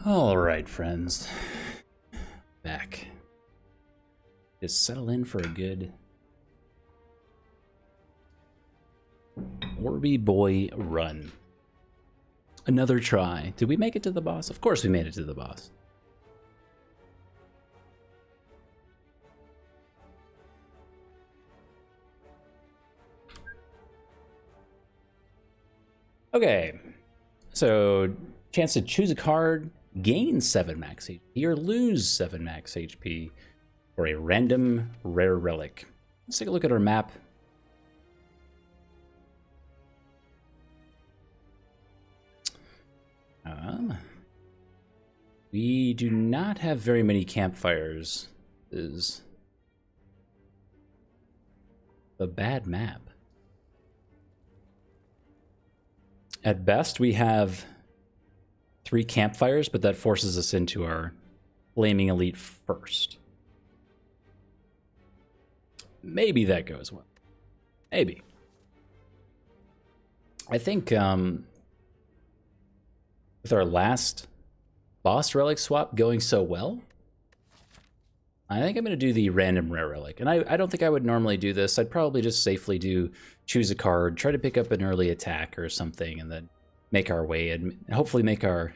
All right, friends. Back. Just settle in for a good Orby Boy run. Another try. Did we make it to the boss? Of course we made it to the boss. Okay. So, chance to choose a card, gain 7 max HP, or lose 7 max HP for a random rare relic. Let's take a look at our map. We do not have very many campfires. This is a bad map. At best, we have 3 campfires, but that forces us into our Flaming Elite first. Maybe that goes well. Maybe. I think with our last boss relic swap going so well, I think I'm going to do the random rare relic. And I don't think I would normally do this. I'd probably just safely choose a card, try to pick up an early attack or something, and then make our way and hopefully make our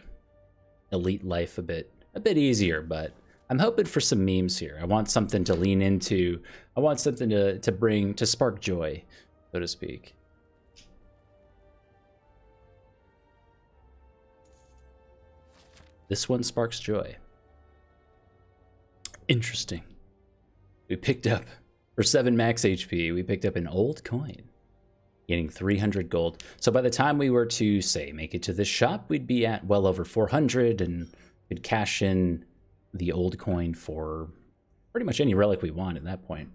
elite life a bit easier. But I'm hoping for some memes here. I want something to lean into. I want something to spark joy, so to speak. This one sparks joy. Interesting. We picked up, for 7 max HP, we picked up an old coin, getting 300 gold. So by the time we were to, say, make it to this shop, we'd be at well over 400 and could cash in the old coin for pretty much any relic we want at that point.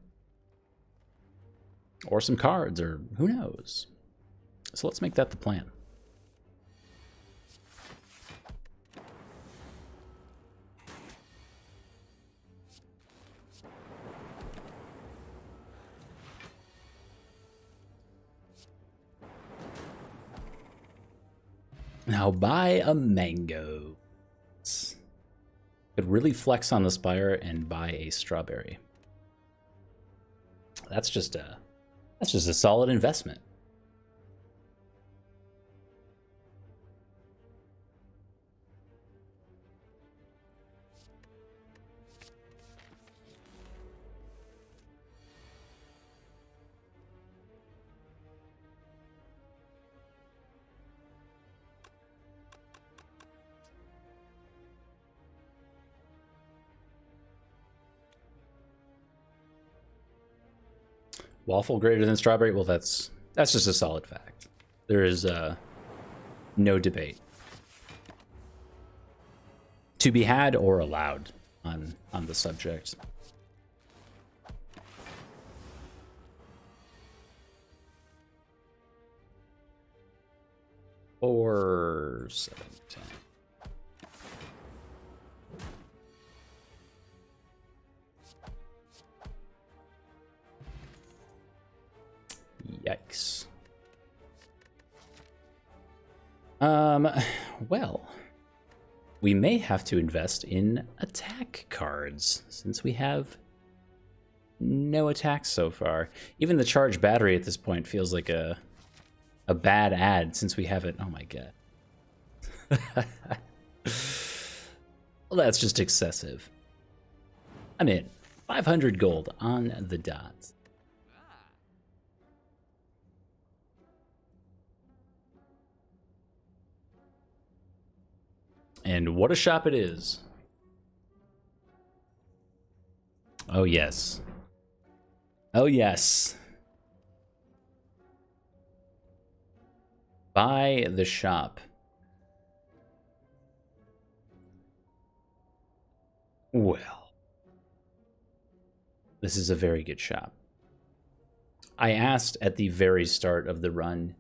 Or some cards, or who knows. So let's make that the plan. Now buy a mango. Could really flex on the Spire and buy a strawberry. That's just a solid investment. Waffle greater than strawberry? Well, that's just a solid fact. There is no debate to be had or allowed on the subject. Or 7, 10. Yikes. Well, we may have to invest in attack cards since we have no attacks so far. Even the charged battery at this point feels like a bad ad since we haven't. Oh my god. Well, that's just excessive. I'm in. 500 gold on the dot. And what a shop it is. Oh, yes. Oh, yes. Buy the shop. Well. This is a very good shop. I asked at the very start of the run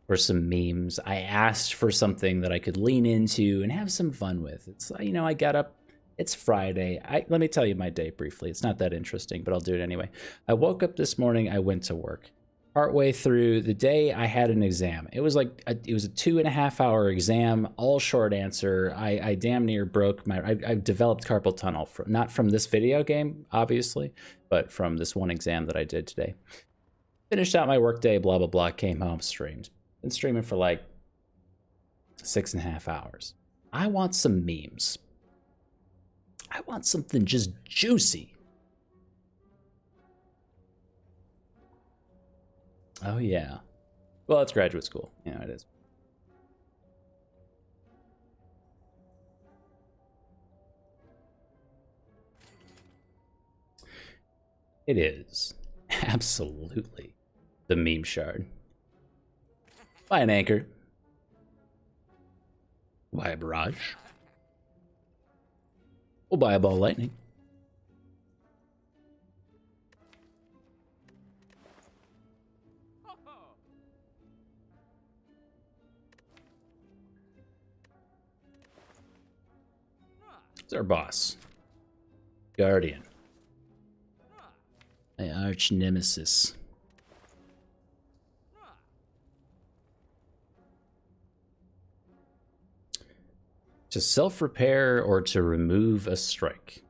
for some memes. I asked for something that I could lean into and have some fun with. It's, you know, I got up, it's Friday. Let me tell you my day briefly. It's not that interesting, but I'll do it anyway. I woke up this morning, I went to work. Partway through the day, I had an exam. It was like it was a 2.5-hour exam, all short answer. I damn near broke my. I developed carpal tunnel not from this video game, obviously, but from this one exam that I did today. Finished out my workday, blah blah blah. Came home, streamed. Been streaming for like 6.5 hours. I want some memes. I want something just juicy. Oh, yeah. Well, it's graduate school. Yeah, it is. It is. Absolutely. The meme shard. Buy an anchor. Buy a barrage. We'll buy a ball of lightning. It's our boss. Guardian. My arch nemesis. To self-repair or to remove a strike.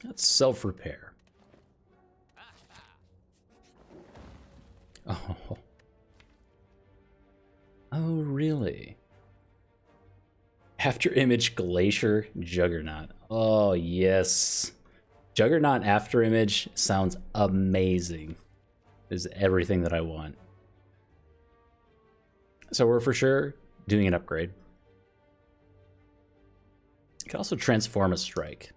That's self-repair. Oh. Oh, really? After image Glacier Juggernaut. Oh, yes. Juggernaut after image sounds amazing. Is everything that I want. So we're for sure doing an upgrade. You can also transform a strike.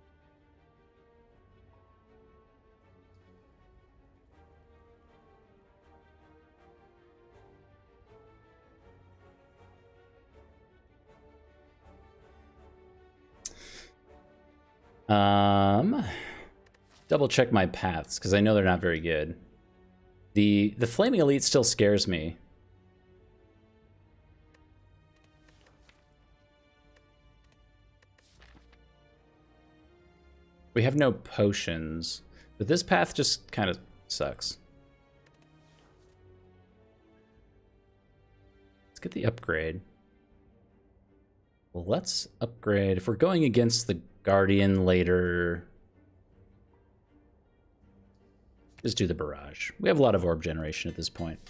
Double check my paths because I know they're not very good. The Flaming Elite still scares me. We have no potions, but this path just kind of sucks. Let's get the upgrade. Well, let's upgrade. If we're going against the Guardian later, just do the barrage. We have a lot of orb generation at this point.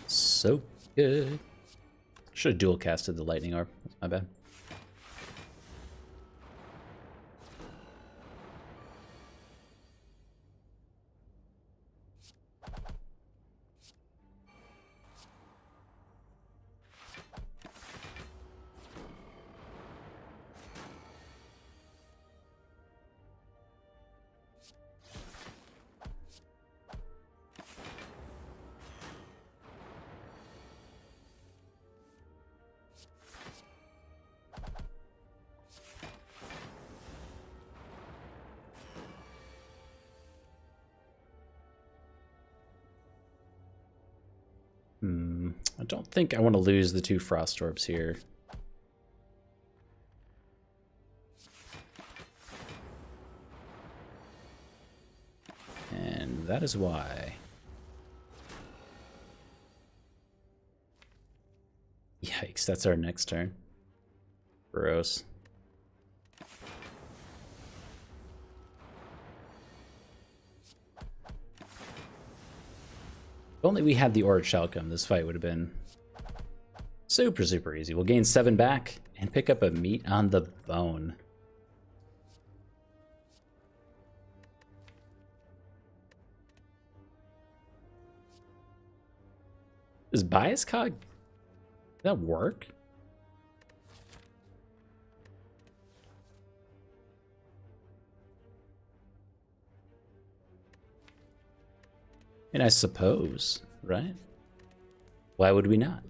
So good. Should have dual casted the lightning orb. That's my bad. I don't think I want to lose the 2 frost orbs here. And that is why. Yikes, that's our next turn. Gross. If only we had the Aura Shalcom, this fight would have been super, super easy. We'll gain 7 back and pick up a meat on the bone. Does Bias Cog, does that work? And I suppose, right? Why would we not?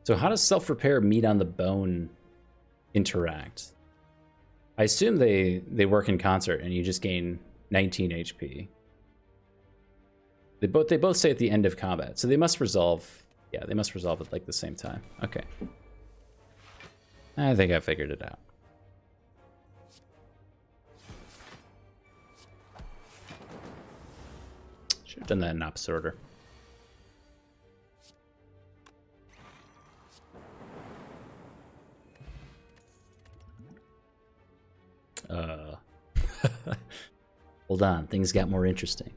So how does self-repair meat on the bone interact? I assume they work in concert and you just gain 19 HP. They both say at the end of combat, so they must resolve. Yeah, they must resolve at like the same time. Okay. I think I figured it out. Should have done that in opposite order. Hold on, things got more interesting.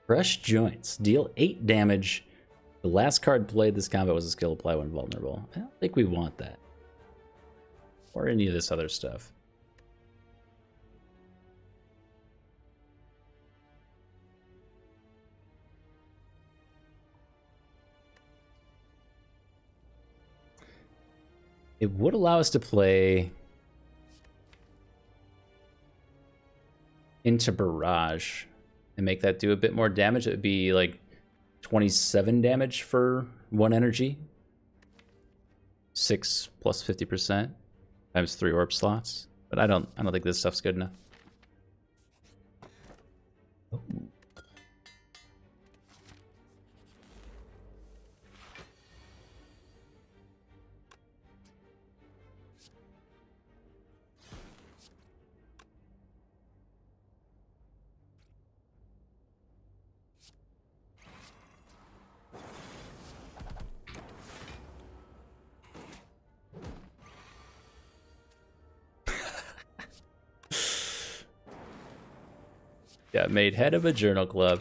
Crush Joints. Deal 8 damage. The last card played this combat was a skill apply when vulnerable. I don't think we want that. Or any of this other stuff. It would allow us to play into Barrage and make that do a bit more damage. It would be like 27 damage for 1 energy. 6 plus 50% times 3 orb slots. But I don't think this stuff's good enough. Oh. Got made head of a journal club.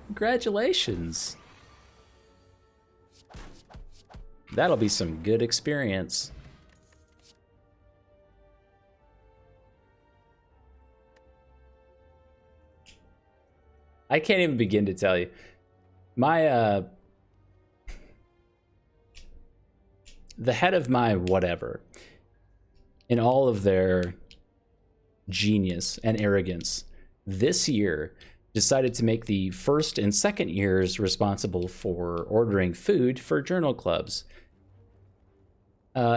Congratulations. That'll be some good experience. I can't even begin to tell you. My, the head of my whatever, in all of their genius and arrogance, this year decided to make the first and second years responsible for ordering food for journal clubs,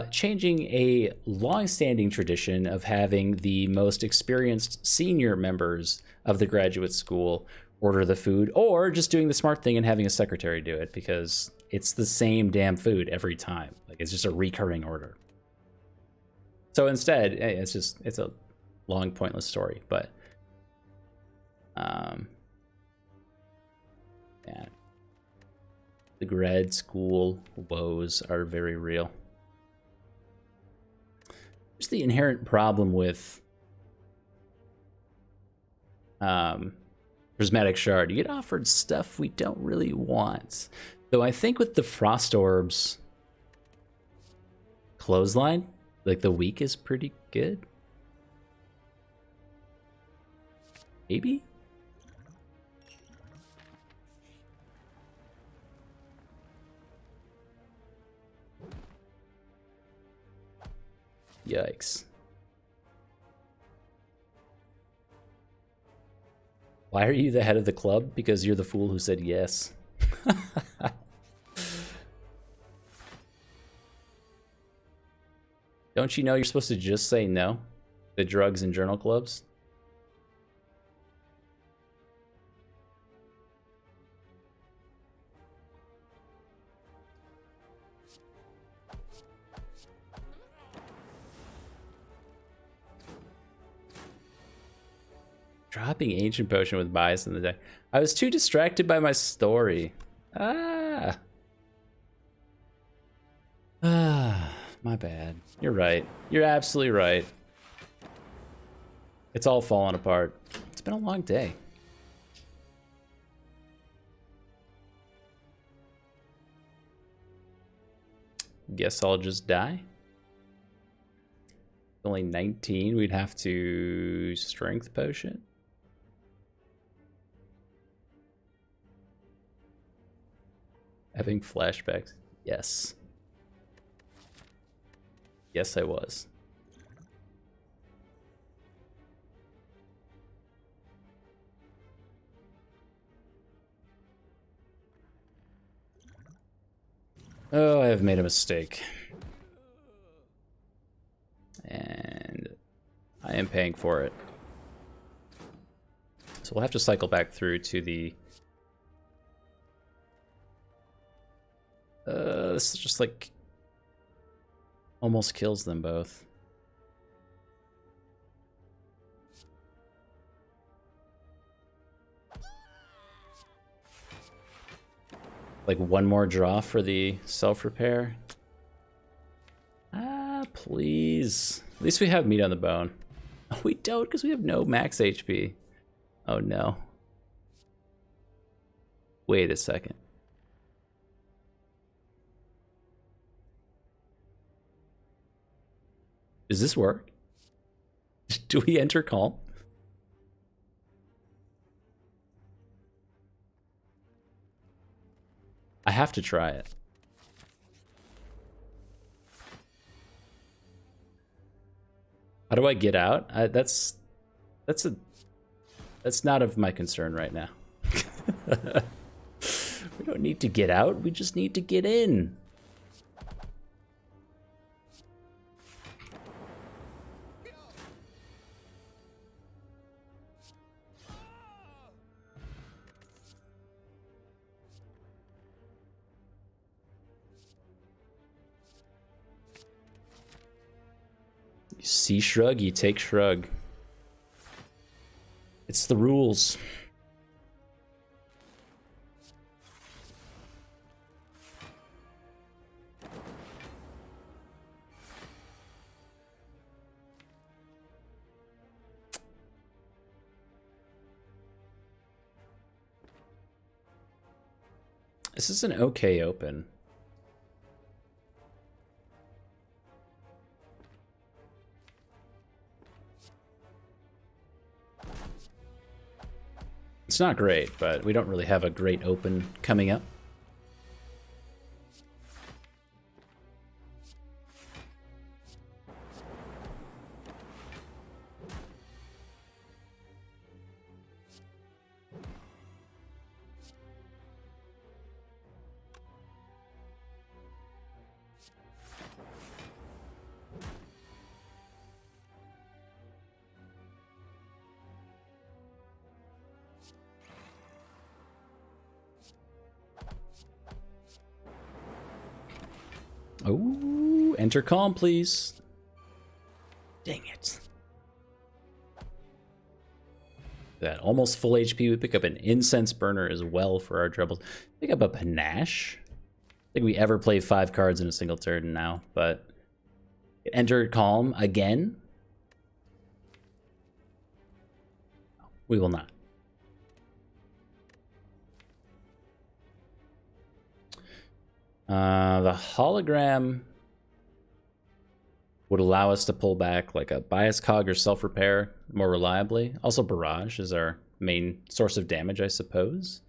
changing a long-standing tradition of having the most experienced senior members of the graduate school order the food, or just doing the smart thing and having a secretary do it, because it's the same damn food every time. Like, it's just a recurring order. So instead, it's a long, pointless story, but yeah, the grad school woes are very real. There's the inherent problem with Prismatic Shard. You get offered stuff we don't really want. Though I think with the Frost Orbs clothesline, like the weak is pretty good. Maybe? Yikes. Why are you the head of the club? Because you're the fool who said yes. Don't you know you're supposed to just say no to drugs and journal clubs? Dropping Ancient Potion with bias in the deck. I was too distracted by my story. Ah, my bad. You're right. You're absolutely right. It's all falling apart. It's been a long day. Guess I'll just die. Only 19. We'd have to Strength Potion. Having flashbacks. Yes. Yes, I was. Oh, I have made a mistake. And I am paying for it. So we'll have to cycle back through to the this is just like almost kills them both. Like one more draw for the self-repair. Ah, please. At least we have meat on the bone. Oh, we don't because we have no max HP. Oh no. Wait a second. Does this work? Do we enter calm? I have to try it. How do I get out? That's not of my concern right now. We don't need to get out. We just need to get in. You see shrug, you take shrug. It's the rules. This is an okay open. It's not great, but we don't really have a great open coming up. Oh, enter calm, please. Dang it. That almost full HP. We pick up an incense burner as well for our troubles. Pick up a panache. I think we ever play 5 cards in a single turn now, but enter calm again. We will not. The hologram would allow us to pull back like a bias cog or self-repair more reliably. Also, barrage is our main source of damage, I suppose.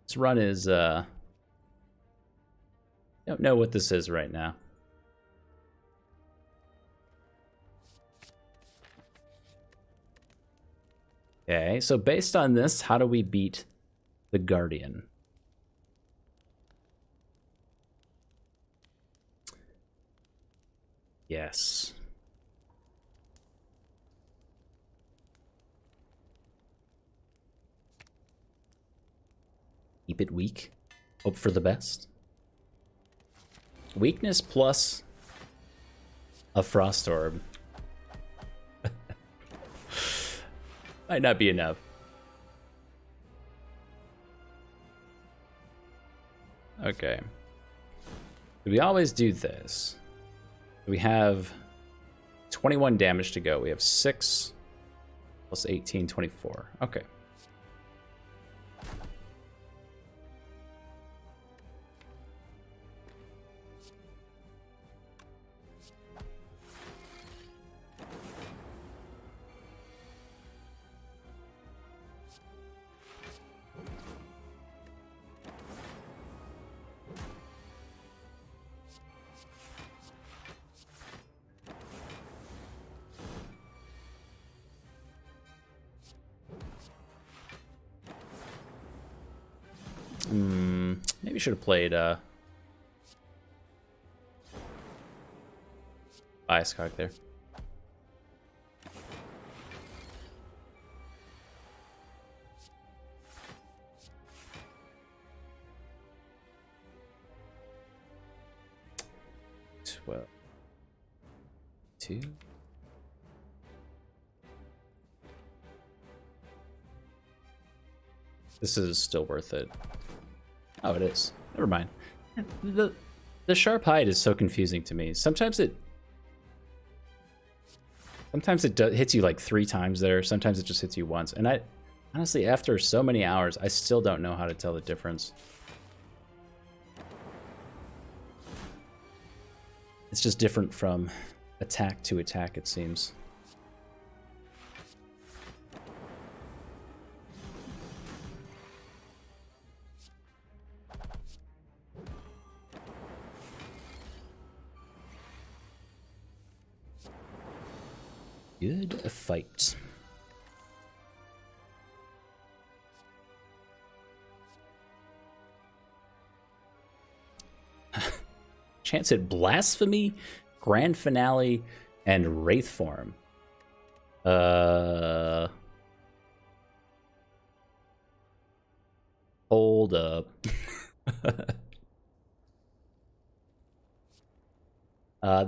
This run is, I don't know what this is right now. Okay, so based on this, how do we beat the Guardian? Yes. Keep it weak. Hope for the best. Weakness plus a Frost Orb. Might not be enough. Okay. Do we always do this? We have 21 damage to go. We have 6 plus 18, 24. Okay. Maybe should have played bias cog there. 12. 2. This is still worth it. Oh, it is. Never mind. The sharp hide is so confusing to me. Sometimes it hits you like 3 times there. Sometimes it just hits you once. And I honestly, after so many hours, I still don't know how to tell the difference. It's just different from attack to attack, it seems. Good fight. Chance at Blasphemy, Grand Finale, and Wraith Form. Hold up.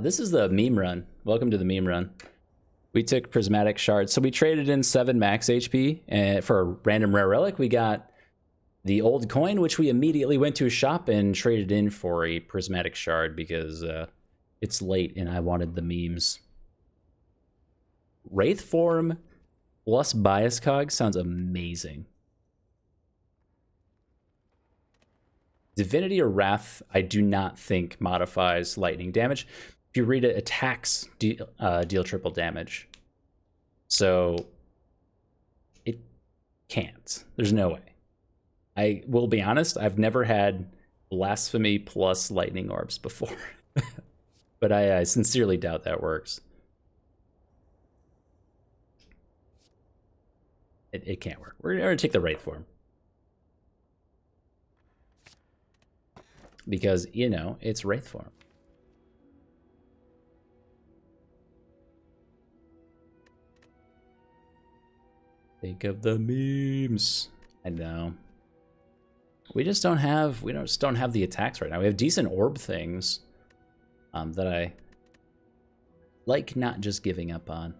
This is the meme run. Welcome to the meme run. We took Prismatic Shard. So we traded in 7 max HP, and for a random rare relic, we got the old coin, which we immediately went to a shop and traded in for a Prismatic Shard because it's late and I wanted the memes. Wraith Form plus Bias Cog sounds amazing. Divinity or Wrath, I do not think modifies lightning damage. If you read it, attacks deal triple damage. So it can't. There's no way. I will be honest, I've never had Blasphemy plus Lightning Orbs before. But I sincerely doubt that works. It can't work. We're going to take the Wraith Form. Because, you know, it's Wraith Form. Think of the memes. I know. We just don't have the attacks right now. We have decent orb things that I like not just giving up on.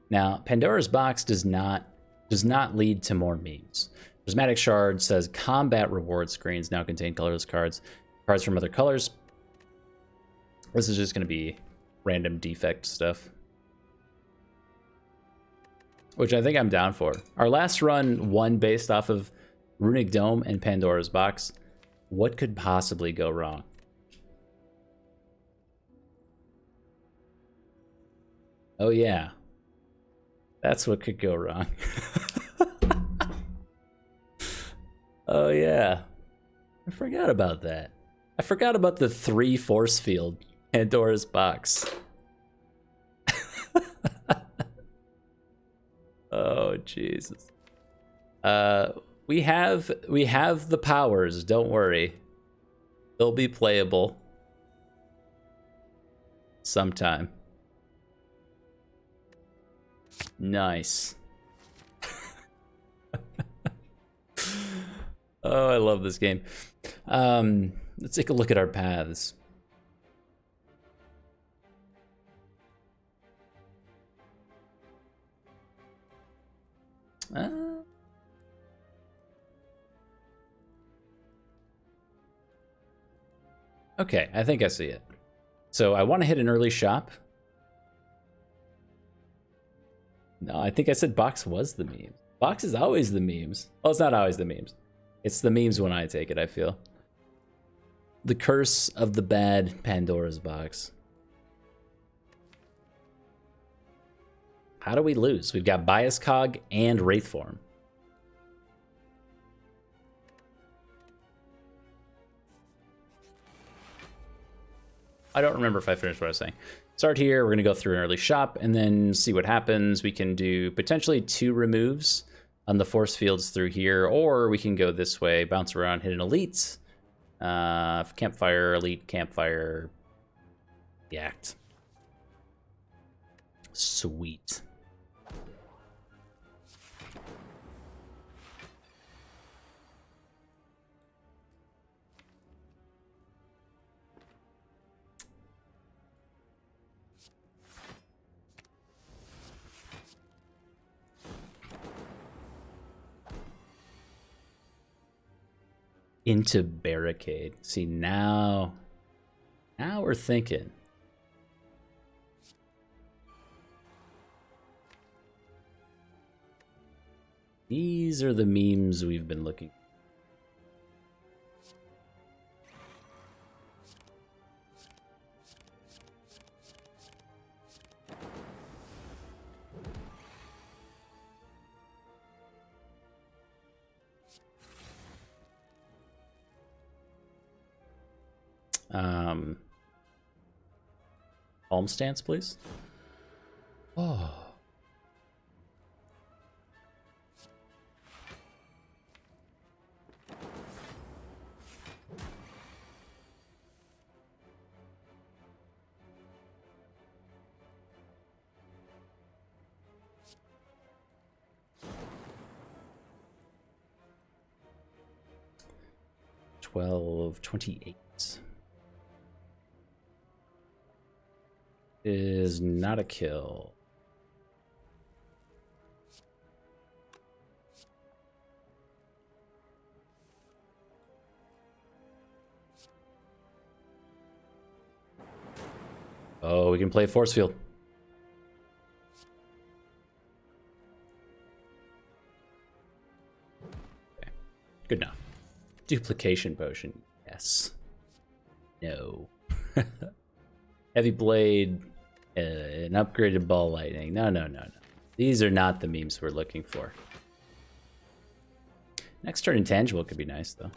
Now, Pandora's Box does not lead to more memes. Prismatic Shard says combat reward screens now contain colorless cards. Cards from other colors. This is just going to be random defect stuff, which I think I'm down for. Our last run won based off of Runic Dome and Pandora's Box. What could possibly go wrong? Oh yeah. That's what could go wrong. Oh yeah. I forgot about that. I forgot about the 3 force field Pandora's Box. Oh Jesus. We have the powers, don't worry. They'll be playable sometime. Nice. Oh, I love this game. Let's take a look at our paths. Okay, I think I see it. So I want to hit an early shop. No, I think I said box was the meme. Box is always the memes. Well, it's not always the memes. It's the memes when I take it, I feel. The curse of the bad Pandora's Box. How do we lose? We've got Bias Cog and Wraith Form. I don't remember if I finished what I was saying. Start here, we're going to go through an early shop and then see what happens. We can do potentially 2 removes on the force fields through here, or we can go this way, bounce around, hit an elite. Campfire, elite, campfire, yacked. Sweet. into Barricade. See, now we're thinking. These are the memes we've been looking for. Palm stance, please. Oh. $12.28 is not a kill. Oh, we can play force field. Okay. Good enough. Duplication potion. Yes. No. Heavy blade. An upgraded ball lightning. No. These are not the memes we're looking for. Next turn intangible could be nice, though.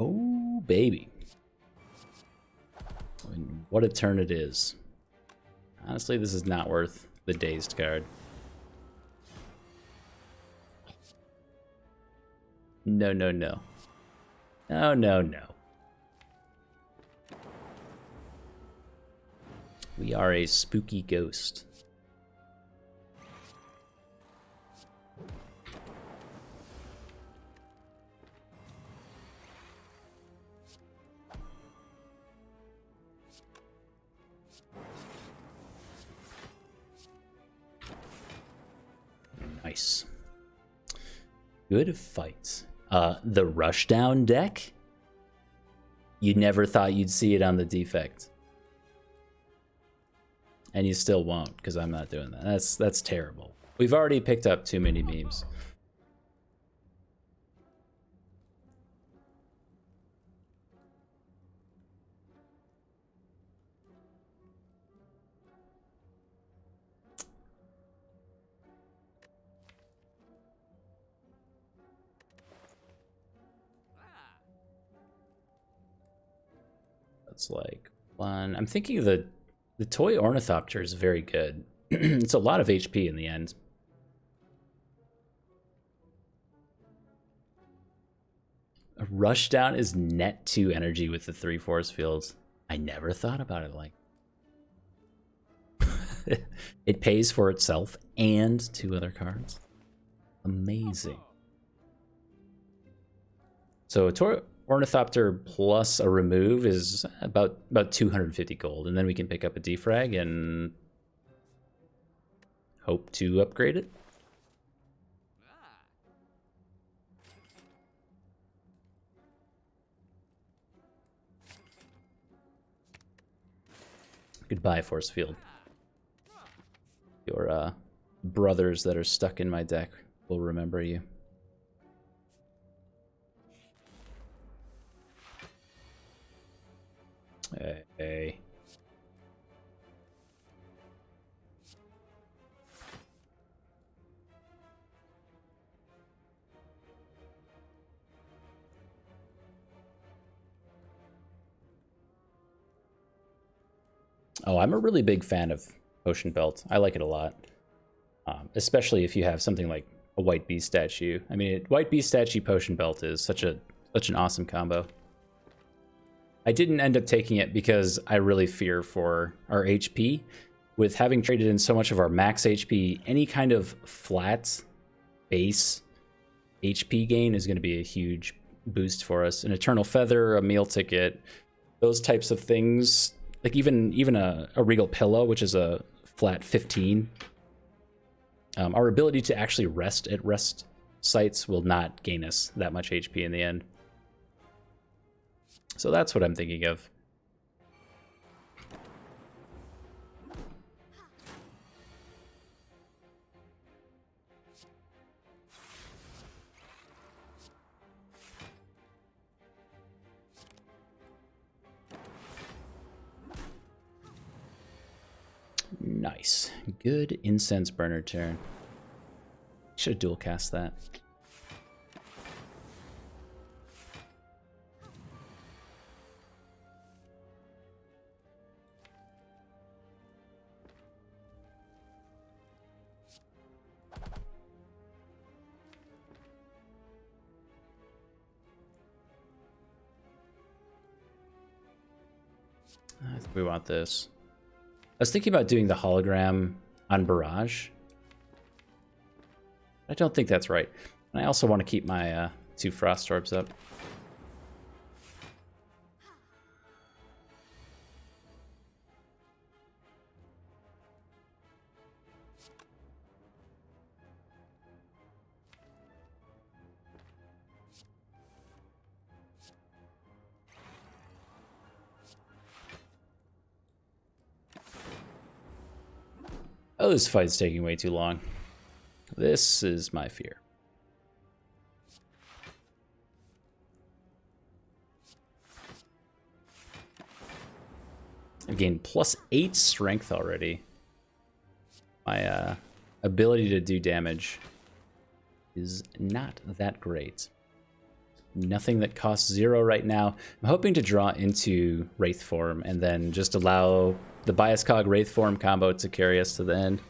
Oh, baby. And what a turn it is. Honestly, this is not worth the dazed card. No. No. We are a spooky ghost. Nice. Good fight. The Rushdown deck? You never thought you'd see it on the Defect. And you still won't, because I'm not doing that. That's terrible. We've already picked up too many memes. That's like one. I'm thinking the toy Ornithopter is very good. It's a lot of HP in the end. A Rushdown is net 2 energy with the 3 force fields. I never thought about it like it pays for itself and 2 other cards. Amazing. So a toy Ornithopter plus a remove is about 250 gold, and then we can pick up a defrag and hope to upgrade it. Goodbye, force field. Your brothers that are stuck in my deck will remember you. Hey. Oh, I'm a really big fan of Potion Belt. I like it a lot. Especially if you have something like a White Beast statue. I mean, White Beast statue Potion Belt is such an awesome combo. I didn't end up taking it because I really fear for our HP. With having traded in so much of our max HP, any kind of flat base HP gain is going to be a huge boost for us. An Eternal Feather, a meal ticket, those types of things Like even a Regal Pillow, which is a flat 15, our ability to actually rest at rest sites will not gain us that much HP in the end. So that's what I'm thinking of. Nice. Good incense burner turn. Should have dual cast that. I think we want this. I was thinking about doing the hologram on Barrage. I don't think that's right. And I also want to keep my 2 Frost Orbs up. Oh, this fight's taking way too long. This is my fear. I've gained +8 strength already. My ability to do damage is not that great. Nothing that costs 0 right now. I'm hoping to draw into Wraith Form and then just allow the Bias Cog Wraith Form combo to carry us to the end.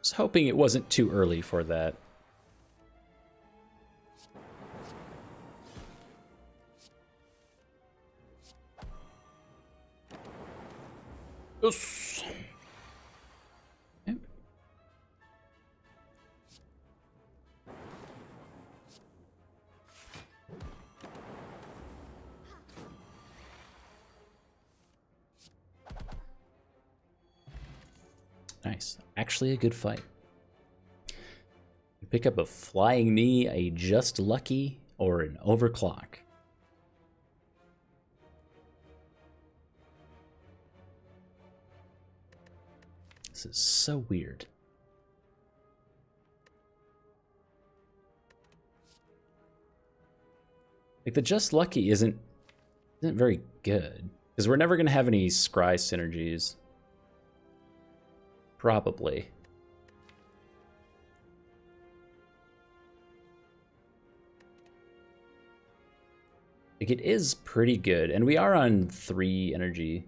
Just hoping it wasn't too early for that. Yes. Okay. Nice. Actually a good fight. You pick up a Flying Knee, a Just Lucky, or an Overclock. This is so weird. Like, the Just Lucky isn't very good, because we're never going to have any Scry synergies. Probably. Like, it is pretty good, and we are on 3 energy.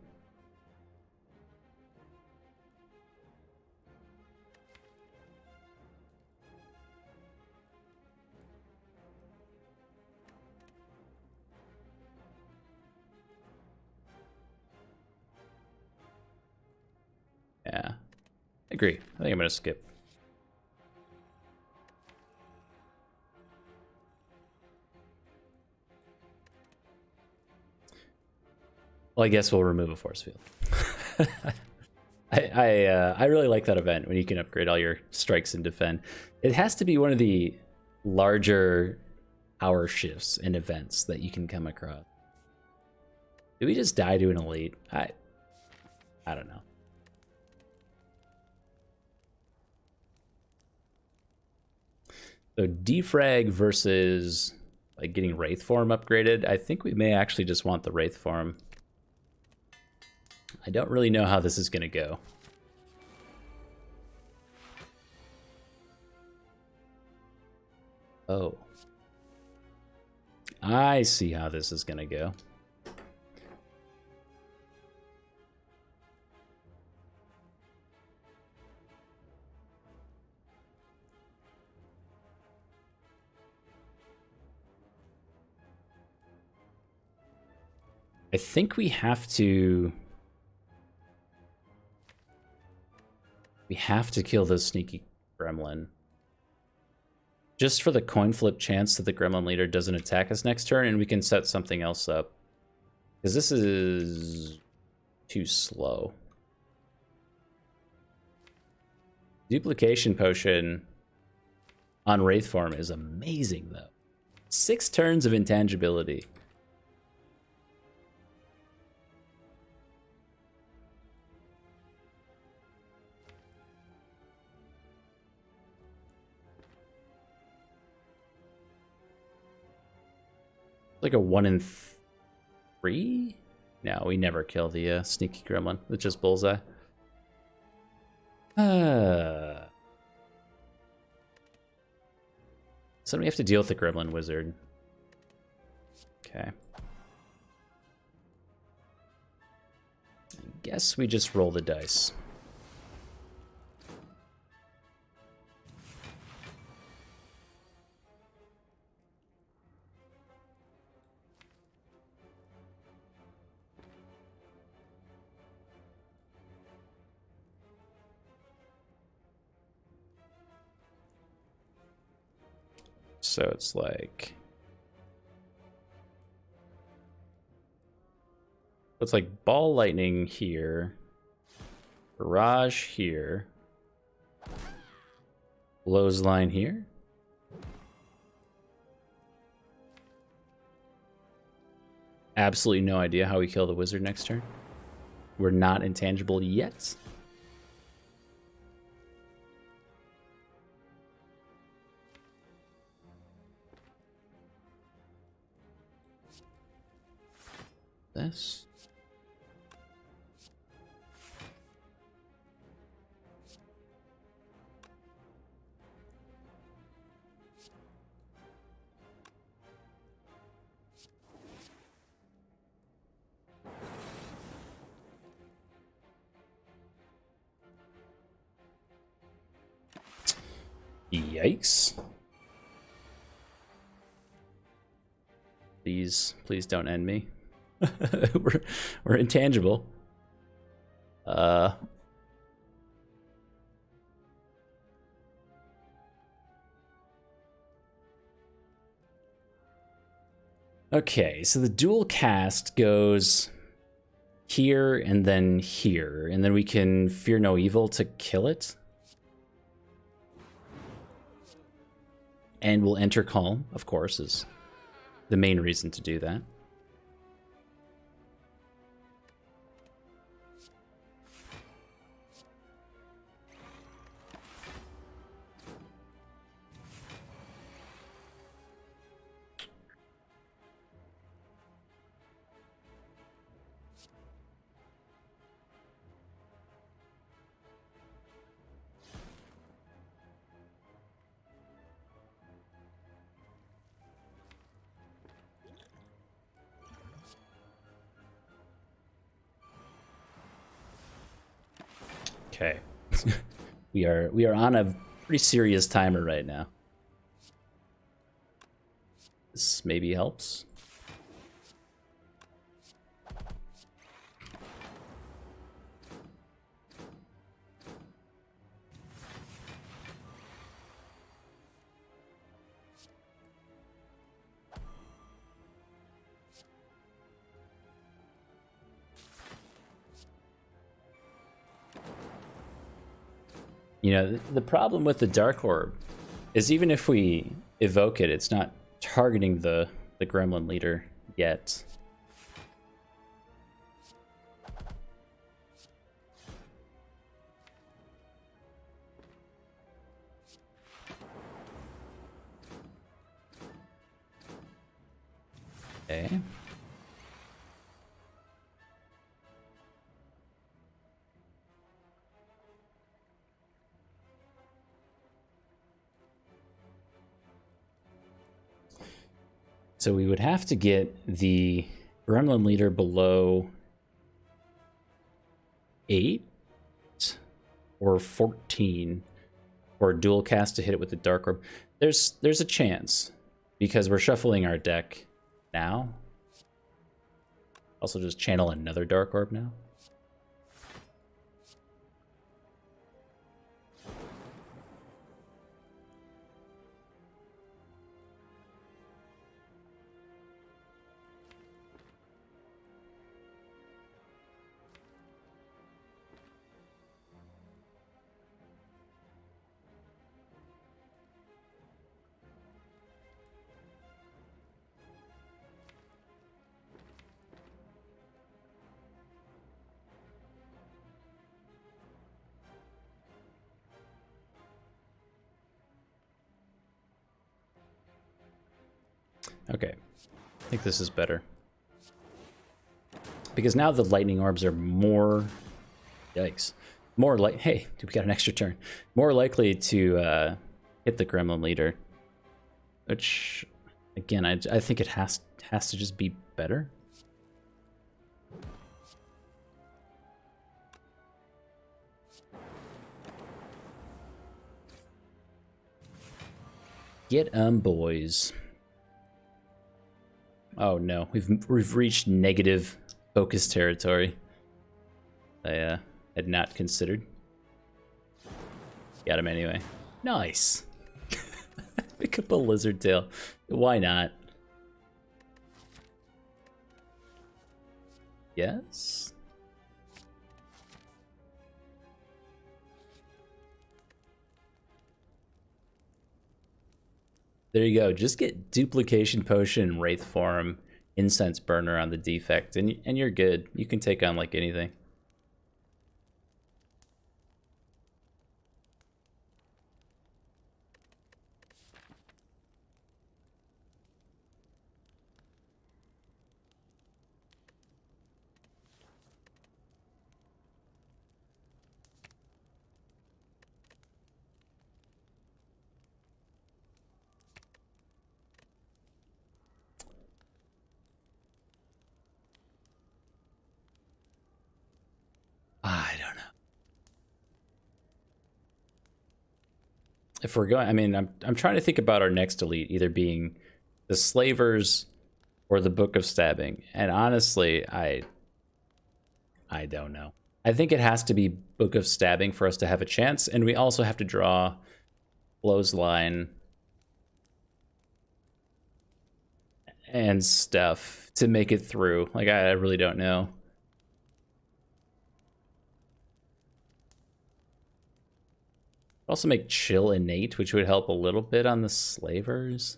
Yeah, I agree. I think I'm gonna skip. Well, I guess we'll remove a force field. I really like that event when you can upgrade all your strikes and defend. It has to be one of the larger power shifts in events that you can come across. Did we just die to an elite? I don't know. So defrag versus like getting Wraith Form upgraded. I think we may actually just want the Wraith Form. I don't really know how this is going to go. Oh. I see how this is going to go. I think we have to... We have to kill this sneaky gremlin. Just for the coin flip chance that the Gremlin Leader doesn't attack us next turn, and we can set something else up. Because this is too slow. Duplication Potion on Wraith Form is amazing, though. 6 turns of intangibility. Like a 1 in 3? No, we never kill the sneaky gremlin. It's just bullseye. So we have to deal with the gremlin wizard. Okay. I guess we just roll the dice. So it's like... It's like ball lightning here. Barrage here. Blows line here. Absolutely no idea how we kill the wizard next turn. We're not intangible yet. This. Yikes. Please don't end me. we're intangible. Okay, so the dual cast goes here and then we can Fear No Evil to kill it. And we'll enter Calm, of course, is the main reason to do that. Okay. we are on a pretty serious timer right now. This maybe helps. You know, the problem with the Dark Orb is even if we evoke it, it's not targeting the Gremlin Leader yet. Okay. So we would have to get the Gremlin Leader below 8 or 14 for a dual cast to hit it with the Dark Orb. There's a chance because we're shuffling our deck now. Also just channel another Dark Orb now. Okay. I think this is better. Because now the lightning orbs are more... Yikes. More like... Hey, we got an extra turn. More likely to hit the Gremlin Leader. Which, again, I think it has to just be better. Get 'em, boys. Oh no, we've reached negative focus territory. I had not considered. Got him anyway. Nice. Pick up a lizard tail. Why not? Yes. There you go. Just get duplication potion, Wraith Form, incense burner on the defect, and you're good. You can take on like anything. I don't know. If we're going, I mean, I'm trying to think about our next elite either being the Slavers or the Book of Stabbing, and honestly, I don't know. I think it has to be Book of Stabbing for us to have a chance, and we also have to draw Clothesline and stuff to make it through. Like, I really don't know. Also make Chill innate, which would help a little bit on the Slavers.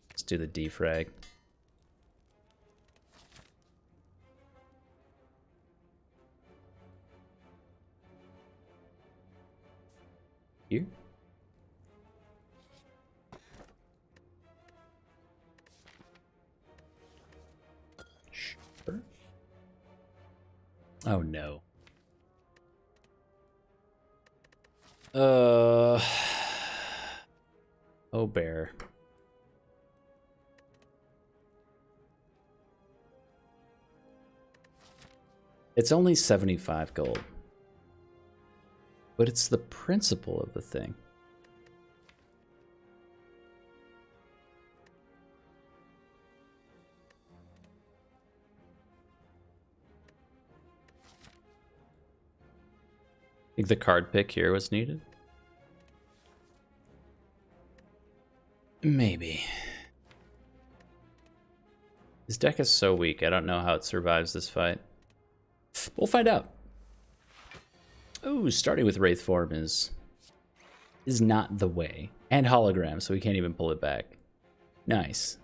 Let's do the defrag. Here. Sure. Oh no. Oh, bear. It's only 75 gold. But it's the principle of the thing. I think the card pick here was needed. Maybe. This deck is so weak, I don't know how it survives this fight. We'll find out. Oh, starting with Wraith Form is not the way. And hologram, so we can't even pull it back. Nice.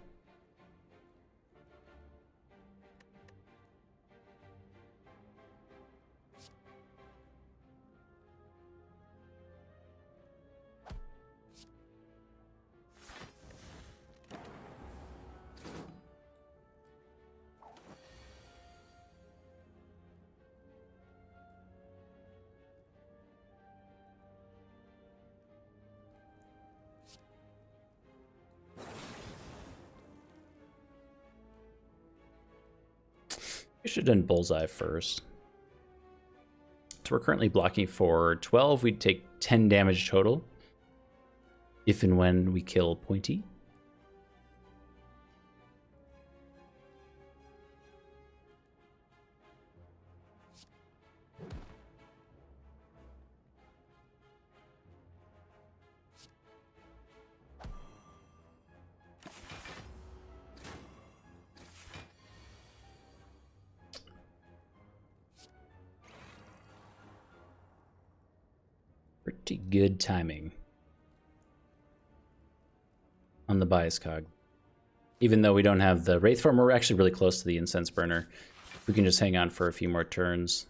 We should have done Bullseye first. So we're currently blocking for 12. We'd take 10 damage total if and when we kill Pointy. Pretty good timing on the bias cog. Even though we don't have the Wraith Form, we're actually really close to the Incense Burner. We can just hang on for a few more turns.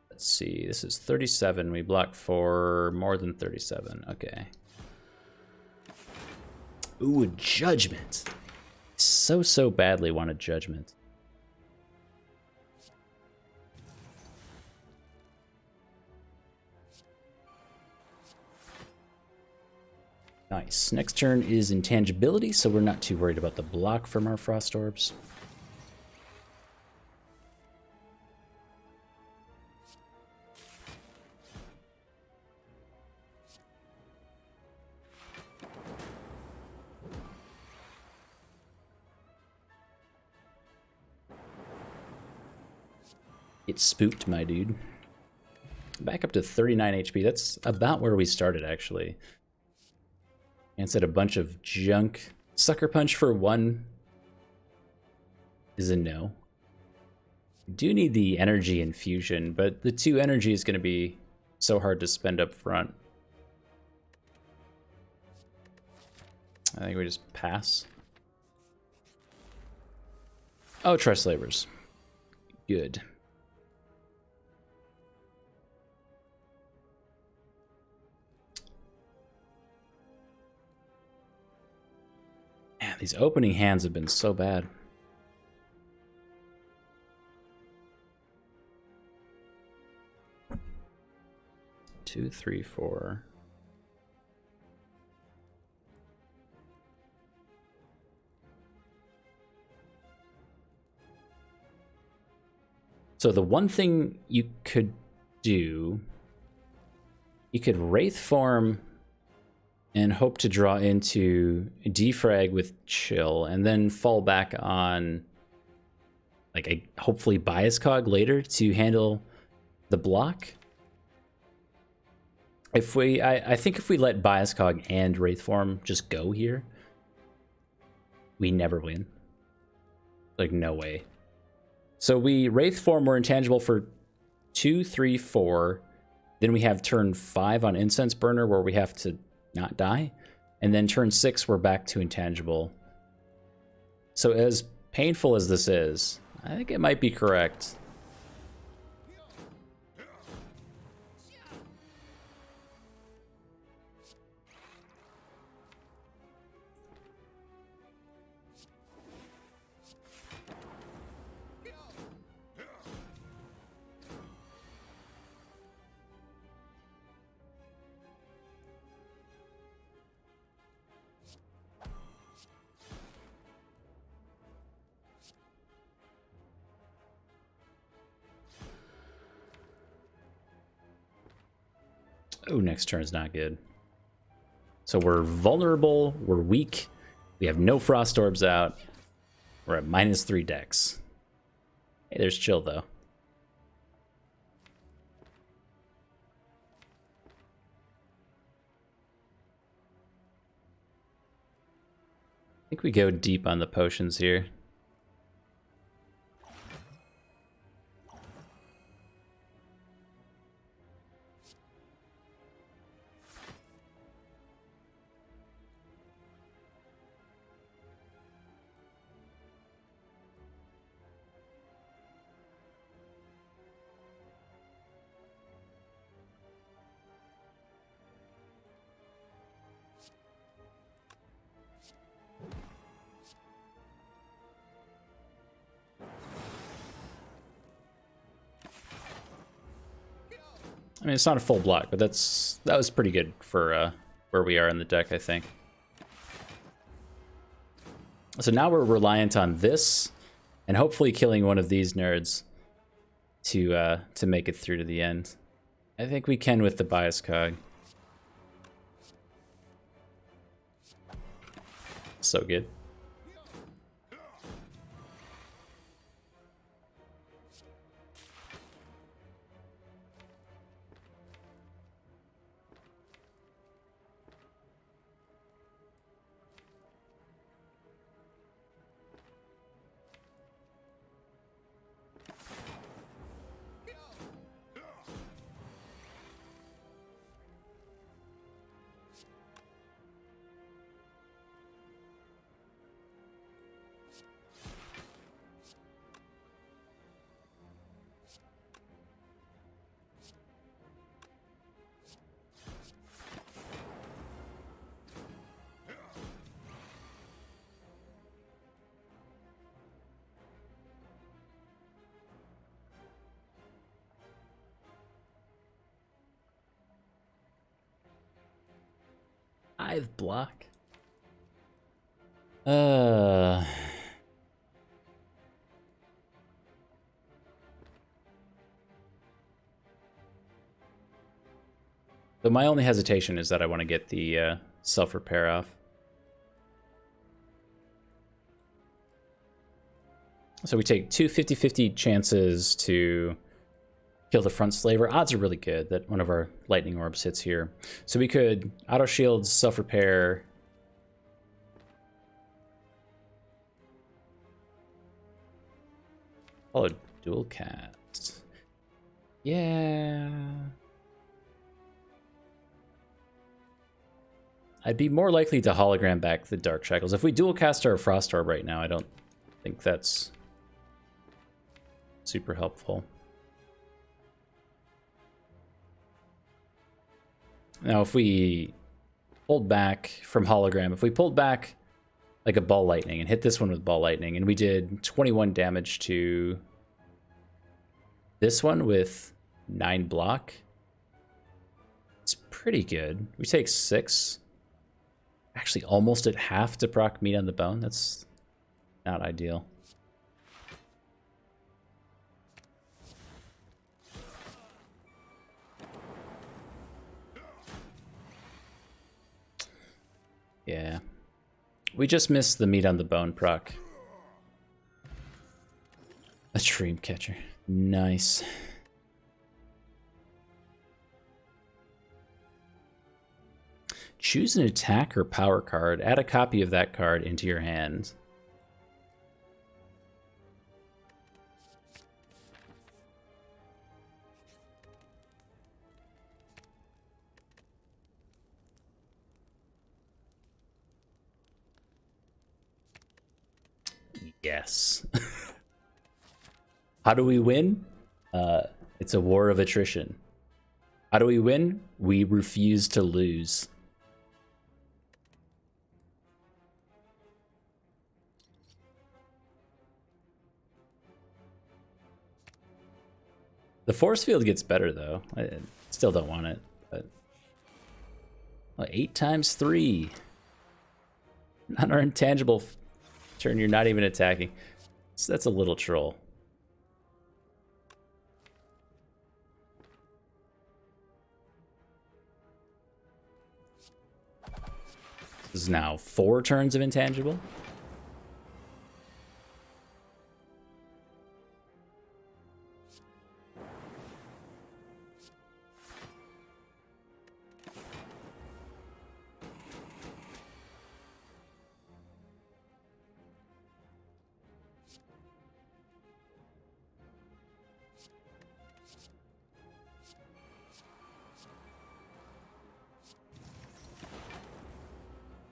Let's see, this is 37. We block for more than 37. Okay. Ooh, a Judgment. So badly want a Judgment. Nice. Next turn is Intangibility, so we're not too worried about the block from our Frost Orbs. Get spooked, my dude. Back up to 39 HP. That's about where we started, actually. Instead a bunch of junk. Sucker Punch for 1 is a no. We do need the energy infusion, but the 2 energy is going to be so hard to spend up front. I think we just pass. Oh, Trust Labors. Good. Man, these opening hands have been so bad. Two, three, four. So the one thing you could do, you could Wraith Form and hope to draw into Defrag with Chill, and then fall back on like a hopefully Bias Cog later to handle the block. If we, I think if we let Bias Cog and Wraith Form just go here, we never win. Like, no way. So we Wraith Form, we're intangible for 2, 3, 4. Then we have turn 5 on Incense Burner where we have to not die. And then turn 6, we're back to intangible. So as painful as this is, I think it might be correct. Oh, next turn is not good. So we're vulnerable, we're weak, we have no Frost Orbs out, we're at -3 dex. Hey, there's Chill, though. I think we go deep on the potions here. I mean, it's not a full block, but that was pretty good for where we are in the deck, I think. So now we're reliant on this, and hopefully killing one of these nerds to make it through to the end. I think we can with the Bias Cog. So good. 5 block. So my only hesitation is that I want to get the self-repair off. So we take two 50-50 chances to kill the front slaver. Odds are really good that one of our lightning orbs hits here. So we could auto shield, self-repair. Oh, dual cast. Yeah. I'd be more likely to hologram back the Dark Shackles. If we dual cast our Frost Orb right now, I don't think that's super helpful. Now, if we pulled back from hologram, if we pulled back like a ball lightning and hit this one with ball lightning, and we did 21 damage to this one with 9 block, it's pretty good. We take 6. Actually, almost at half to proc meat on the bone. That's not ideal. Yeah. We just missed the meat on the bone proc. A dream catcher. Nice. Choose an attack or power card. Add a copy of that card into your hand. Yes. How do we win? It's a war of attrition. How do we win? We refuse to lose. The force field gets better though. I still don't want it, but 8 times 3. On our intangible turn, you're not even attacking. So that's a little troll. This is now 4 turns of intangible.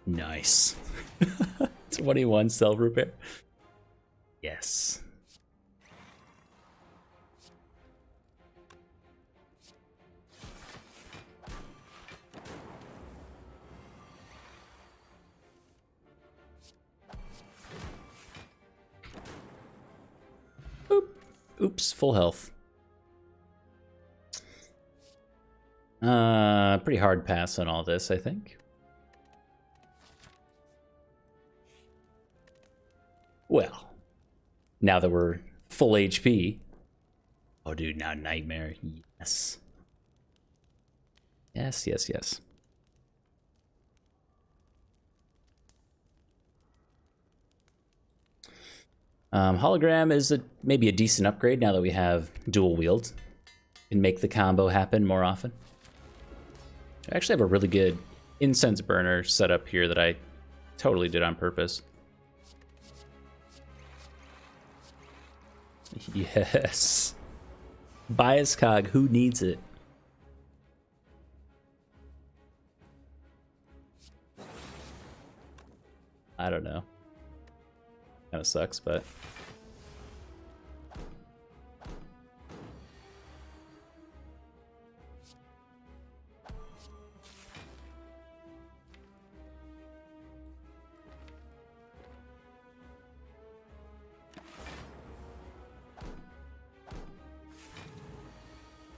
Nice. 21 self-repair. Yes. Oop. Oops, full health. Pretty hard pass on all this, I think. Well, now that we're full HP. Oh, dude, now Nightmare. Yes. Yes, yes, yes. Hologram is maybe a decent upgrade now that we have dual wield. Can make the combo happen more often. I actually have a really good incense burner set up here that I totally did on purpose. Yes. Bias cog, who needs it? I don't know. Kind of sucks, but...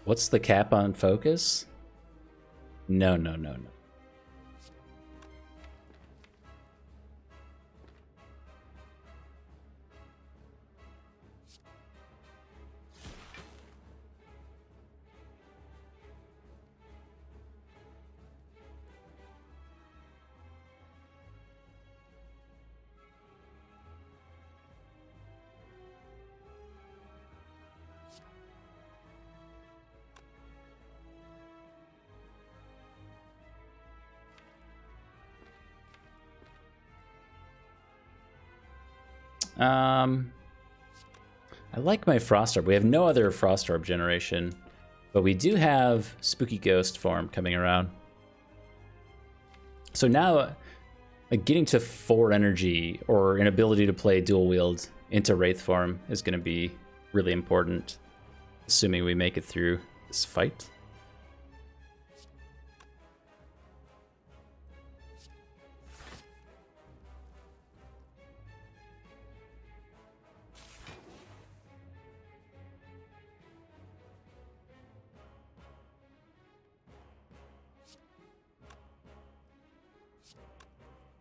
What's the cap on focus? No, no, no, no. I like my Frost Orb. We have no other Frost Orb generation, but we do have Spooky Ghost form coming around. So now, getting to 4 energy or an ability to play dual wield into Wraith Form is going to be really important, assuming we make it through this fight.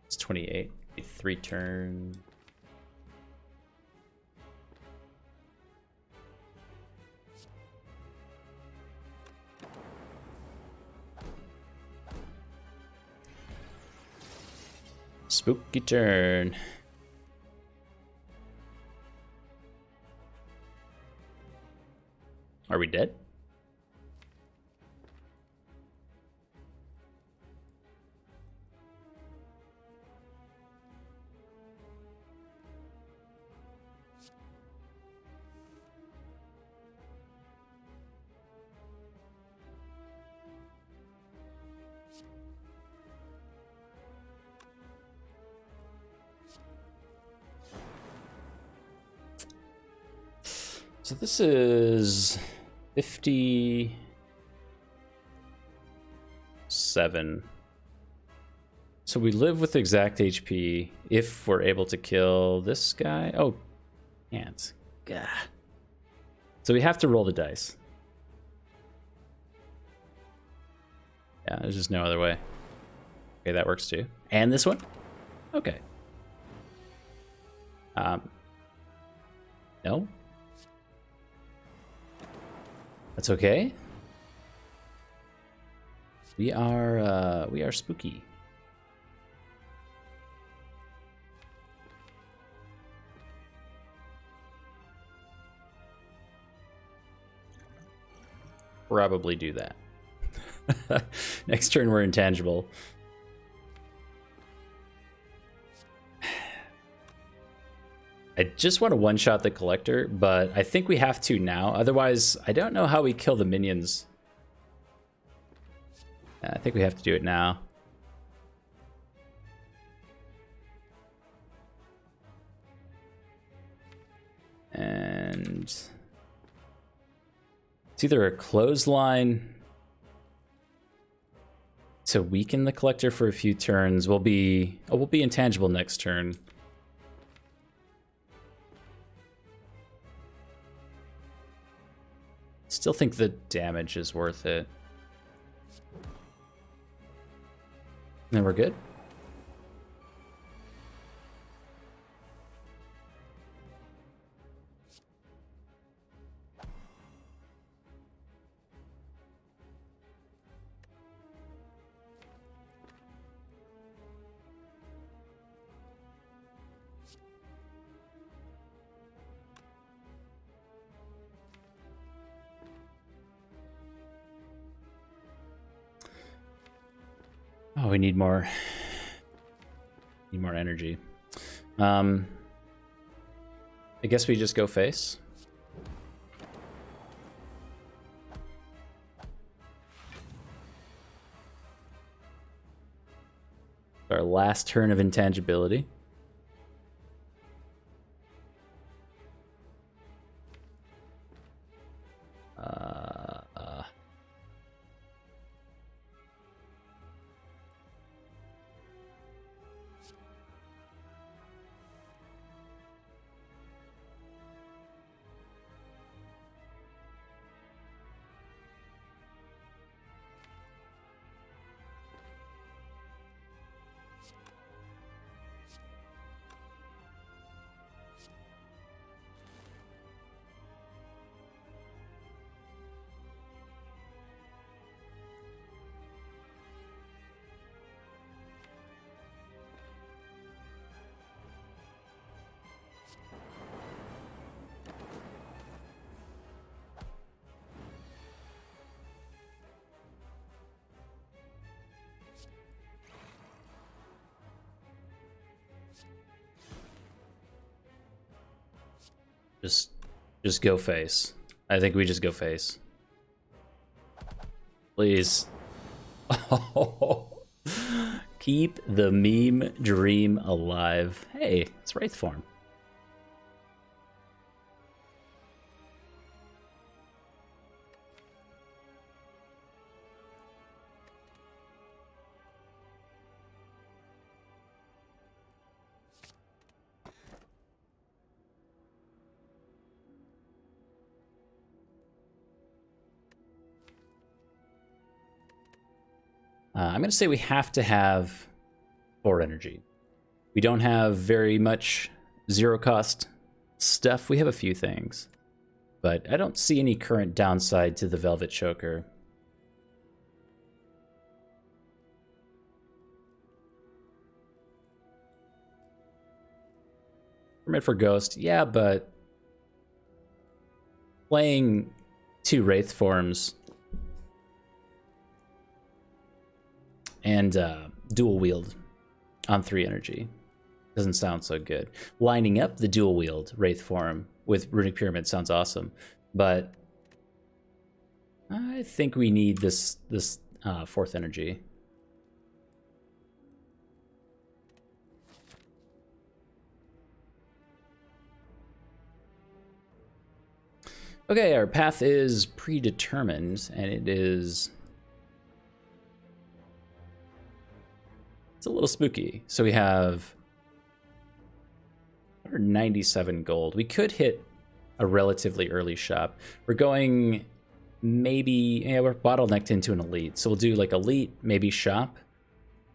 It's 28, 3 turn. Spooky turn. Are we dead? So this is 57. So we live with exact HP if we're able to kill this guy. Oh, can't. Gah. So we have to roll the dice. Yeah, there's just no other way. Okay, that works too. And this one? Okay. No? That's okay. We are spooky. Probably do that. Next turn we're intangible. I just want to one-shot the collector, but I think we have to now. Otherwise, I don't know how we kill the minions. I think we have to do it now. And it's either a clothesline to weaken the collector for a few turns. We'll be intangible next turn. Still think the damage is worth it. Then we're good. Oh, we need more. Need more energy. I guess we just go face. Our last turn of intangibility. Just go face. I think we just go face. Please. Keep the meme dream alive. Hey, it's Wraith Form. I'm going to say we have to have 4 energy. We don't have very much zero cost stuff. We have a few things, but I don't see any current downside to the Velvet Choker. Permit for Ghost, yeah, but playing 2 Wraith Forms and dual wield on 3 energy doesn't sound so good. Lining up the dual wield Wraith Form with Runic Pyramid sounds awesome, but I think we need this 4th energy. Okay, our path is predetermined, and it's a little spooky. So we have 197 gold. We could hit a relatively early shop. We're going maybe, yeah, we're bottlenecked into an elite. So we'll do like elite, maybe shop,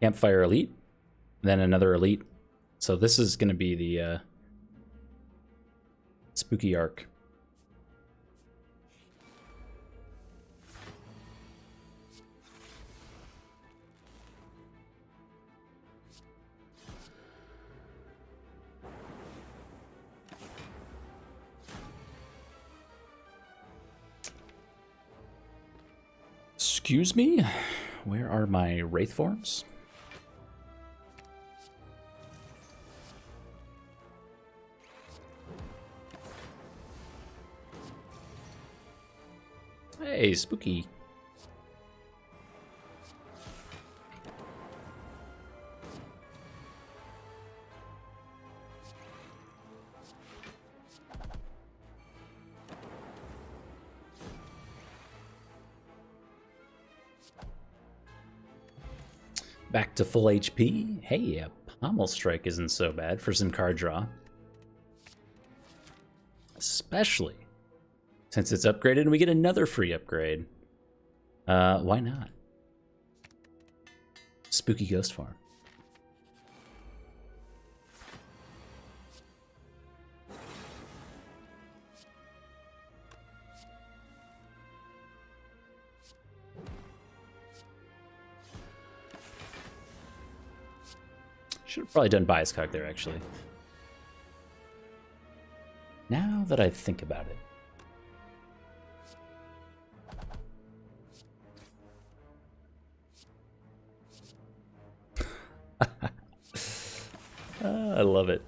campfire elite, then another elite. So this is going to be the spooky arc. Excuse me? Where are my Wraith Forms? Hey, spooky. Back to full HP. Hey, a Pommel Strike isn't so bad for some card draw. Especially since it's upgraded and we get another free upgrade. Why not? Spooky Ghost Form. Should have probably done Bias Cog there, actually. Now that I think about it. I love it.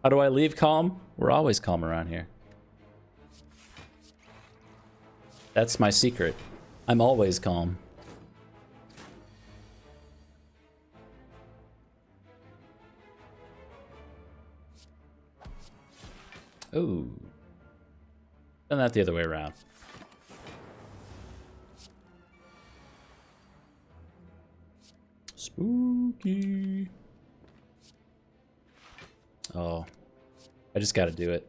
How do I leave calm? We're always calm around here. That's my secret. I'm always calm. Oh. Done that the other way around. Spooky. Oh. I just gotta do it.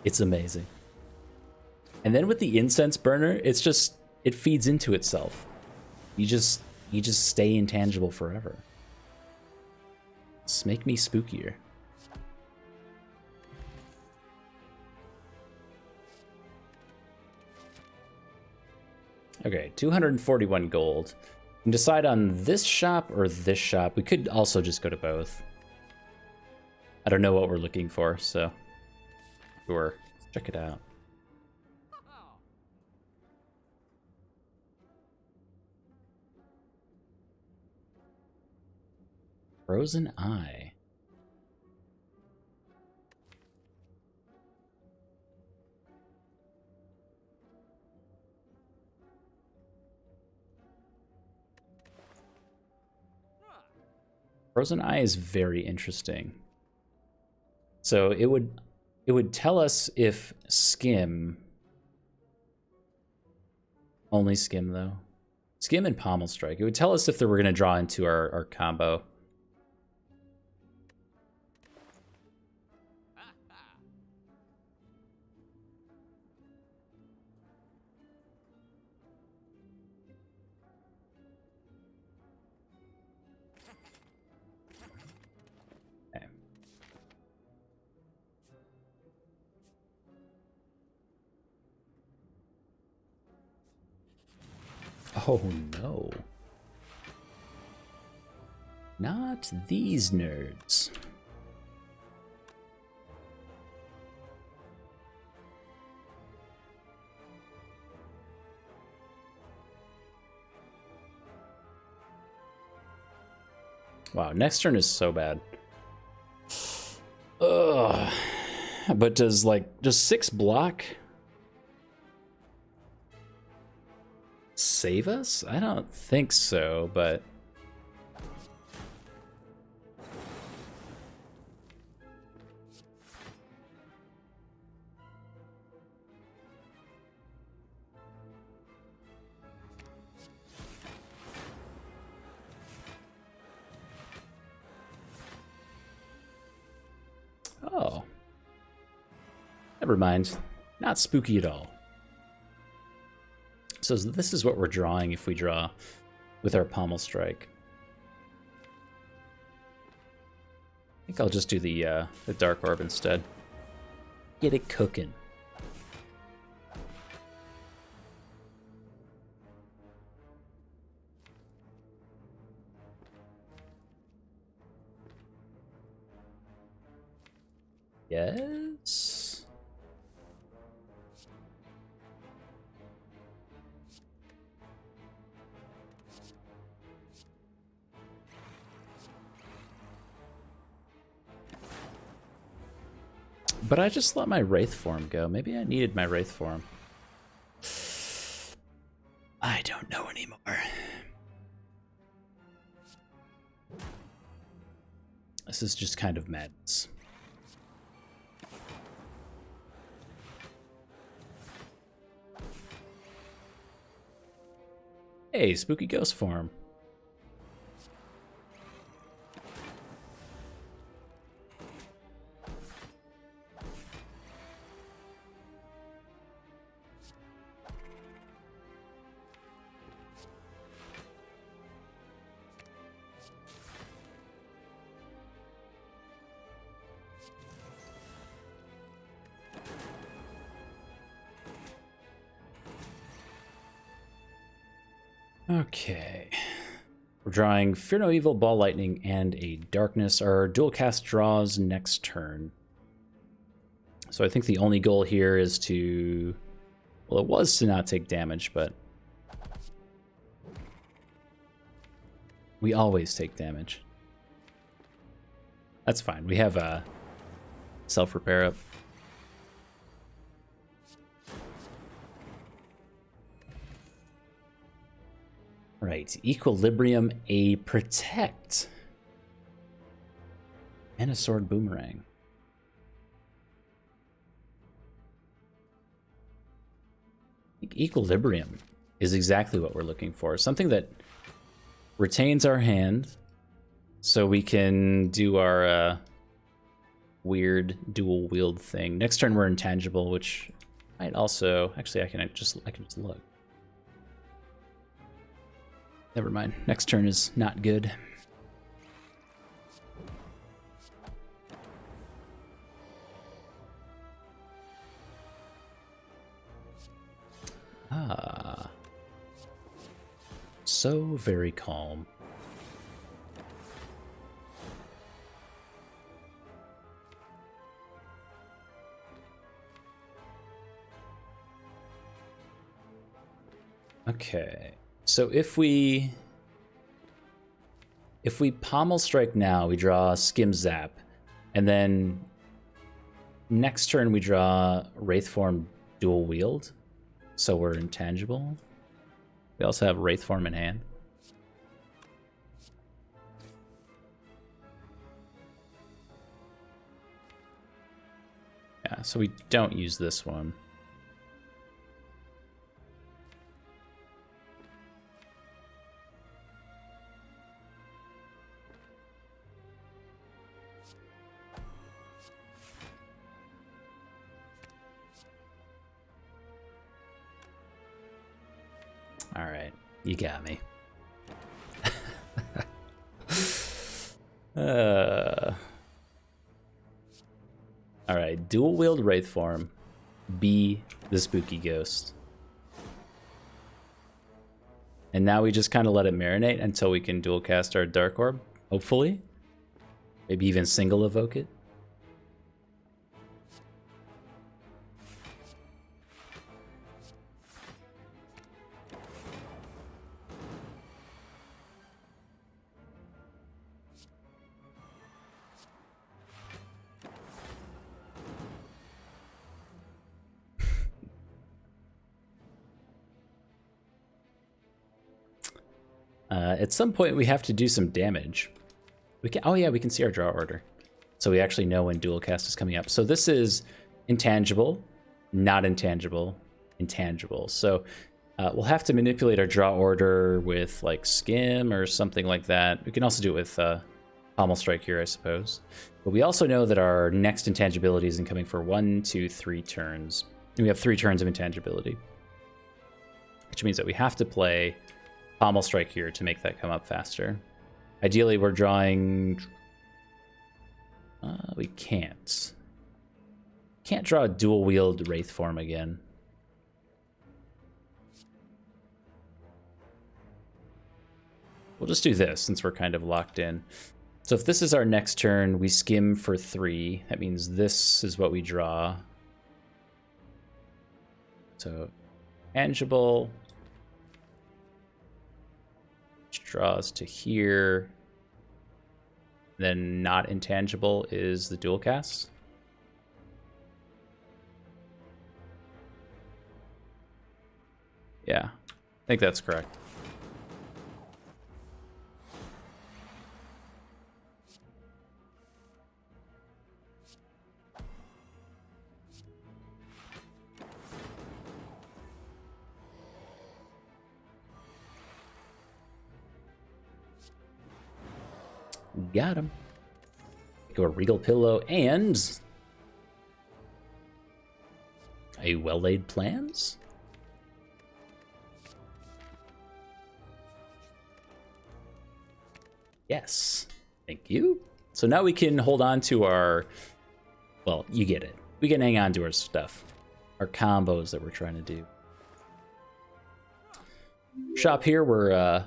It's amazing. And then with the incense burner, it's just, it feeds into itself. You just stay intangible forever. Just make me spookier. Okay, 241 gold. We can decide on this shop or this shop. We could also just go to both. I don't know what we're looking for, so sure. Let's check it out. Frozen Eye. Frozen Eye is very interesting. So it would tell us if Skim, only Skim though, Skim and Pommel Strike. It would tell us if they were going to draw into our combo. Oh no. Not these nerds. Wow, next turn is so bad. Ugh. But does 6 block save us? I don't think so, but oh. Never mind. Not spooky at all. So this is what we're drawing if we draw with our Pommel Strike. I think I'll just do the Dark Orb instead. Get it cooking. Yes. But I just let my Wraith Form go. Maybe I needed my Wraith Form. I don't know anymore. This is just kind of madness. Hey, Spooky Ghost Form. Okay. We're drawing Fear No Evil, Ball Lightning, and a Darkness. Our dual cast draws next turn. So I think the only goal here is to... Well, it was to not take damage, but... We always take damage. That's fine. We have a self-repair up. Right, Equilibrium, a Protect, and a Sword Boomerang. Equilibrium is exactly what we're looking for. Something that retains our hand so we can do our weird dual wield thing. Next turn we're intangible, which might also... Actually, I can just look. Never mind. Next turn is not good. Ah. So very calm. Okay. So if we if we Pommel Strike now, we draw Skim Zap, and then next turn we draw Wraith Form Dual Wield, so we're intangible. We also have Wraith Form in hand. Yeah, so we don't use this one. All right, you got me. All right, dual wield Wraith Form, be the spooky ghost. And now we just kind of let it marinate until we can dual cast our Dark Orb, hopefully. Maybe even single evoke it. At some point, we have to do some damage. We can. Oh yeah, we can see our draw order, so we actually know when dual cast is coming up. So this is intangible, not intangible, intangible. So we'll have to manipulate our draw order with like Skim or something like that. We can also do it with Pommel Strike here, I suppose. But we also know that our next intangibility is incoming for 1, 2, 3 turns. And we have 3 turns of intangibility, which means that we have to play Pommel Strike here to make that come up faster. Ideally, we're drawing... we can't. Can't draw a dual wield Wraith Form again. We'll just do this since we're kind of locked in. So if this is our next turn, we skim for 3. That means this is what we draw. So, tangible... draws to here. Then not intangible is the dual cast. Yeah, I think that's correct. Got him. Go a Regal Pillow and a Well-Laid Plans. Yes, thank you. So now we can hold on to our, well, you get it. We can hang on to our stuff, our combos that we're trying to do. Shop here, we're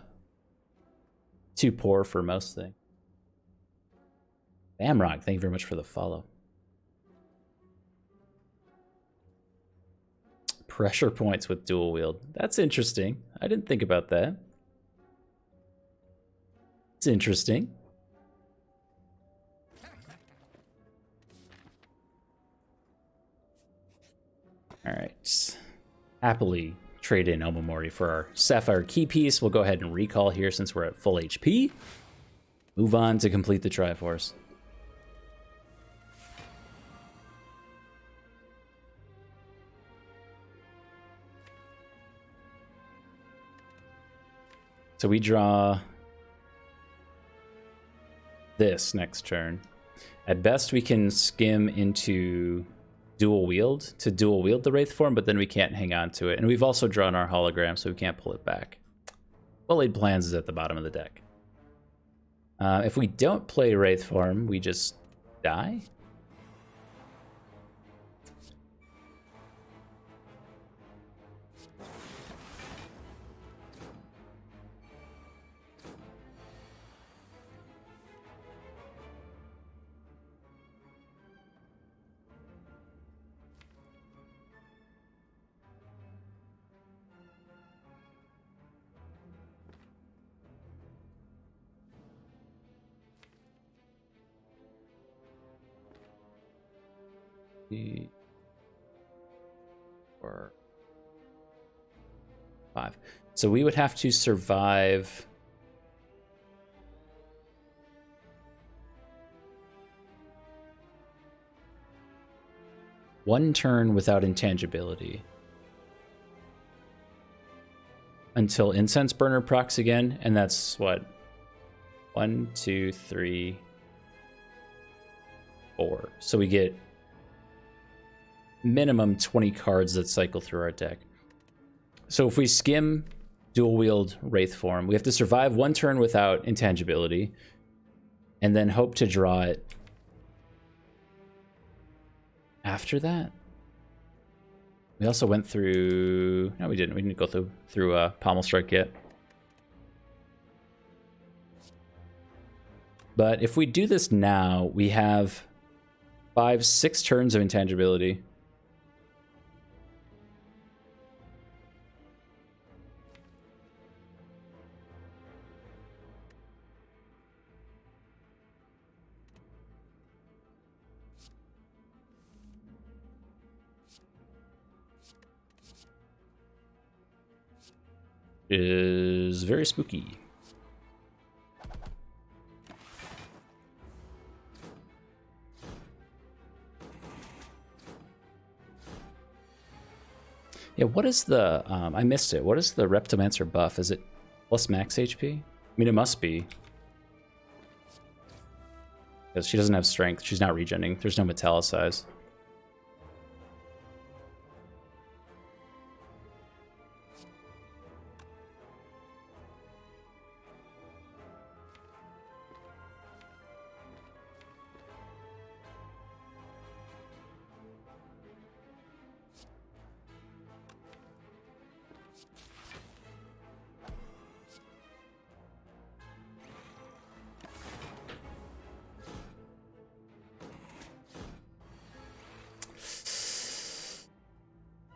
too poor for most things. Bamrock, thank you very much for the follow. Pressure points with dual wield. That's interesting. I didn't think about that. It's interesting. All right. Happily trade in Omamori for our Sapphire Key Piece. We'll go ahead and recall here since we're at full HP. Move on to complete the Triforce. So we draw this next turn. At best, we can skim into dual wield to dual wield the Wraith Form, but then we can't hang on to it. And we've also drawn our hologram, so we can't pull it back. Well-Laid Plans is at the bottom of the deck. If we don't play Wraith Form, we just die. 4, 5. So we would have to survive one turn without intangibility until Incense Burner procs again, and that's what? 1, 2, 3, 4. So we get minimum 20 cards that cycle through our deck. So if we skim dual wield Wraith Form, we have to survive one turn without intangibility, and then hope to draw it after that. We also went through... No, we didn't. We didn't go through Pommel Strike yet. But if we do this now, we have 5, 6 turns of intangibility. Is very spooky. Yeah, what is the, I missed it. What is the Reptomancer buff? Is it plus max HP? I mean, it must be. Because she doesn't have strength. She's not regenning. There's no metallicize.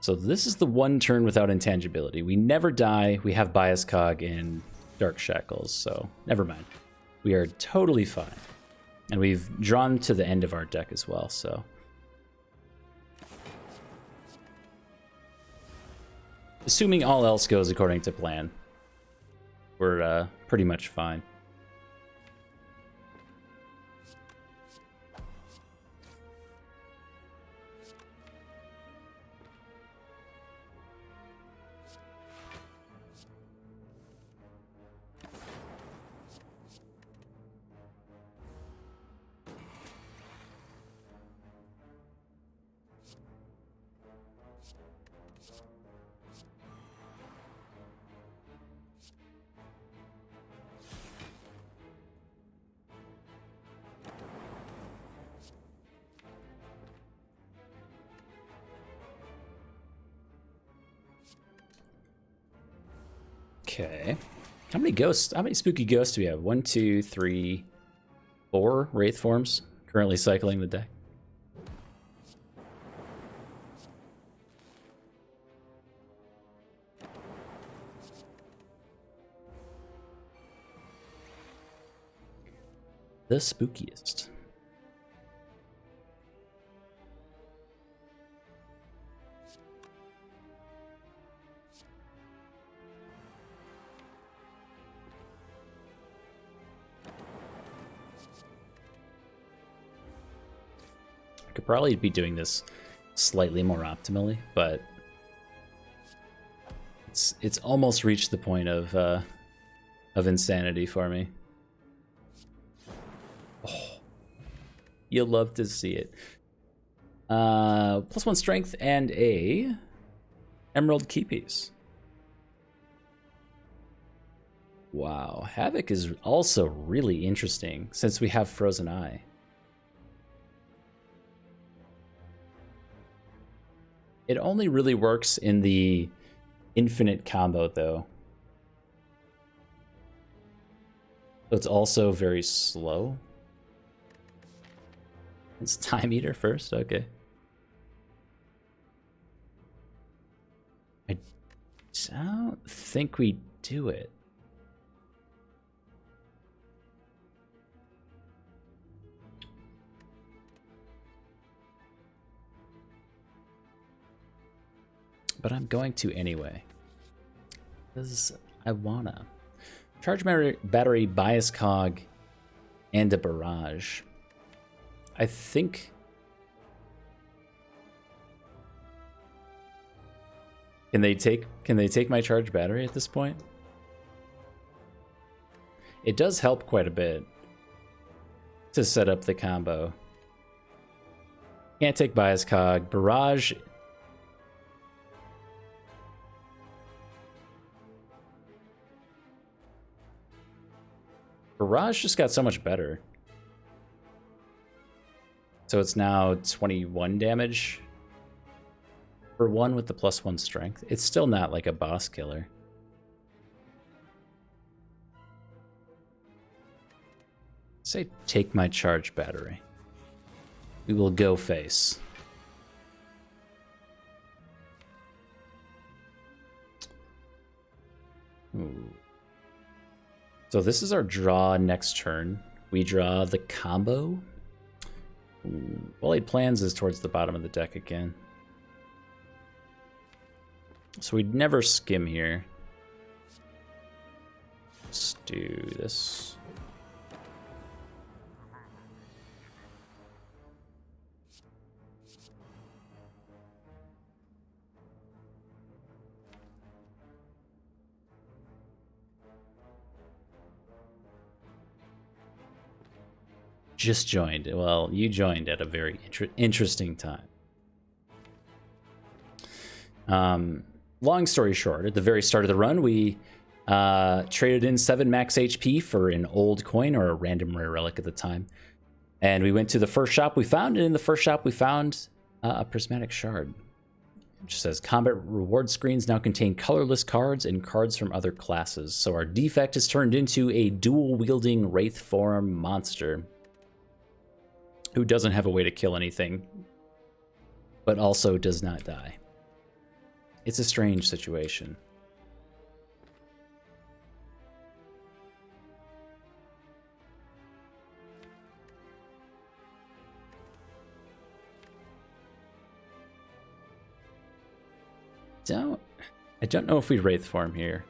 So this is the one turn without intangibility. We never die. We have Bias Cog and Dark Shackles, so never mind. We are totally fine. And we've drawn to the end of our deck as well, so. Assuming all else goes according to plan, we're pretty much fine. Okay. How many ghosts? How many spooky ghosts do we have? 1, 2, 3, 4 Wraith Forms currently cycling the deck. The spookiest. Could probably be doing this slightly more optimally, but it's almost reached the point of insanity for me. Oh, you'll love to see it. +1 strength and a emerald key piece. Wow, Havoc is also really interesting since we have Frozen Eye. It only really works in the infinite combo, though. So it's also very slow. It's Time Eater first? Okay. I don't think we do it. but I'm going to anyway. Because I wanna. Charge battery, bias cog, and a barrage. I think... Can they take my charge battery at this point? It does help quite a bit to set up the combo. Can't take bias cog. Barrage. Barrage just got so much better. So it's now 21 damage for one with the +1 strength. It's still not like a boss killer. Say, take my charge battery. We will go face. Ooh. So this is our draw next turn. We draw the combo. Well, Laid Plans is towards the bottom of the deck again. So we'd never skim here. Let's do this. Just joined. Well, you joined at a very interesting time. Long story short, at the very start of the run, we traded in 7 max HP for an old coin or a random rare relic at the time. And we went to the first shop we found, and in the first shop we found a Prismatic Shard. Which says, combat reward screens now contain colorless cards and cards from other classes. So our Defect is turned into a dual-wielding Wraith Form monster who doesn't have a way to kill anything, but also does not die. It's a strange situation. I don't know if we Wraith Form here.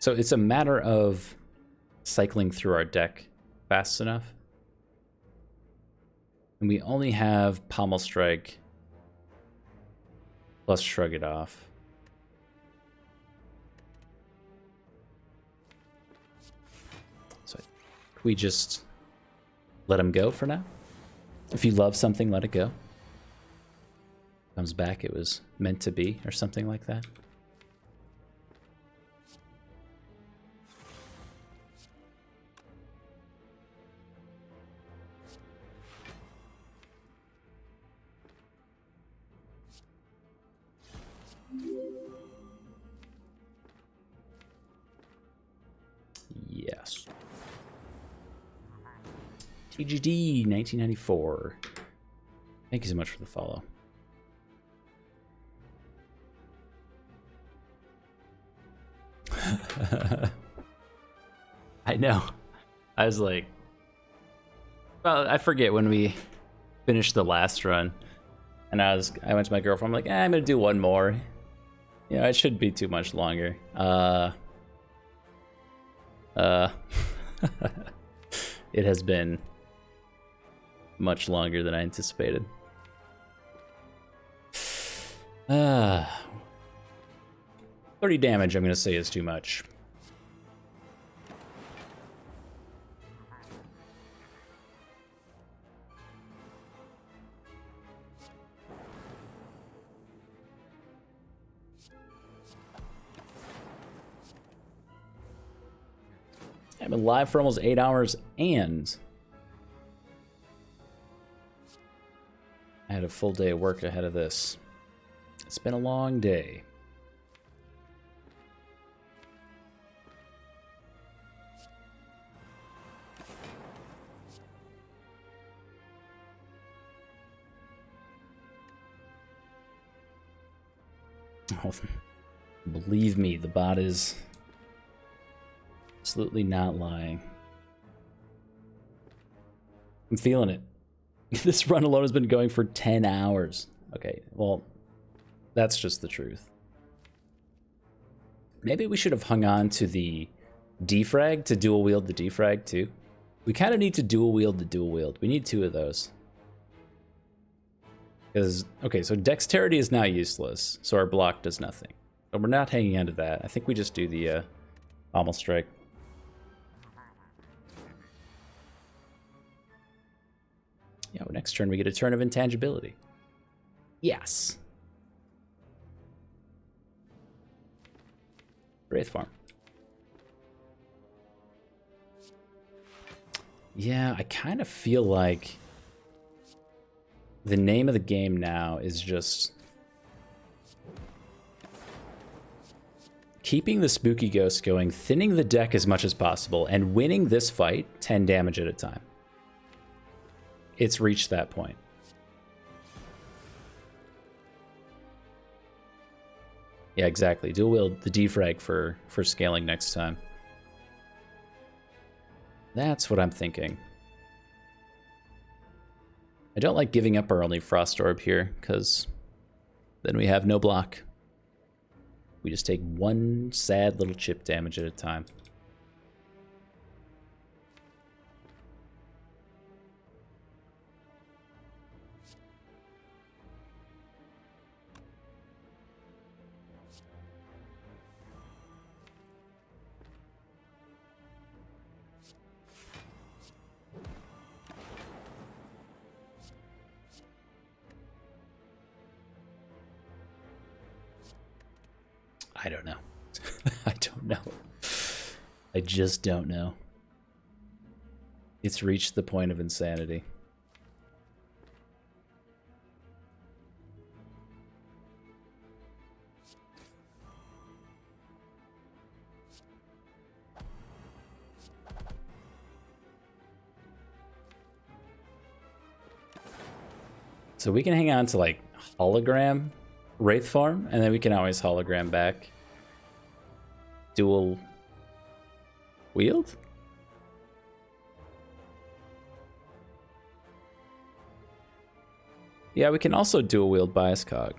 So it's a matter of cycling through our deck fast enough. And we only have Pommel Strike plus Shrug It Off. So we just let him go for now. If you love something, let it go. Comes back, it was meant to be, or something like that. Yes. TGD 1994. Thank you so much for the follow. I know. I was like, well, I forget when we finished the last run, and I went to my girlfriend. I'm like, I'm gonna do one more. Yeah, it shouldn't be too much longer. It has been much longer than I anticipated. 30 damage, I'm gonna say, is too much. I've been live for almost 8 hours, and I had a full day of work ahead of this. It's been a long day. Oh, believe me, the bot is absolutely not lying. I'm feeling it. This run alone has been going for 10 hours. Okay, well, that's just the truth. Maybe we should have hung on to the defrag to dual wield the defrag too. We kind of need to dual wield the dual wield. We need 2 of those. Because, okay, so dexterity is now useless, so our block does nothing. But we're not hanging on to that. I think we just do the Pommel Strike. Yeah, well, next turn we get a turn of intangibility. Yes. Wraith Form. Yeah, I kind of feel like the name of the game now is just keeping the spooky ghost going, thinning the deck as much as possible, and winning this fight 10 damage at a time. It's reached that point. Yeah, exactly. Dual wield the defrag for scaling next time. That's what I'm thinking. I don't like giving up our only Frost Orb here, because then we have no block. We just take 1 sad little chip damage at a time. I don't know. I don't know. I just don't know. It's reached the point of insanity. So we can hang on to like hologram Wraith Form, and then we can always hologram back. Dual wield? Yeah, we can also dual wield Bias Cog.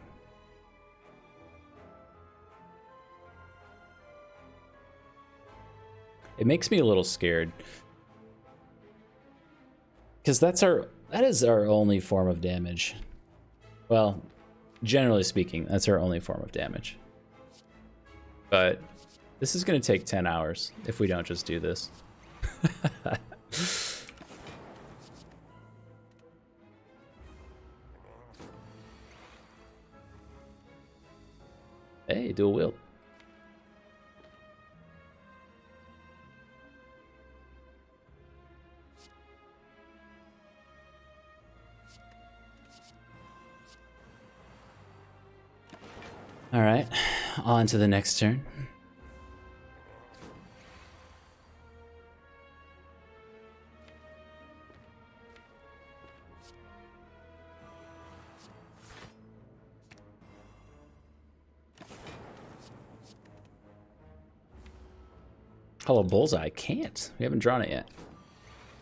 It makes me a little scared, because that is our only form of damage. Well, generally speaking, that's our only form of damage. But this is going to take 10 hours if we don't just do this. Hey, dual wield. All right, on to the next turn. Hollow Bullseye, I can't. We haven't drawn it yet.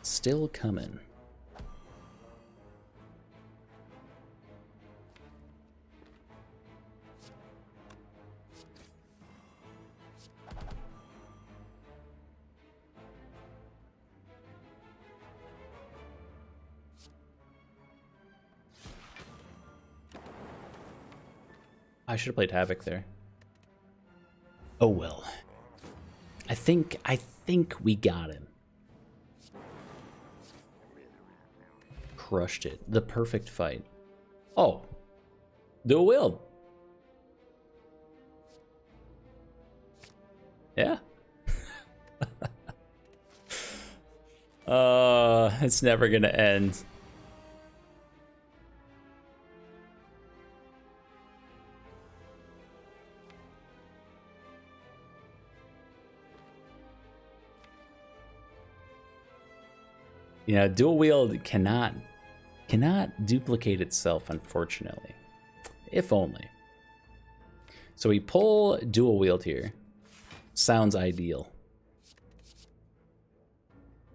Still coming. I should have played Havoc there. Oh well. I think we got him. Crushed it. The perfect fight. Oh. Dual wield. Yeah. It's never gonna end. You know, dual wield cannot duplicate itself, unfortunately. If only. So we pull dual wield here. Sounds ideal.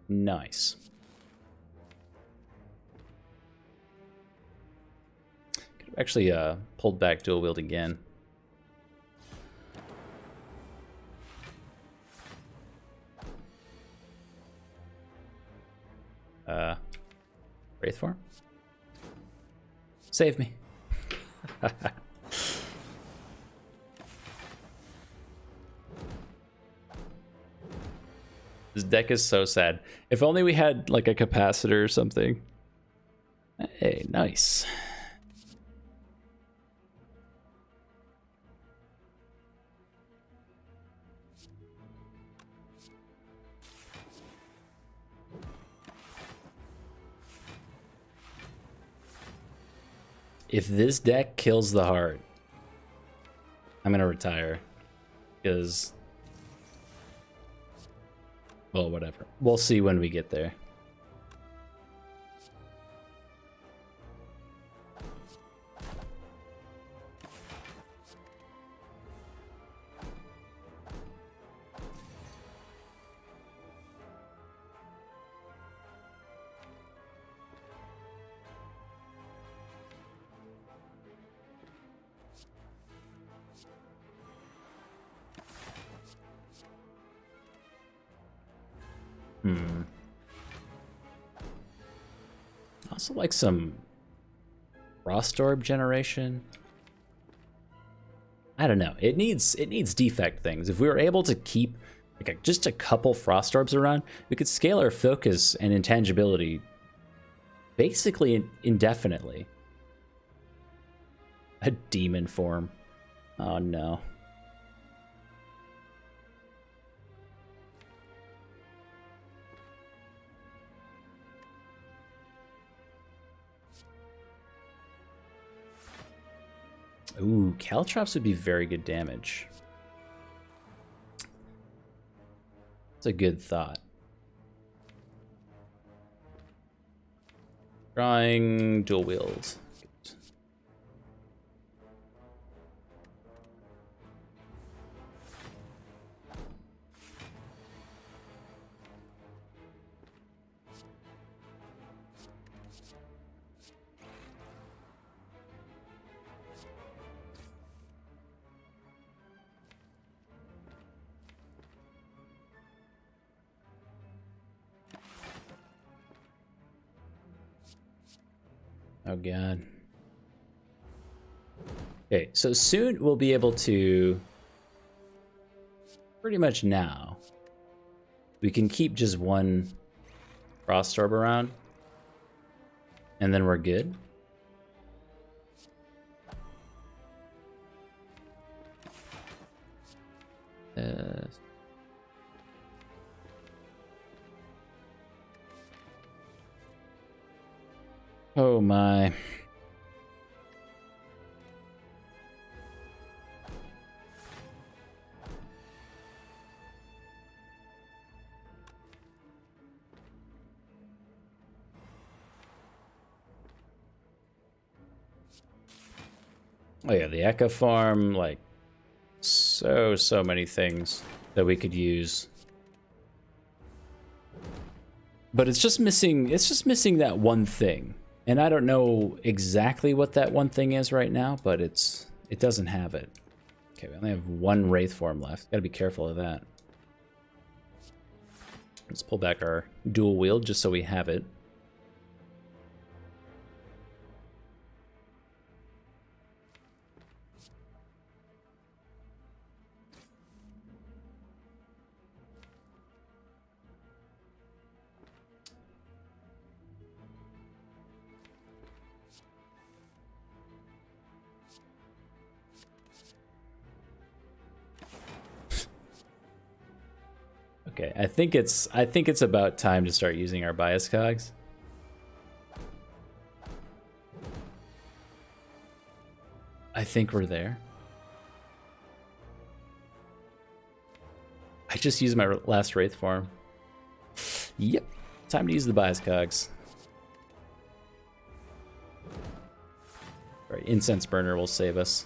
Nice. actually pulled back dual wield again. Wraith Form? Save me. This deck is so sad. If only we had like a capacitor or something. Hey, nice. If this deck kills the heart, I'm gonna retire. Because, well, whatever. We'll see when we get there. Also like some Frost Orb generation. I don't know. It needs defect things. If we were able to keep like just a couple Frost Orbs around, we could scale our focus and intangibility basically indefinitely. A demon form. Oh no. Ooh, Caltrops would be very good damage. That's a good thought. Drawing dual wield. Oh god. Okay, so soon we'll be able to, pretty much now, we can keep just one Frost Orb around, and then we're good. Oh my. Oh yeah, the Echo Farm, like so many things that we could use. But it's just missing that one thing. And I don't know exactly what that one thing is right now, but it doesn't have it. Okay, we only have one Wraith Form left. Gotta be careful of that. Let's pull back our dual wield just so we have it. Okay, I think it's about time to start using our bias cogs. I think we're there. I just used my last Wraith Form. Yep, time to use the bias cogs. All right, Incense Burner will save us.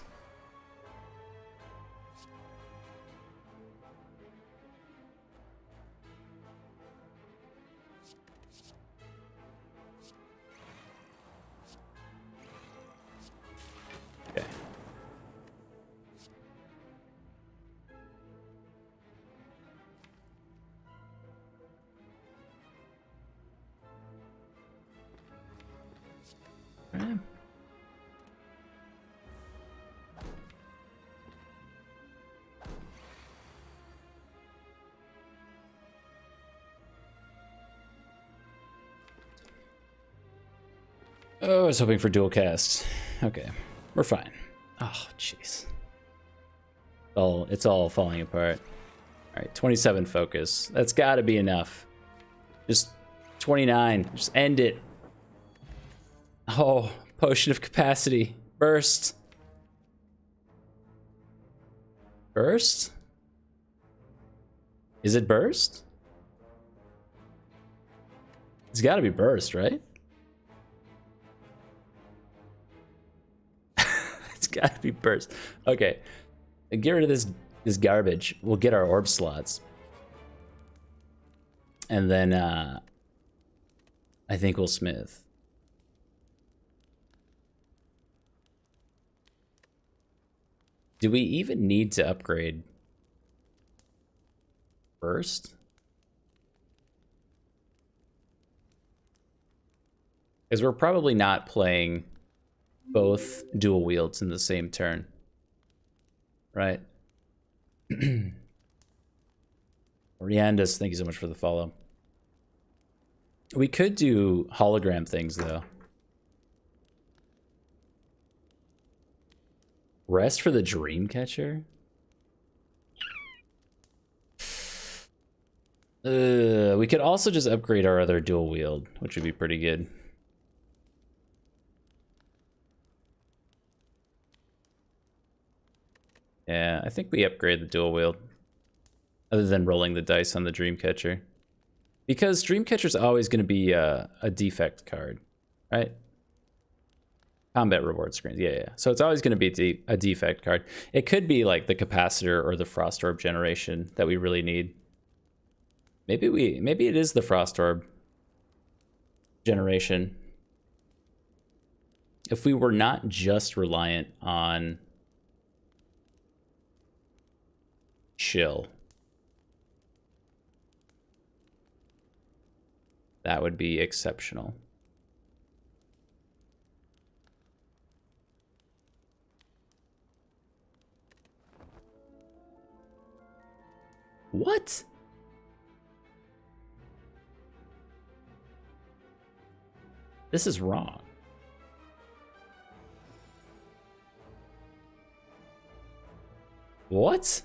Oh, I was hoping for dual cast. Okay, we're fine. Oh, jeez. It's all falling apart. All right, 27 focus. That's got to be enough. Just 29. Just end it. Oh, potion of capacity. Burst. Burst? Is it burst? It's got to be burst, right? It's got to be burst. Okay. Get rid of this garbage. We'll get our orb slots. And then I think we'll smith. Do we even need to upgrade first? Because we're probably not playing both dual wields in the same turn. Right? Riandas, thank you so much for the follow. We could do hologram things, though. Rest for the Dreamcatcher? We could also just upgrade our other dual wield, which would be pretty good. Yeah, I think we upgrade the dual wield. Other than rolling the dice on the Dreamcatcher. Because Dreamcatcher's always going to be a defect card, right? Combat reward screens, yeah. So it's always going to be a defect card. It could be like the capacitor or the frost orb generation that we really need. Maybe it is the frost orb generation. If we were not just reliant on chill, that would be exceptional. What? This is wrong. What?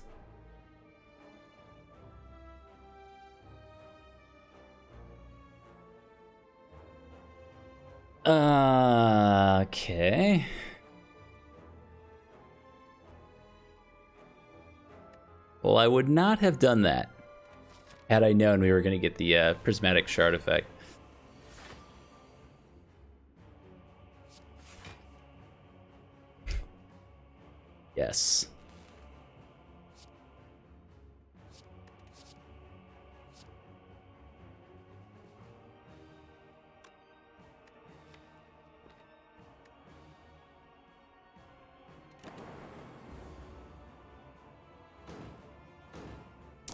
Okay. Well, I would not have done that had I known we were going to get the Prismatic Shard effect. Yes.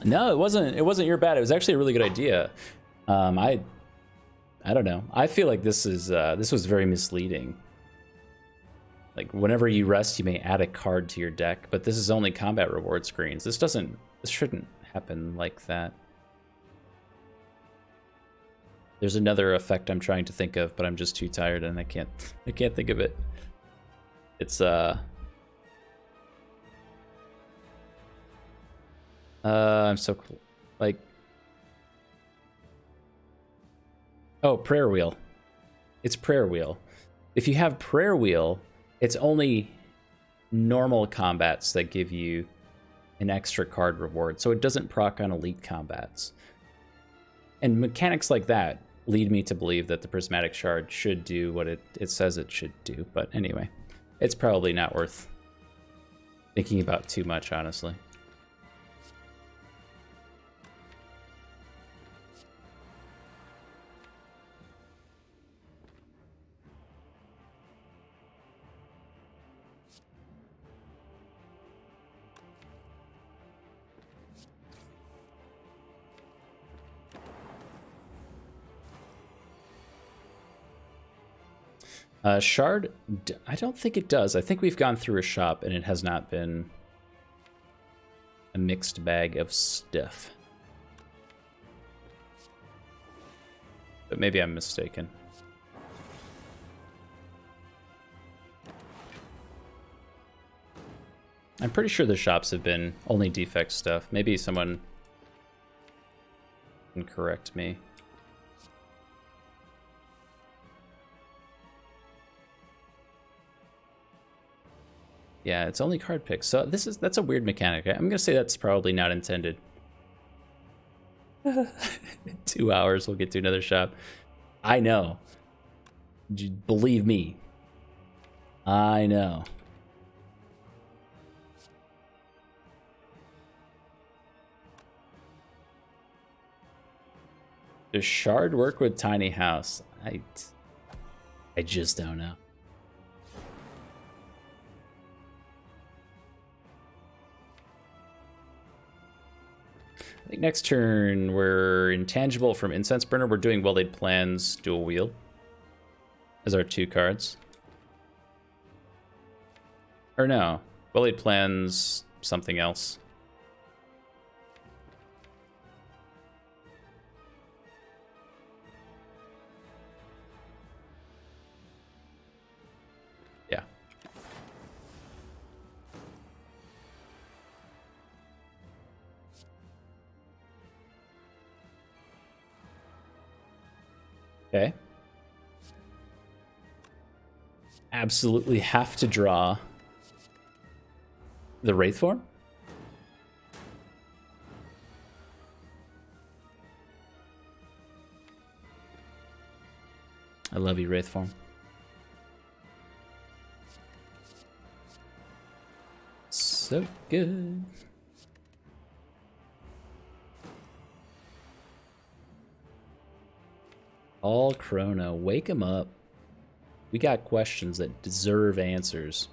No, it wasn't your bad. It was actually a really good idea. I don't know. I feel like this was very misleading. Like whenever you rest, you may add a card to your deck, but this is only combat reward screens. This shouldn't happen like that. There's another effect I'm trying to think of, but I'm just too tired and I can't think of it. It's I'm so cool. Like, oh, prayer wheel. It's prayer wheel. If you have prayer wheel, it's only normal combats that give you an extra card reward, so it doesn't proc on elite combats. And mechanics like that lead me to believe that the Prismatic Shard should do what it says it should do. But anyway, it's probably not worth thinking about too much, honestly. Shard, I don't think it does. I think we've gone through a shop and it has not been a mixed bag of stuff. But maybe I'm mistaken. I'm pretty sure the shops have been only defect stuff. Maybe someone can correct me. Yeah, it's only card picks. So that's a weird mechanic. I'm gonna say that's probably not intended. 2 hours, we'll get to another shop. I know. Believe me. I know. Does Shard work with Tiny House? I just don't know. I think next turn we're Intangible from Incense Burner. We're doing Well-Laid Plans, Dual Wield as our 2 cards. Or no, Well-Laid Plans, something else. Yeah. Okay. Absolutely have to draw the Wraith Form. I love you, Wraith Form. So good. All Chrono, wake him up. We got questions that deserve answers.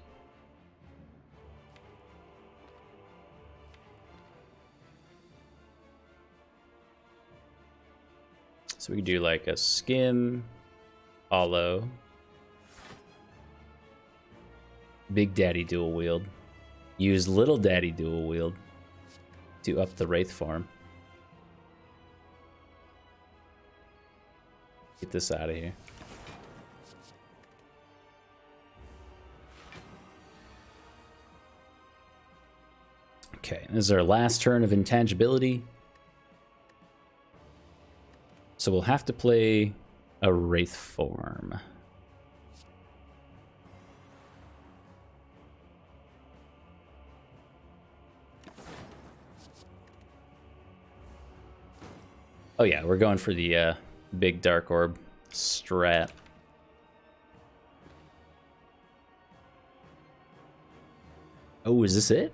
So we can do like a skim, hollow, Big Daddy dual wield, use Little Daddy dual wield to up the Wraith Form. Get this out of here. Okay, this is our last turn of intangibility. So we'll have to play a Wraith Form. Oh yeah, we're going for the big Dark Orb strat. Oh, is this it?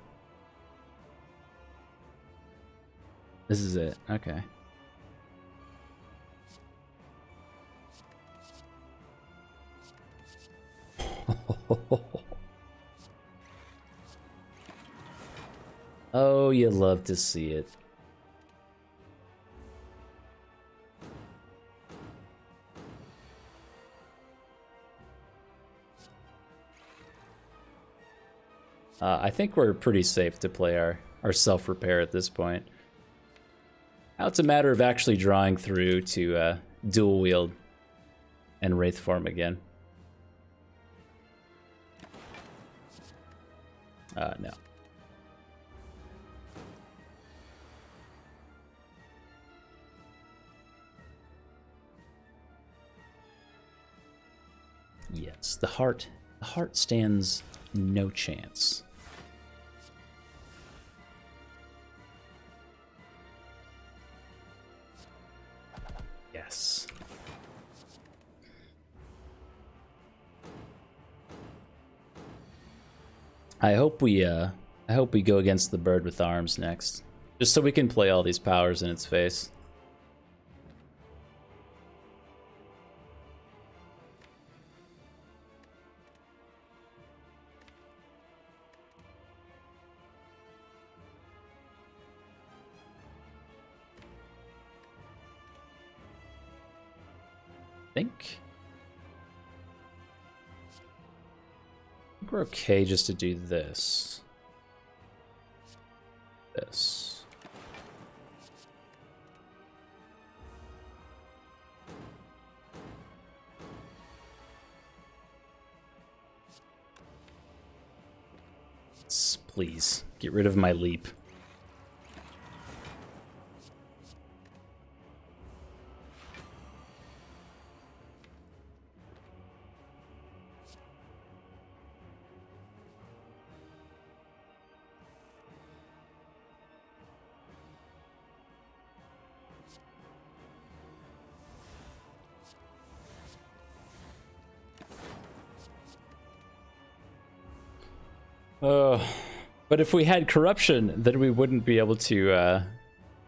This is it. Okay. Oh, you love to see it. I think we're pretty safe to play our self-repair at this point. Now it's a matter of actually drawing through to dual wield and Wraith Form again. No. Yes, the heart stands no chance. Yes. I hope we go against the bird with arms next, just so we can play all these powers in its face. I think we're okay just to do this. This. Please, get rid of my leap. But if we had corruption, then we wouldn't be able to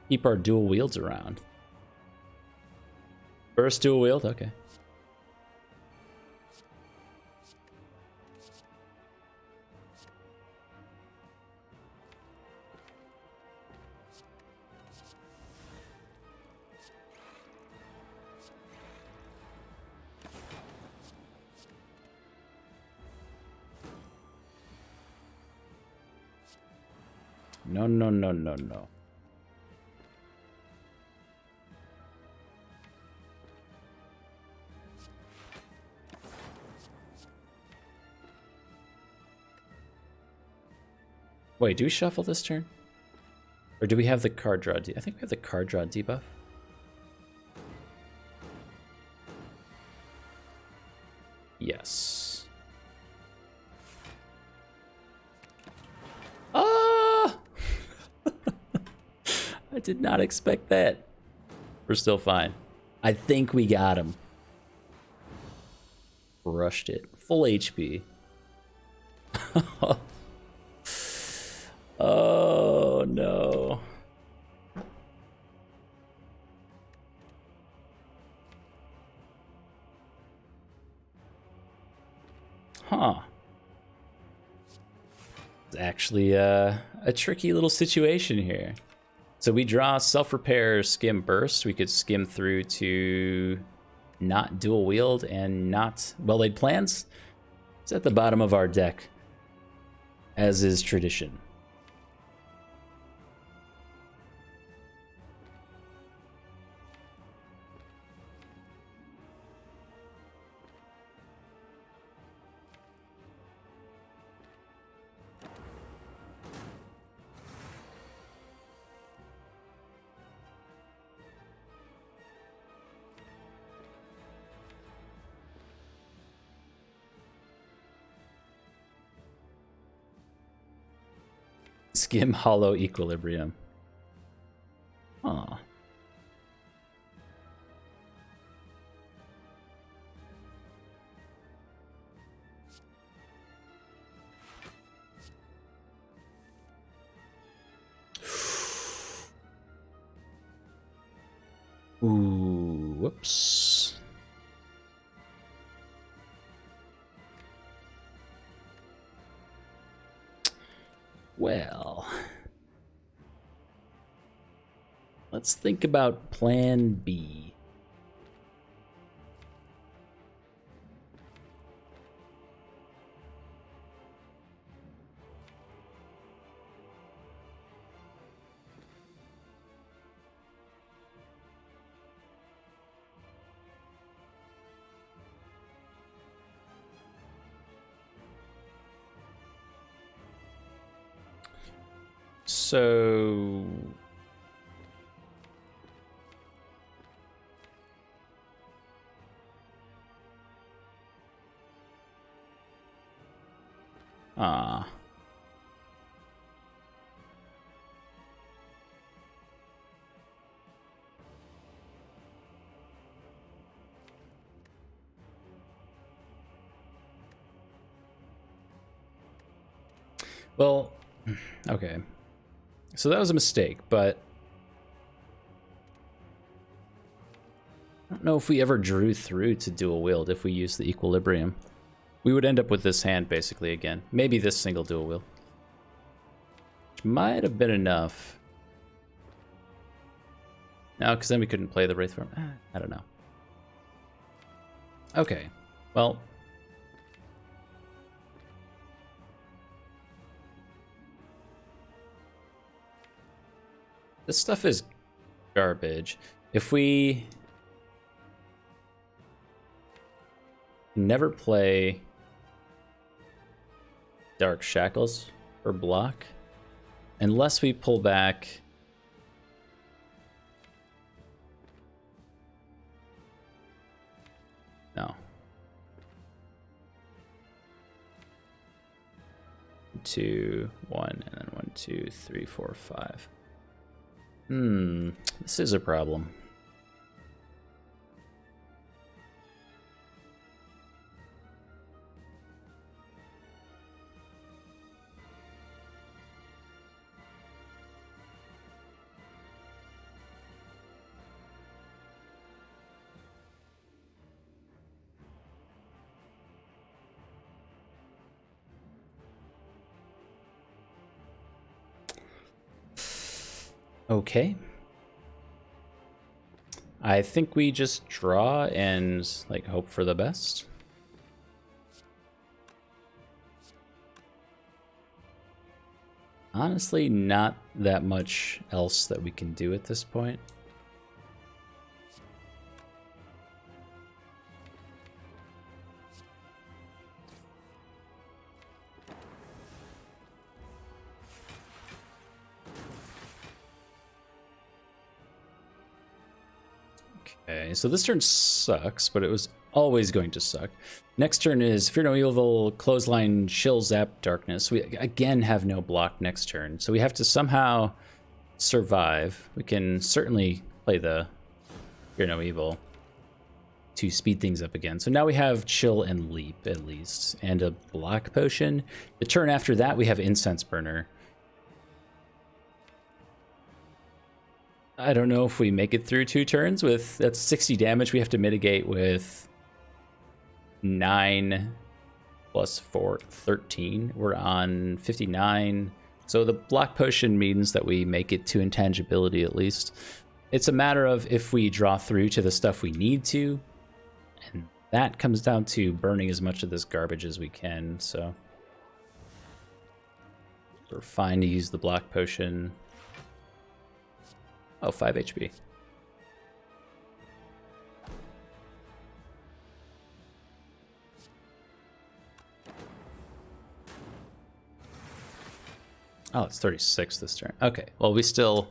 keep our dual wields around. First dual wield, okay. No, no, no, no, no. Wait, do we shuffle this turn? Or do we have the card draw? I think we have the card draw debuff. Yes. Ah! I did not expect that. We're still fine. I think we got him. Crushed it. Full HP. Oh no. Huh. It's actually a tricky little situation here. So we draw self-repair, skim burst. We could skim through to not dual wield and not well-laid plans. It's at the bottom of our deck, as is tradition. Skim hollow equilibrium. Aw. Ooh, whoops. Well, let's think about plan B. So well, okay. So that was a mistake, but I don't know if we ever drew through to dual wield if we used the equilibrium. We would end up with this hand basically again. Maybe this single dual wield. Which might have been enough. No, because then we couldn't play the Wraith Form. I don't know. Okay, well. This stuff is garbage. If we never play Dark Shackles, for block. Unless we pull back. No. 2, 1, and then 1, 2, 3, 4, 5. This is a problem. Okay. I think we just draw and like hope for the best. Honestly, not that much else that we can do at this point. Okay, so this turn sucks, but it was always going to suck. Next turn is Fear No Evil, Clothesline, Chill, Zap, Darkness. We again have no block next turn, so we have to somehow survive. We can certainly play the Fear No Evil to speed things up again. So now we have Chill and Leap at least, and a block potion. The turn after that we have Incense Burner. I don't know if we make it through 2 turns with that's 60 damage we have to mitigate with 9 plus 4, 13. We're on 59. So the block potion means that we make it to intangibility at least. It's a matter of if we draw through to the stuff we need to, and that comes down to burning as much of this garbage as we can. So we're fine to use the block potion. Oh, 5 HP. Oh, it's 36 this turn. Okay, well we still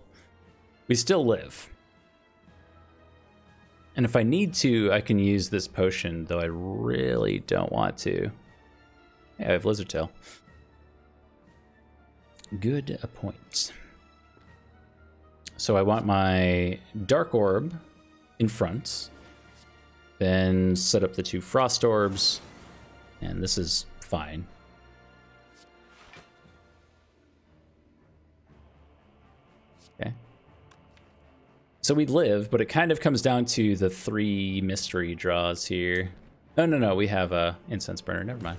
live. And if I need to, I can use this potion, though I really don't want to. Yeah, I have Lizard Tail. Good point. So I want my Dark Orb in front, then set up the 2 Frost Orbs, and this is fine. Okay. So we live, but it kind of comes down to the 3 mystery draws here. No, we have a Incense Burner, never mind.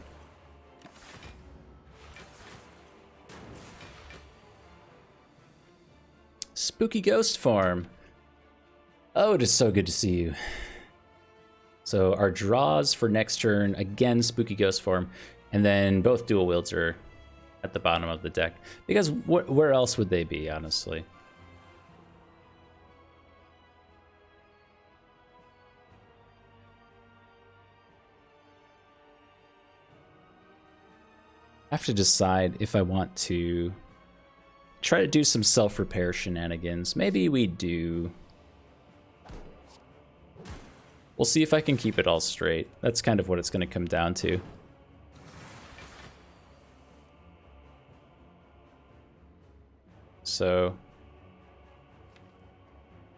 Spooky Ghost Form. Oh, it is so good to see you. So our draws for next turn, again, Spooky Ghost Form, and then both dual wields are at the bottom of the deck. Because where else would they be, honestly? I have to decide if I want to try to do some self-repair shenanigans. Maybe we do. We'll see if I can keep it all straight. That's kind of what it's going to come down to. So,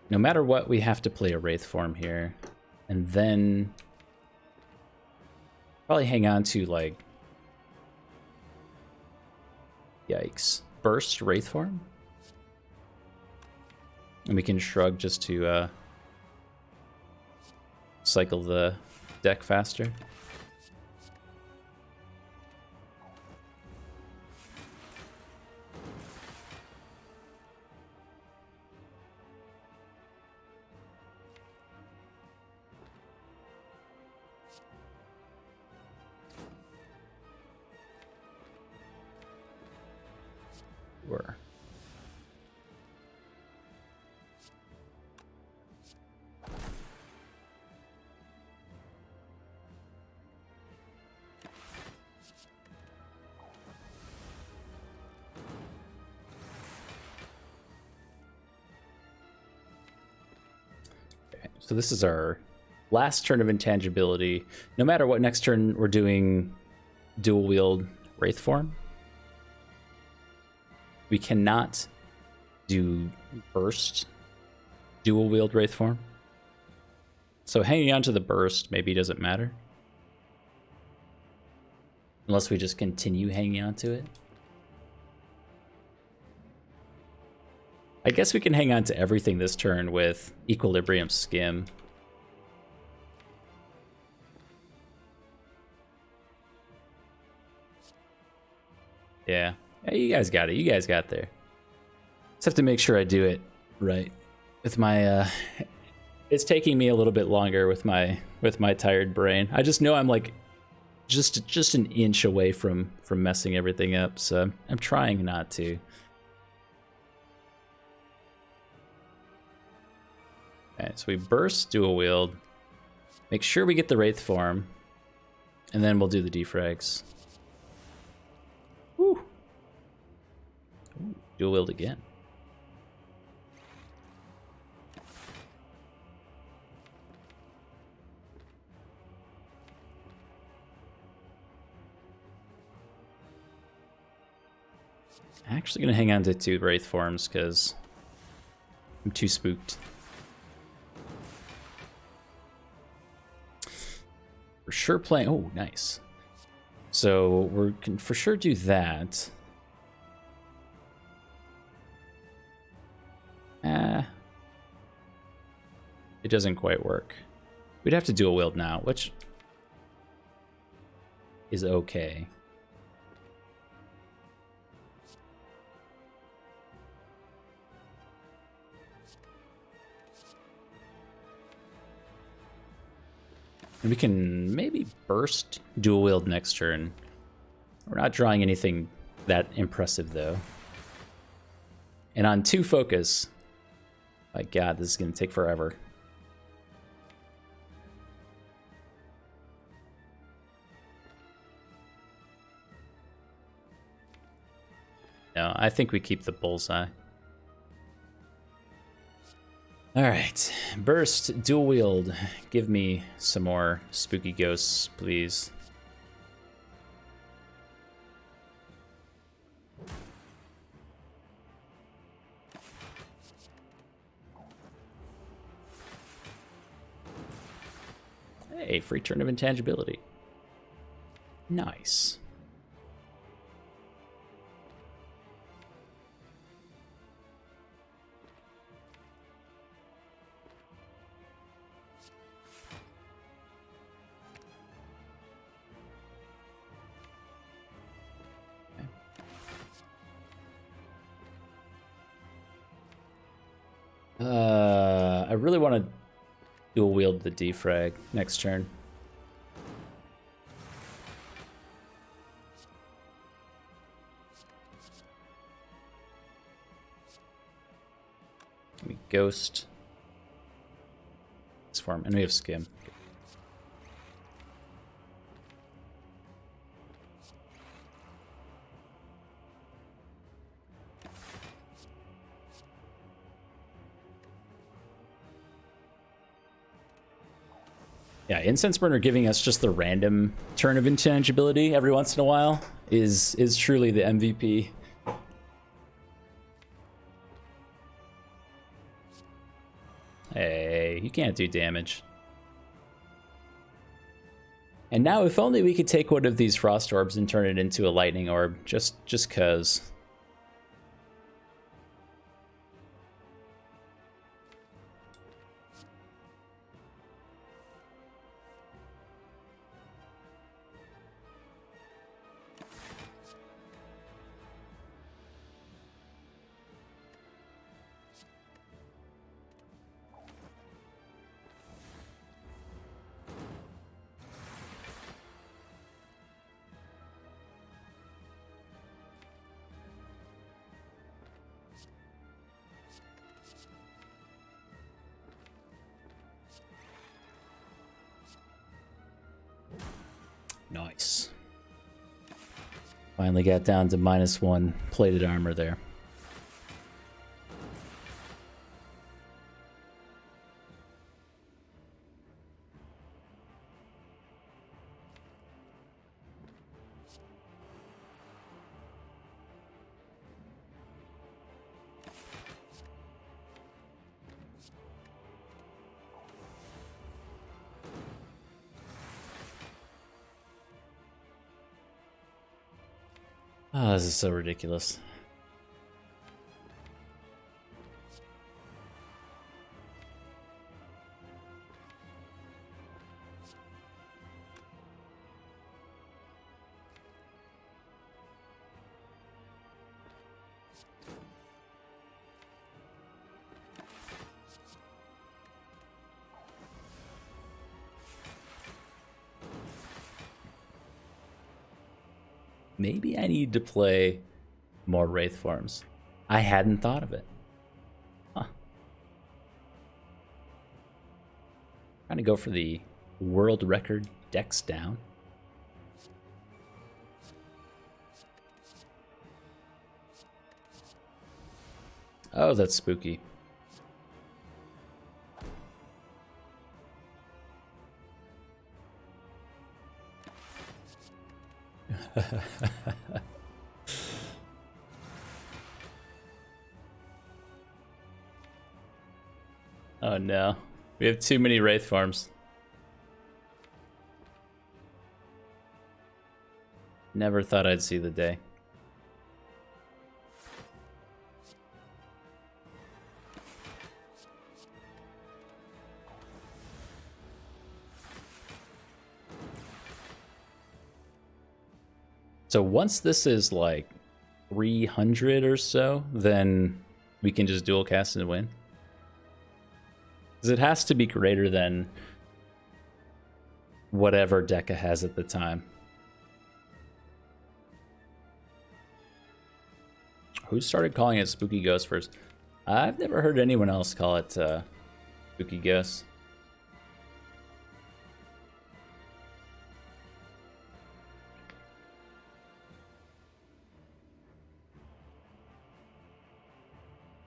no matter what, we have to play a Wraith Form here. And then probably hang on to, like, yikes. Burst Wraith Form? And we can shrug just to cycle the deck faster. Sure. So this is our last turn of intangibility. No matter what, next turn we're doing dual wield Wraith Form. We cannot do burst dual wield Wraith Form. So hanging on to the burst maybe doesn't matter. Unless we just continue hanging on to it. I guess we can hang on to everything this turn with Equilibrium Skim. Yeah. You guys got it. You guys got there. Just have to make sure I do it right. With my it's taking me a little bit longer with my tired brain. I just know I'm like just an inch away from messing everything up, so I'm trying not to. Alright, so we burst dual wield. Make sure we get the Wraith Form. And then we'll do the defrags. Woo! Ooh, dual wield again. I'm actually going to hang on to 2 Wraith Forms because I'm too spooked. For sure playing... Oh, nice. So we can for sure do that. It doesn't quite work. We'd have to dual wield now, which is okay. And we can maybe burst dual wield next turn. We're not drawing anything that impressive though. And on 2 focus, my god, this is going to take forever. No, I think we keep the bullseye. All right, burst, dual wield. Give me some more spooky ghosts, please. Hey, free turn of intangibility. Nice. I really want to dual wield the defrag next turn. We ghost this form, and we have skim. Yeah, Incense Burner giving us just the random turn of intangibility every once in a while is truly the MVP. Hey, you can't do damage. And now if only we could take one of these Frost Orbs and turn it into a Lightning Orb, just 'cause. Nice. Finally got down to -1 plated armor there. Oh, this is so ridiculous. Maybe I need to play more Wraith Forms. I hadn't thought of it. Huh. Trying to go for the world record dex down. Oh, that's spooky. Oh no, we have too many Wraith Forms. Never thought I'd see the day. So once this is like 300 or so, then we can just dual cast and win. Because it has to be greater than whatever Deca has at the time. Who started calling it Spooky Ghost first? I've never heard anyone else call it Spooky Ghost.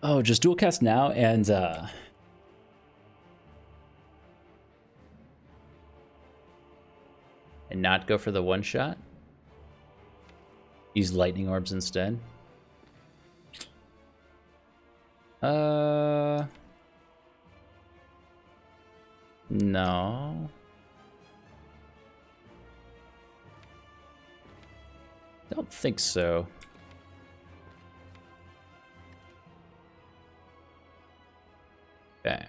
Oh, just dual cast now and not go for the one shot? Use lightning orbs instead? No. Don't think so. Okay.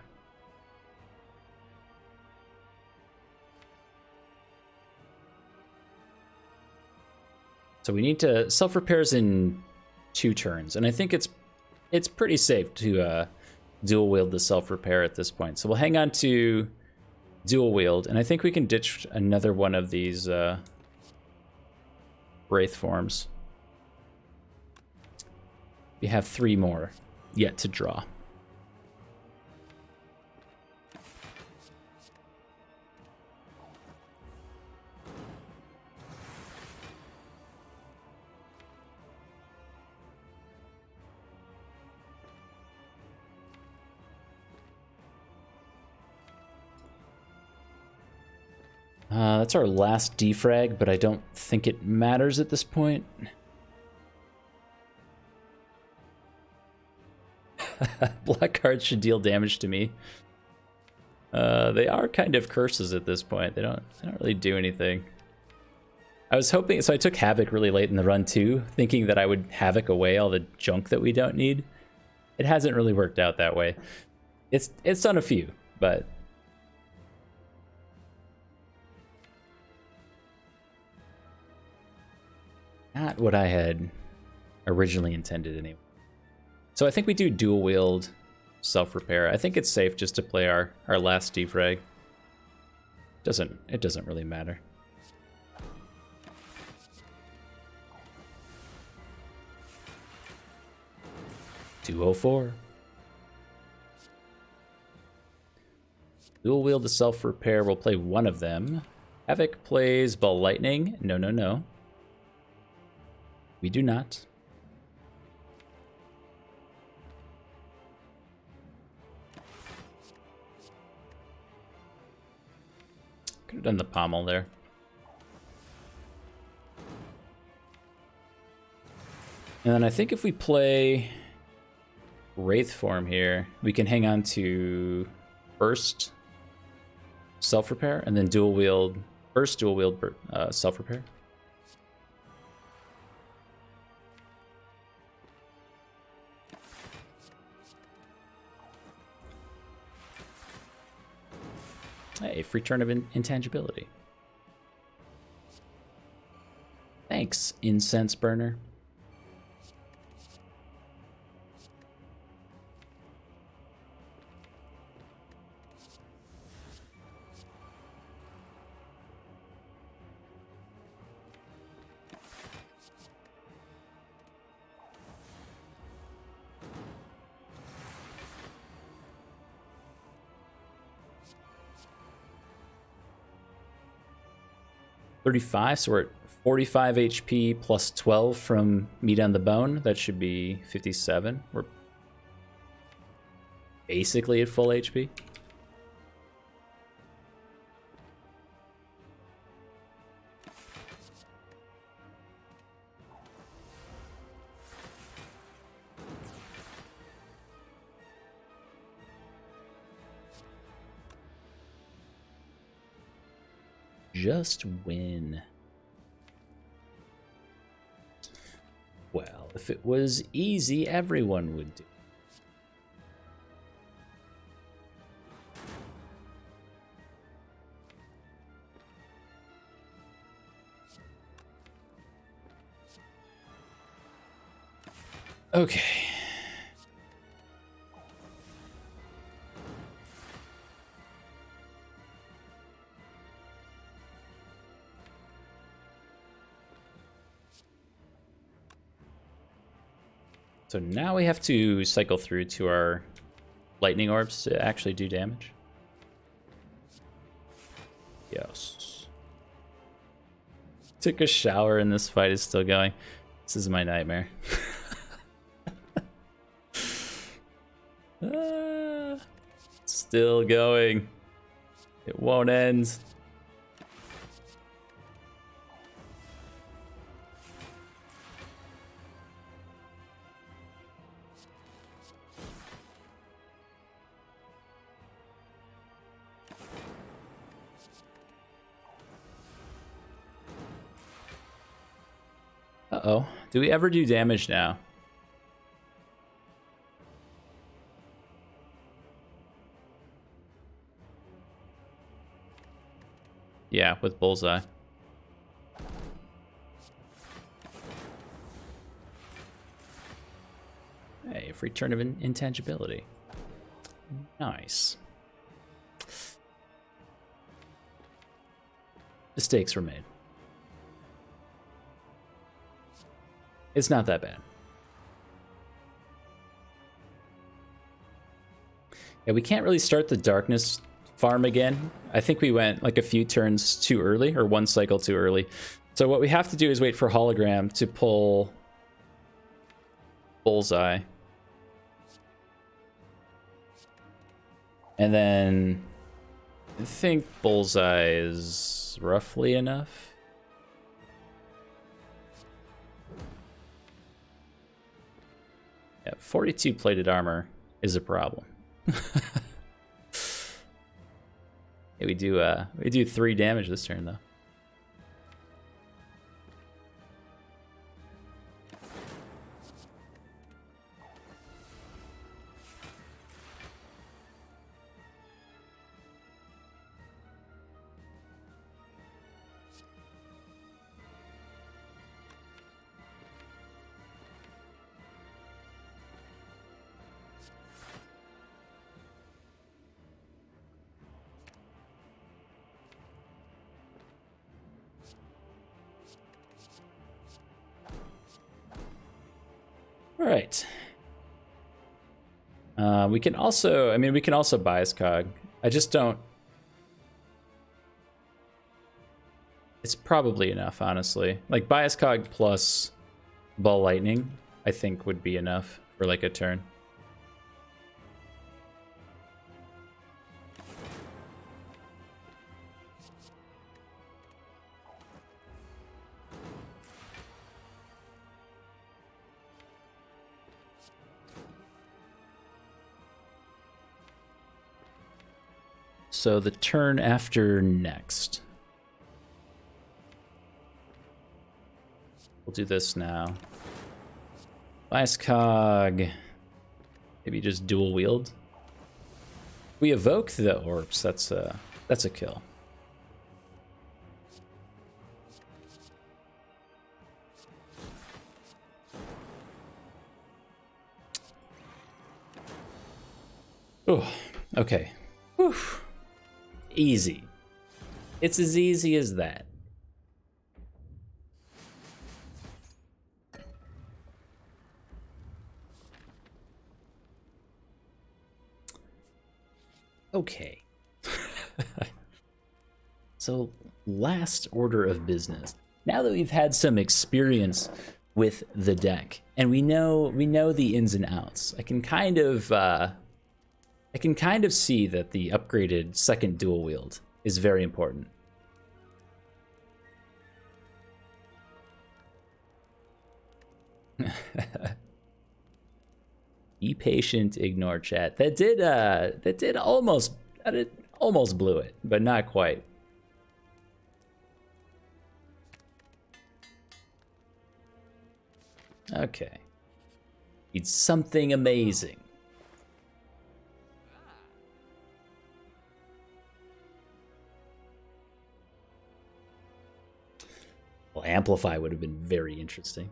So we need to self-repairs in 2 turns, and I think it's pretty safe to dual wield the self-repair at this point. So we'll hang on to dual wield, and I think we can ditch another one of these Wraith Forms. We have 3 more yet to draw. That's our last defrag, but I don't think it matters at this point. Black cards should deal damage to me. They are kind of curses at this point. They don't really do anything. I was hoping, so I took Havoc really late in the run too, thinking that I would Havoc away all the junk that we don't need. It hasn't really worked out that way. It's done a few, but not what I had originally intended anyway. So I think we do dual wield self-repair. I think it's safe just to play our last defrag. It doesn't really matter. $204. Dual wield the self-repair. We'll play one of them. Havoc plays Ball Lightning. No. We do not. Could have done the pommel there. And then I think if we play Wraith Form here, we can hang on to first self-repair and then dual wield, first dual wield self-repair. Hey, free turn of intangibility. Thanks, incense burner. $35, so we're at 45 HP plus 12 from meat on the bone. That should be 57. We're basically at full HP. Just win. Well, if it was easy, everyone would do. Okay. So now we have to cycle through to our lightning orbs to actually do damage. Yes. Took a shower and this fight is still going. This is my nightmare. Still going. It won't end. Uh-oh. Do we ever do damage now? Yeah, with Bullseye. Hey, free turn of intangibility. Nice. Mistakes were made. It's not that bad. Yeah, we can't really start the darkness farm again. I think we went like a few turns too early, or one cycle too early. So what we have to do is wait for Hologram to pull Bullseye. And then I think Bullseye is roughly enough. Yeah, 42 plated armor is a problem. Yeah, we do 3 damage this turn though. All right. We can also, we can also bias cog. I just don't. It's probably enough, honestly. Like bias cog plus ball lightning, I think would be enough for like a turn. So the turn after next. We'll do this now. Bias cog. Maybe just dual wield. We evoke the orbs. That's That's a kill. Oh, okay. Whew. Easy. It's as easy as that. Okay. So, last order of business. Now that we've had some experience with the deck and we know the ins and outs, I can kind of see that the upgraded second dual wield is very important. Be patient, ignore chat. That did almost blew it, but not quite. Okay. Need something amazing. Well, Amplify would have been very interesting.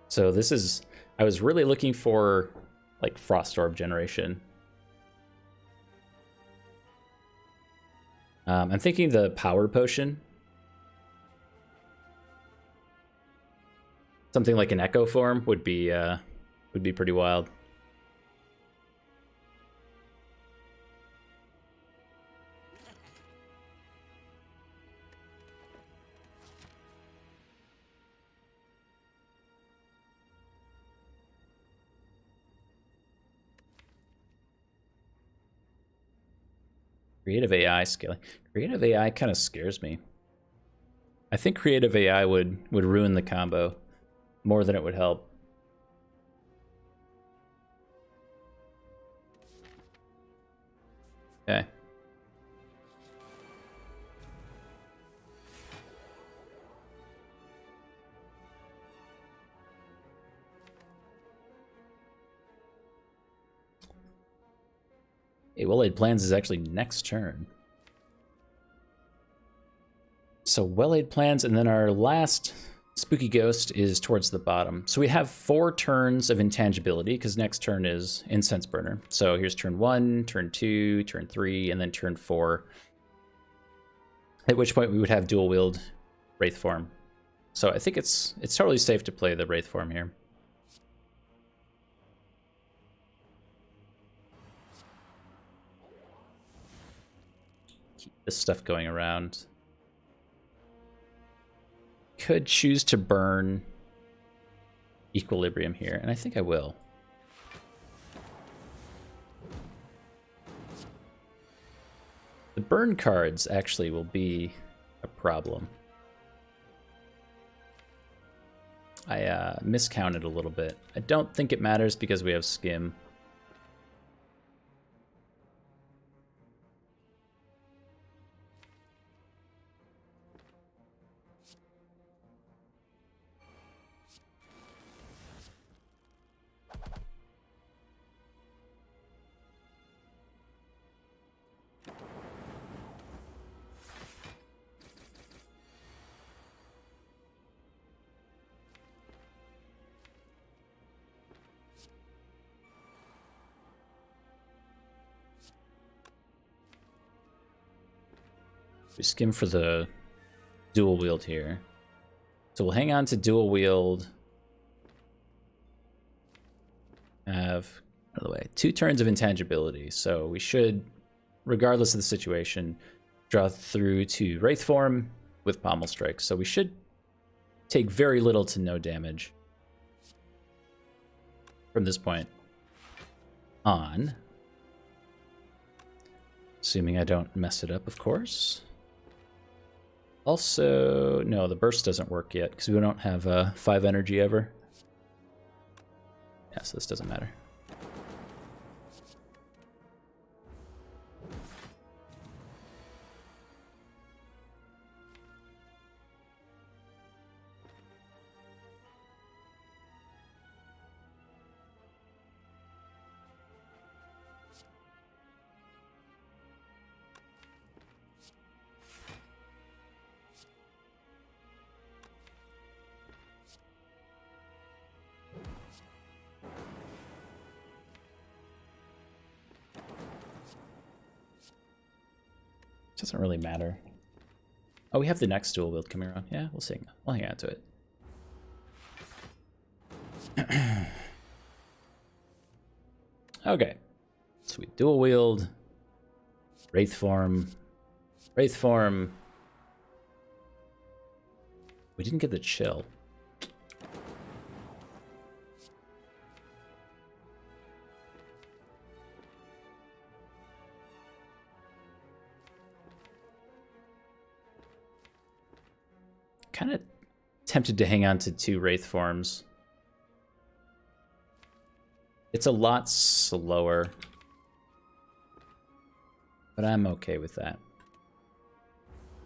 So this is, I was really looking for like Frost Orb generation. I'm thinking the Power Potion. Something like an Echo Form would be pretty wild. Creative AI scaling. Creative AI kind of scares me. I think creative AI would ruin the combo more than it would help. Okay. Hey, Well-Laid Plans is actually next turn. So Well-Laid Plans, and then our last Spooky Ghost is towards the bottom. So we have 4 turns of intangibility, because next turn is Incense Burner. So here's turn 1, turn 2, turn 3, and then turn 4. At which point we would have dual wield Wraith Form. So I think it's totally safe to play the Wraith Form here. Keep this stuff going around. Could choose to burn Equilibrium here, and I think I will. The burn cards actually will be a problem. I miscounted a little bit. I don't think it matters because we have Skim. We skim for the dual wield here. So we'll hang on to dual wield. Have, by the way, 2 turns of intangibility. So we should, regardless of the situation, draw through to Wraith Form with Pommel Strike. So we should take very little to no damage from this point on. Assuming I don't mess it up, of course. Also, no, the burst doesn't work yet because we don't have 5 energy ever. Yeah, so this doesn't matter. Doesn't really matter. Oh, we have the next dual wield coming around. Yeah, we'll hang on to it. Okay. Sweet. Dual wield. Wraith Form. Wraith Form. We didn't get the chill. Kind of tempted to hang on to 2 Wraith Forms. It's a lot slower, but I'm okay with that.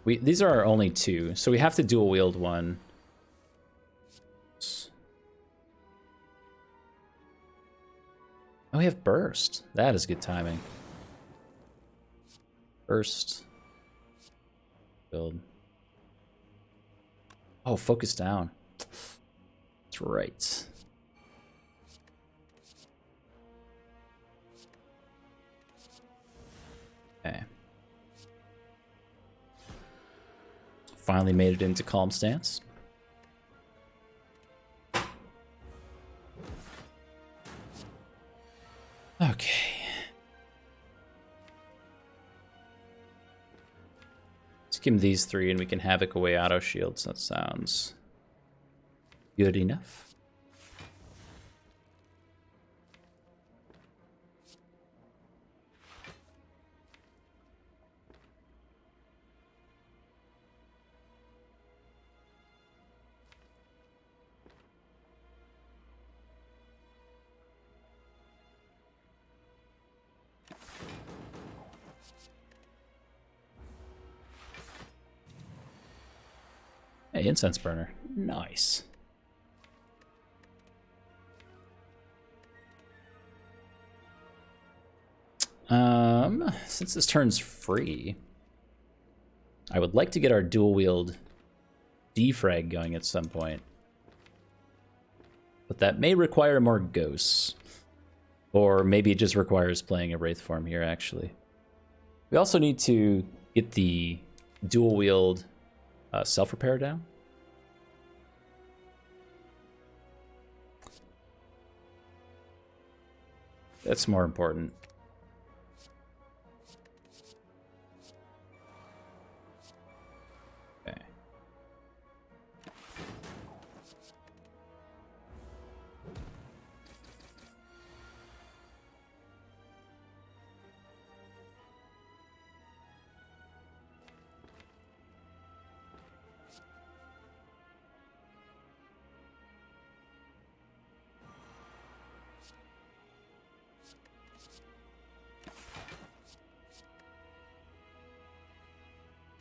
These are our only 2, so we have to dual wield one. Oh, we have burst. That is good timing. Burst. Build. Oh, focus down. That's right. Okay. Finally made it into calm stance. Okay. Skim these 3 and we can Havoc away auto shields. That sounds good enough. Hey, incense burner. Nice. Since this turn's free, I would like to get our dual wield defrag going at some point. But that may require more ghosts. Or maybe it just requires playing a Wraith Form here, actually. We also need to get the dual wield self-repair down. That's more important. Okay.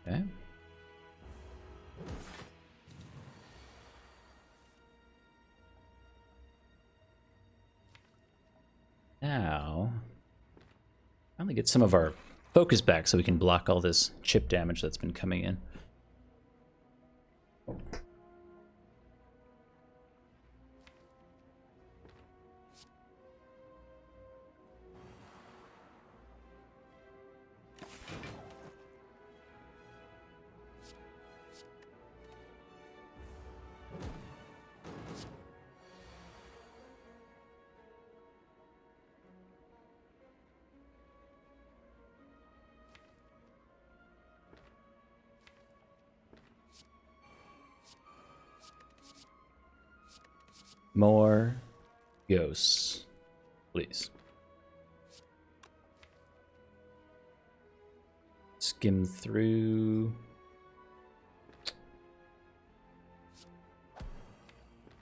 Okay. Now, finally get some of our focus back so we can block all this chip damage that's been coming in. More ghosts, please. Skim through.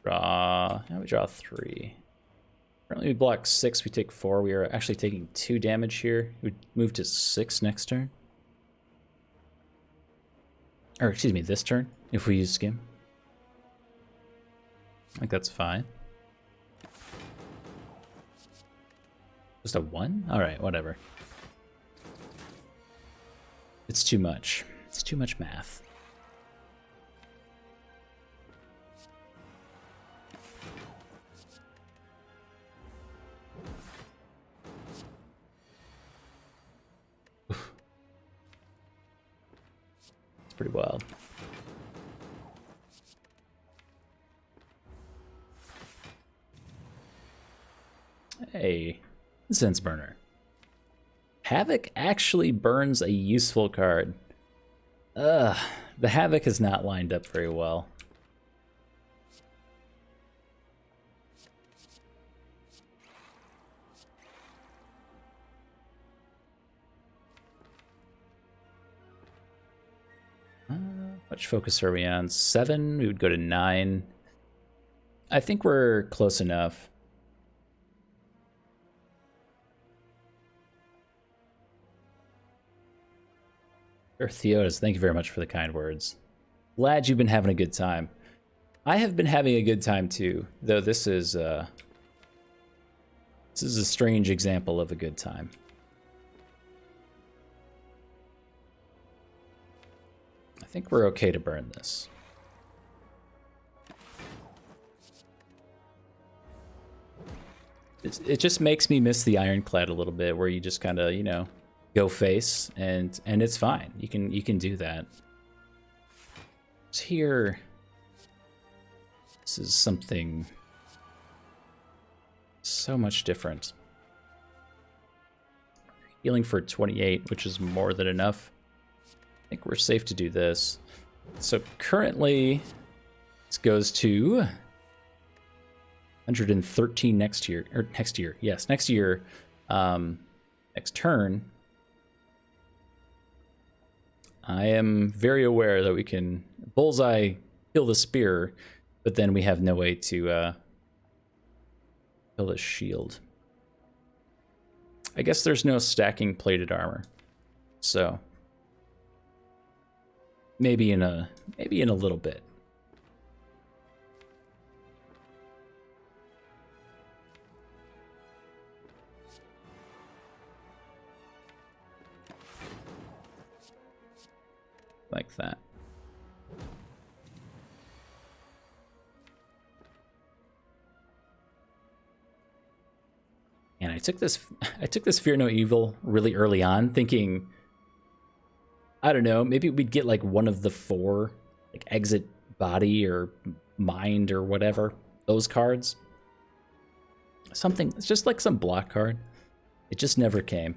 Draw. Now we draw 3. Currently we block 6, we take 4. We are actually taking 2 damage here. We move to 6 next turn. Or excuse me, this turn, if we use skim. I think that's fine. Just a 1? Alright, whatever. It's too much. It's too much math. It's pretty wild. Hey, Incense Burner. Havoc actually burns a useful card. Ugh, the Havoc is not lined up very well. Much focus are we on? 7? We would go to 9. I think we're close enough. Theodas, thank you very much for the kind words. Glad you've been having a good time. I have been having a good time too, though this is a strange example of a good time. I think we're okay to burn this. It just makes me miss the Ironclad a little bit, where you just kind of, you know, go face and it's fine. You can do that. Here, this is something so much different. Healing for 28, which is more than enough. I think we're safe to do this. So currently, this goes to 113 next year, or next year, yes, next year, next turn. I am very aware that we can bullseye kill the spear, but then we have no way to kill the shield. I guess there's no stacking plated armor, so maybe in a little bit. Like that. And I took this Fear No Evil really early on, thinking, I don't know, maybe we'd get like one of the 4, like Exit Body or Mind or whatever, those cards. Something, it's just like some block card. It just never came.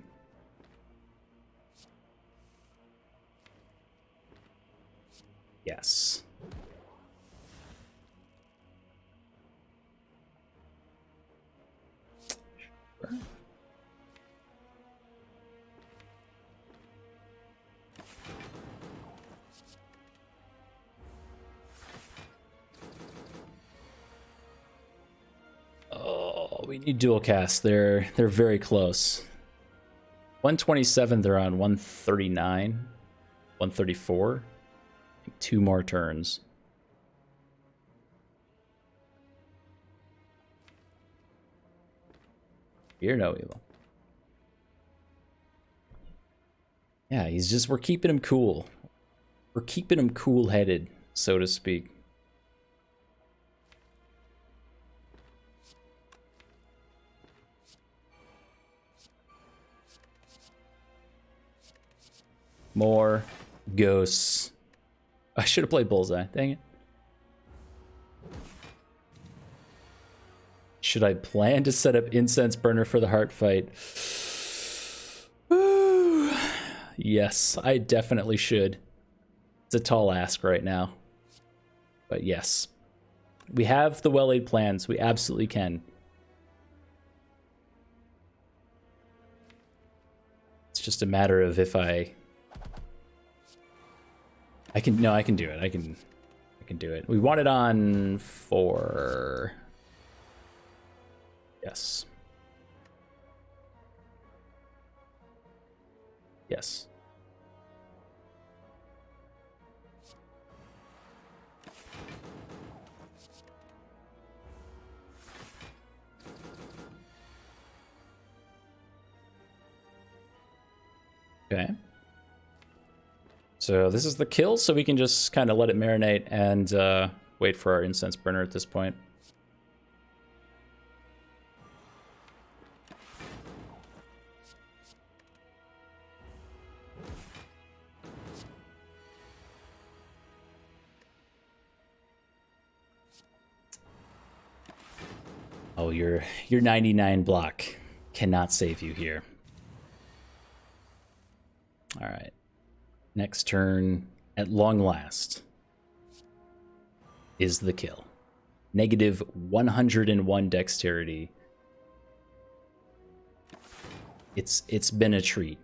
Yes. Sure. Oh, we need dual cast. They're very close. 127, they're on 139, 134. 2 more turns. Fear no evil. Yeah, we're keeping him cool. We're keeping him cool-headed, so to speak. More ghosts. I should have played Bullseye. Dang it. Should I plan to set up Incense Burner for the heart fight? Yes, I definitely should. It's a tall ask right now. But yes. We have the well-laid plans. We absolutely can. It's just a matter of if I can do it. I can do it. We want it on 4. Yes. Yes. Okay. So this is the kill, so we can just kind of let it marinate and wait for our Incense Burner at this point. Oh, your 99 block cannot save you here. All right. Next turn, at long last, is the kill. Negative 101 dexterity. It's been a treat.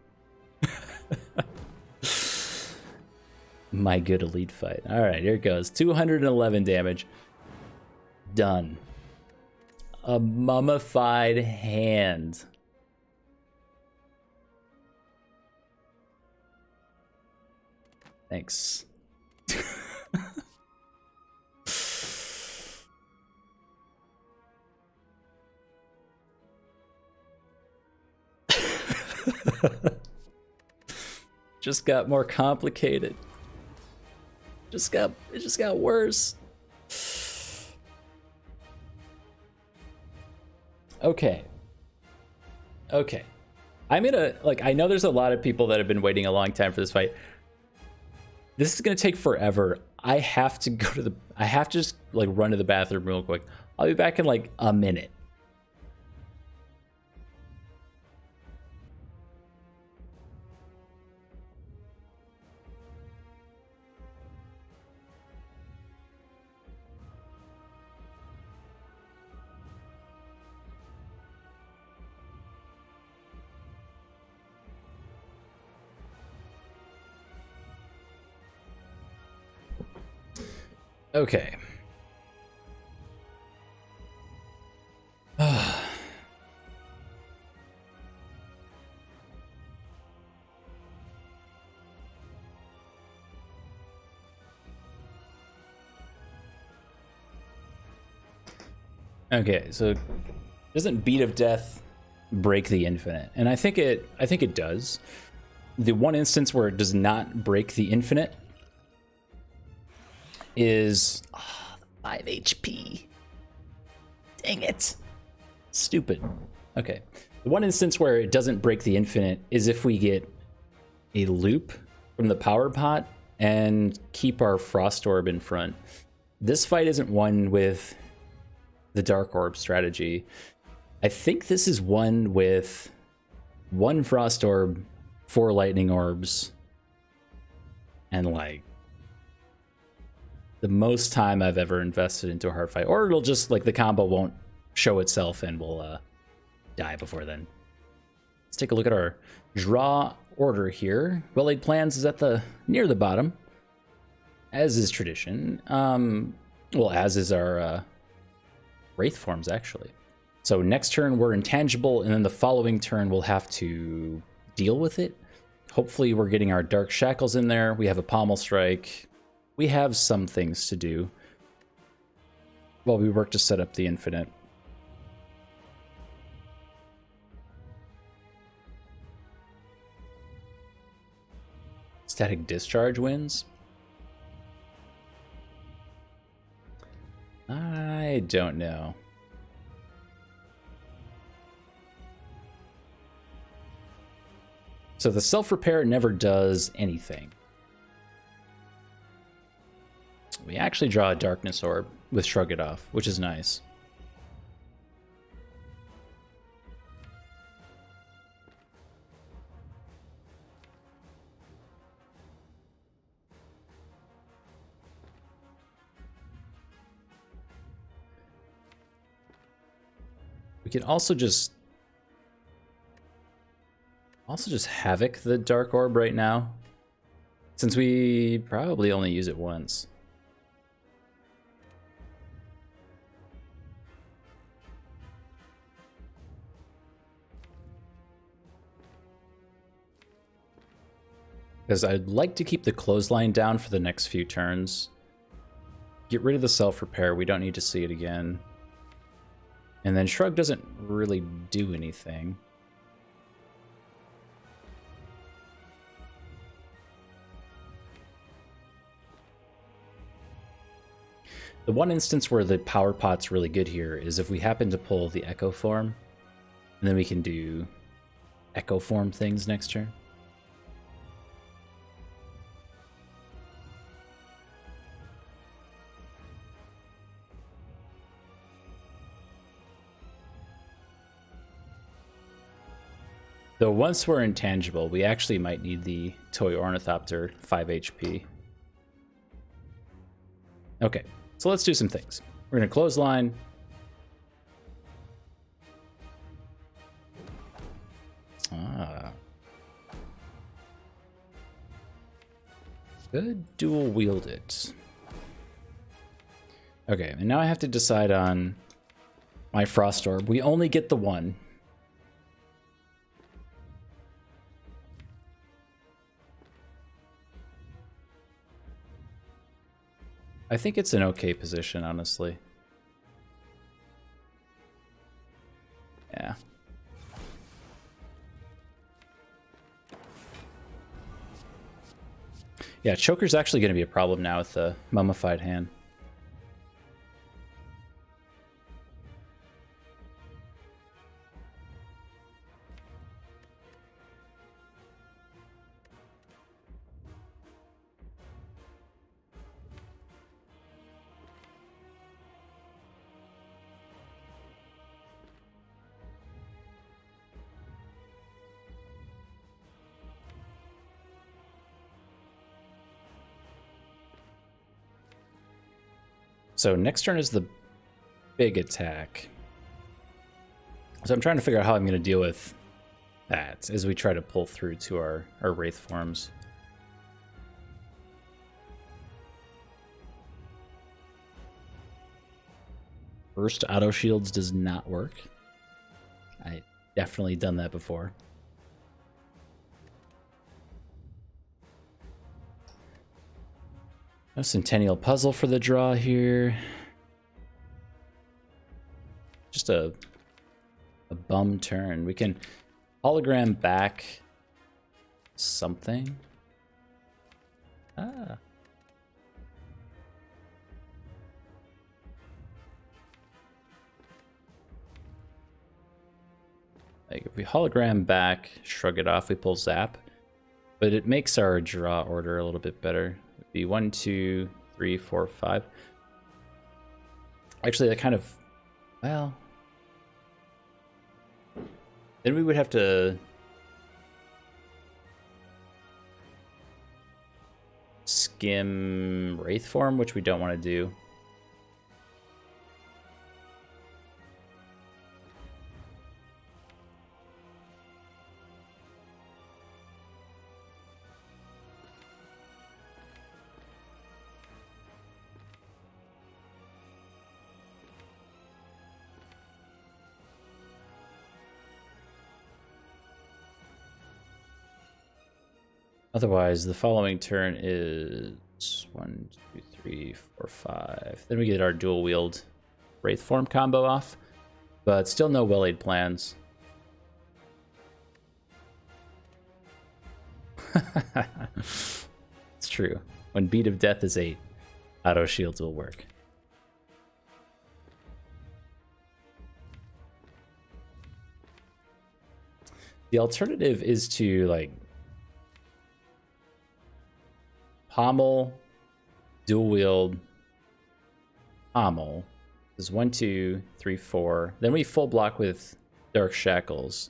My good elite fight. All right, here it goes. 211 damage. Done. A mummified hand. Thanks. Just got more complicated. It just got worse. Okay. I'm gonna, like, I know there's a lot of people that have been waiting a long time for this fight. This is gonna take forever. I have to just like run to the bathroom real quick. I'll be back in like a minute. Okay. Okay, so doesn't Beat of Death break the infinite? And I think it does. The one instance where it does not break the infinite is 5 HP. Dang it. Stupid. Okay. The one instance where it doesn't break the infinite is if we get a loop from the power pot and keep our Frost Orb in front. This fight isn't one with the Dark Orb strategy. I think this is one with 1 Frost Orb, 4 Lightning Orbs, and like the most time I've ever invested into a hard fight. Or it'll just, like, the combo won't show itself and we'll die before then. Let's take a look at our draw order here. Well-Laid Plans is at near the bottom, as is tradition. Well, as is our Wraith Forms, actually. So next turn we're intangible, and then the following turn we'll have to deal with it. Hopefully we're getting our Dark Shackles in there. We have a Pommel Strike. We have some things to do while we work to set up the infinite. Static Discharge wins? I don't know. So the self-repair never does anything. We actually draw a Darkness Orb with Shrug It Off, which is nice. We can also just Havoc the Dark Orb right now, since we probably only use it once. Because I'd like to keep the clothesline down for the next few turns. Get rid of the self-repair, we don't need to see it again. And then Shrug doesn't really do anything. The one instance where the power pot's really good here is if we happen to pull the Echo Form, and then we can do Echo Form things next turn. Though once we're intangible, we actually might need the Toy Ornithopter 5 HP. Okay, so let's do some things. We're going to clothesline. Could dual wield it. Okay, and now I have to decide on my Frost Orb. We only get the one. I think it's an okay position, honestly. Yeah. Yeah, Choker's actually going to be a problem now with the Mummified Hand. So next turn is the big attack. So I'm trying to figure out how I'm going to deal with that as we try to pull through to our Wraith Forms. First auto shields does not work. I definitely done that before. No Centennial Puzzle for the draw here. Just a bum turn. We can hologram back something. Ah. Like if we hologram back, shrug it off, we pull Zap. But it makes our draw order a little bit better. It'd be 1, 2, 3, 4, 5. Actually, that kind of, well, then we would have to skim Wraith Form, which we don't want to do. Otherwise, the following turn is 1, 2, 3, 4, 5. Then we get our dual wield Wraith Form combo off, but still no well-laid plans. It's true. When Beat of Death is 8, auto shields will work. The alternative is to like pommel, dual wield, pommel. There's 1, 2, 3, 4. Then we full block with Dark Shackles.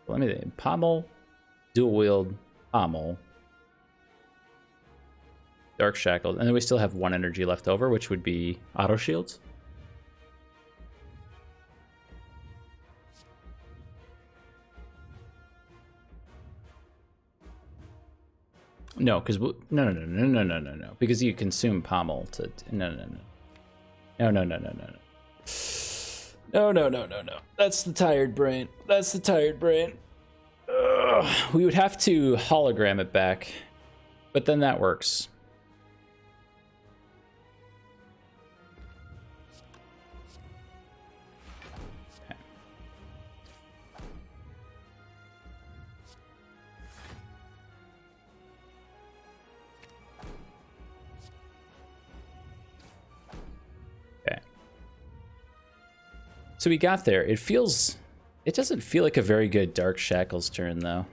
Let me think. Pommel, dual wield, pommel, Dark Shackles, and then we still have 1 energy left over, which would be auto shields. No, because no. Because you consume pommel to no. That's the tired brain. Ugh. We would have to hologram it back, but then that works. So we got there. It doesn't feel like a very good Dark Shackles turn, though.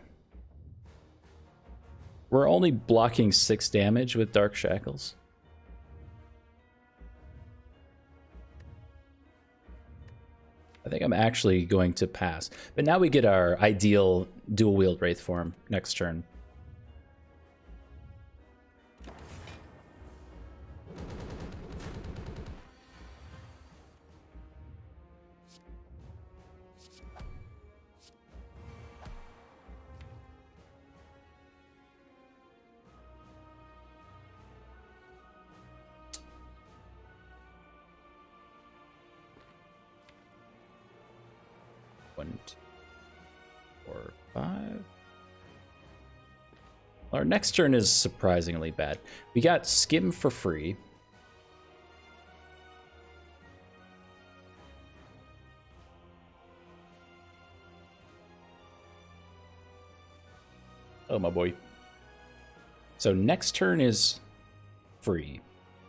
We're only blocking 6 damage with Dark Shackles. I think I'm actually going to pass. But now we get our ideal dual wield Wraith Form next turn. One, two, 4, 5. Our next turn is surprisingly bad. We got Skim for free. Oh, my boy. So next turn is free.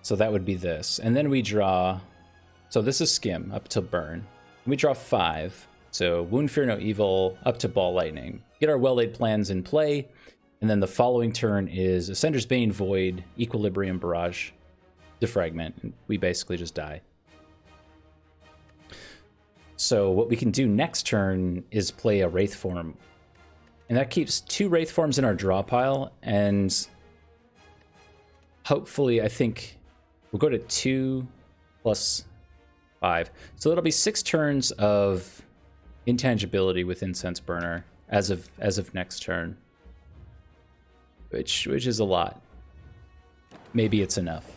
So that would be this. And then we draw... So this is Skim up to burn. We draw 5. So Wound, Fear No Evil up to Ball Lightning. Get our well-laid plans in play. And then the following turn is Ascender's Bane, Void, Equilibrium, Barrage, Defragment. And we basically just die. So what we can do next turn is play a Wraith Form. And that keeps 2 Wraith Forms in our draw pile. And hopefully, I think we'll go to 2 plus 5. So that'll be 6 turns of intangibility with Incense Burner as of next turn, which is a lot. Maybe it's enough.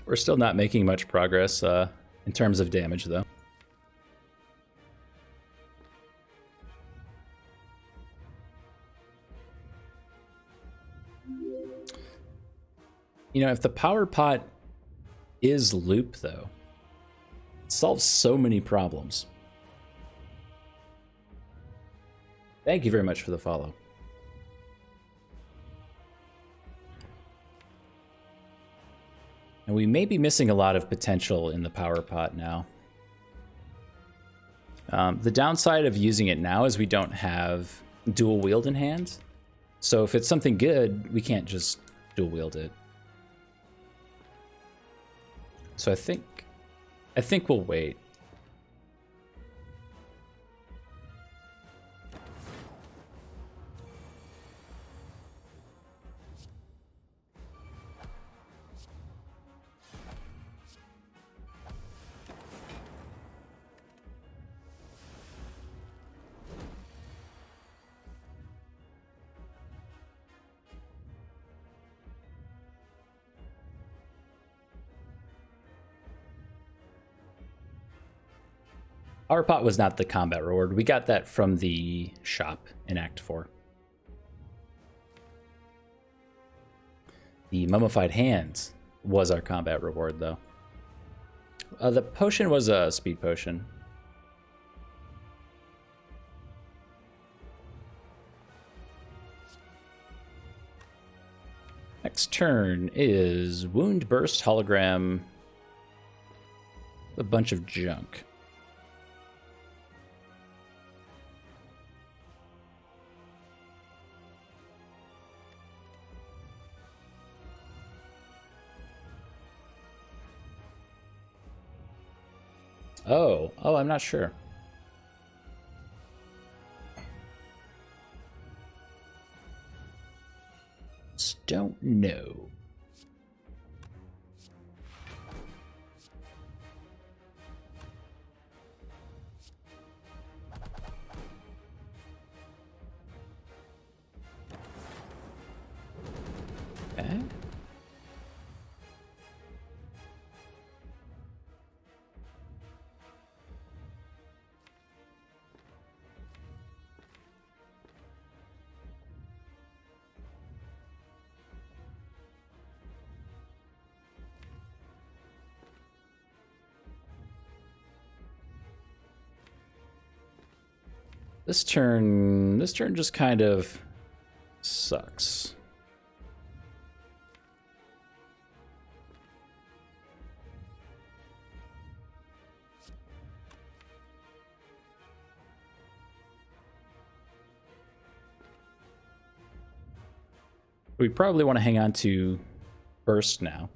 We're still not making much progress in terms of damage, though. You know, if the power pot is loop, though, it solves so many problems. Thank you very much for the follow. And we may be missing a lot of potential in the power pot now. The downside of using it now is we don't have dual wield in hand. So if it's something good, we can't just dual wield it. So I think we'll wait. Our pot was not the combat reward. We got that from the shop in Act 4. The Mummified Hands was our combat reward, though. The potion was a speed potion. Next turn is Wound, Burst, Hologram, a bunch of junk. Oh, I'm not sure. Just don't know. Okay. This turn just kind of sucks. We probably want to hang on to Burst now.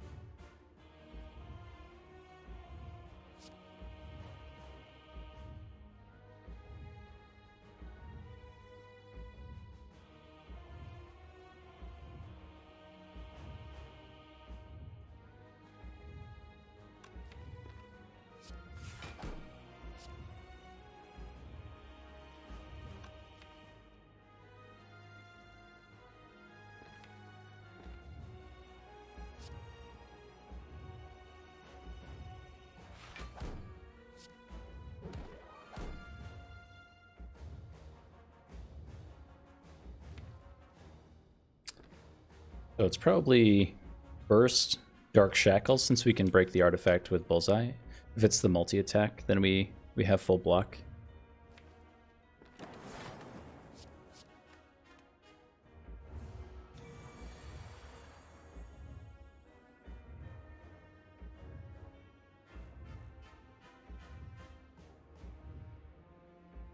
So it's probably Burst, Dark Shackles, since we can break the artifact with Bullseye. If it's the multi-attack, then we have full block.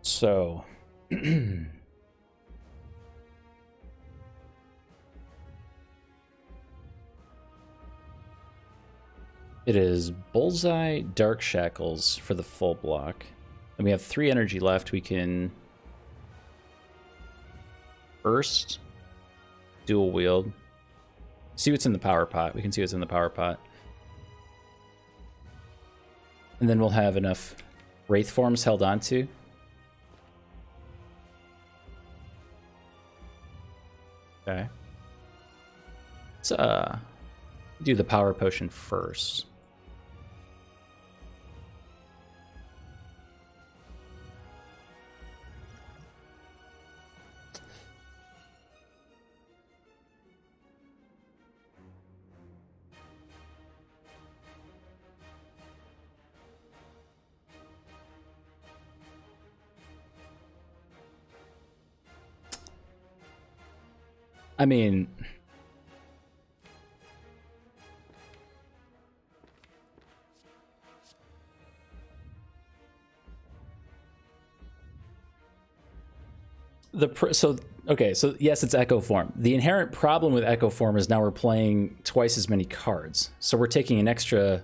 So... It is Bullseye, Dark Shackles for the full block. And we have 3 energy left. We can Burst, Dual Wield. See what's in the power pot. We can see what's in the power pot. And then we'll have enough Wraith Forms held onto. Okay. Let's do the power potion first. I mean, so yes, it's Echo Form. The inherent problem with Echo Form is now we're playing twice as many cards, so we're taking an extra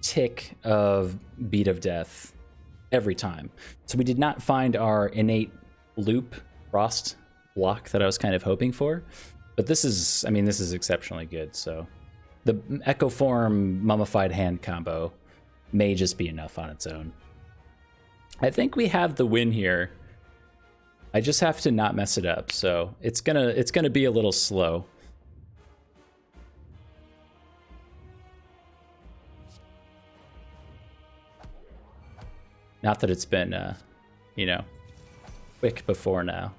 tick of Beat of Death every time. So we did not find our innate loop Frost block that I was kind of hoping for, but this is exceptionally good. So the Echo Form Mummified Hand combo may just be enough on its own. I think we have the win here. I just have to not mess it up, so it's gonna be a little slow. Not that it's been quick before now.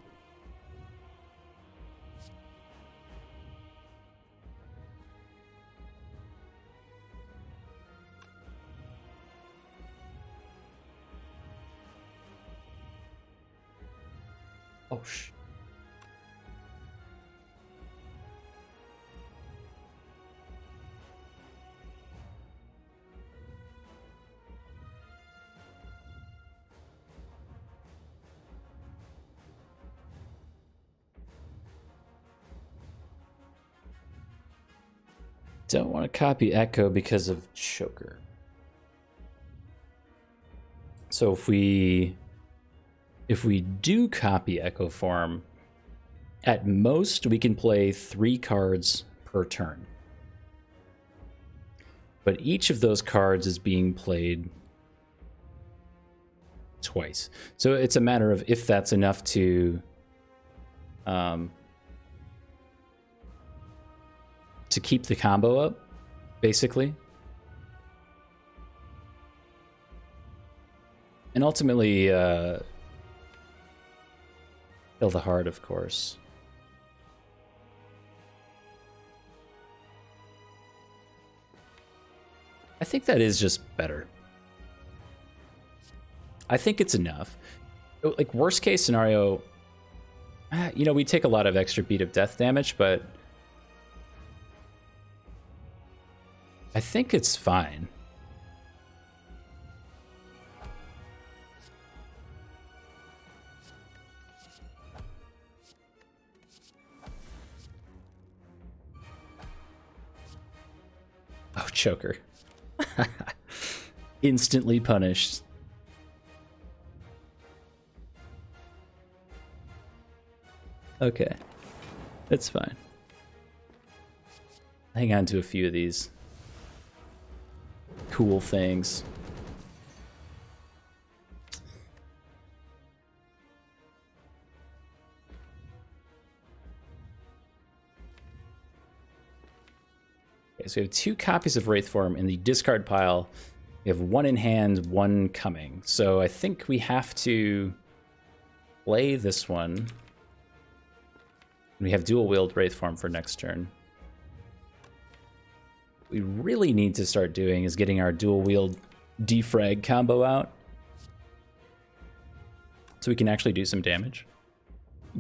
Oh, sh. Don't want to copy Echo because of Choker. So if we do copy Echo Form, at most we can play 3 cards per turn. But each of those cards is being played twice. So it's a matter of if that's enough to keep the combo up, basically. And ultimately, kill the heart, of course. I think that is just better. I think it's enough. Like, worst case scenario, we take a lot of extra Beat of Death damage, but I think it's fine. choker. Instantly punished. Okay. It's fine. Hang on to a few of these cool things. Okay, so we have 2 copies of Wraith Form in the discard pile. We have 1 in hand, 1 coming. So I think we have to play this one. We have dual wield Wraith Form for next turn. What we really need to start doing is getting our dual wield defrag combo out, so we can actually do some damage.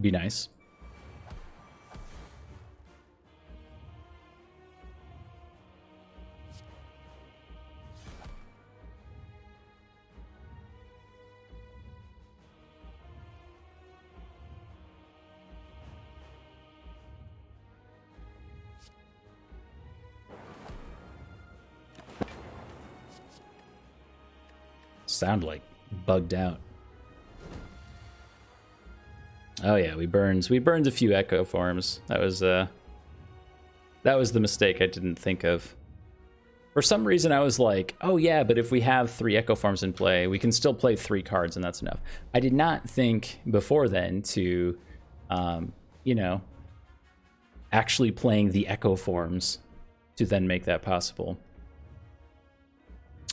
Be nice. Sound like bugged out. Oh yeah, we burned a few echo forms. That was the mistake I didn't think of. For some reason I was like, oh yeah, but if we have 3 echo forms in play, we can still play 3 cards and that's enough. I did not think before then to you know, actually playing the echo forms to then make that possible.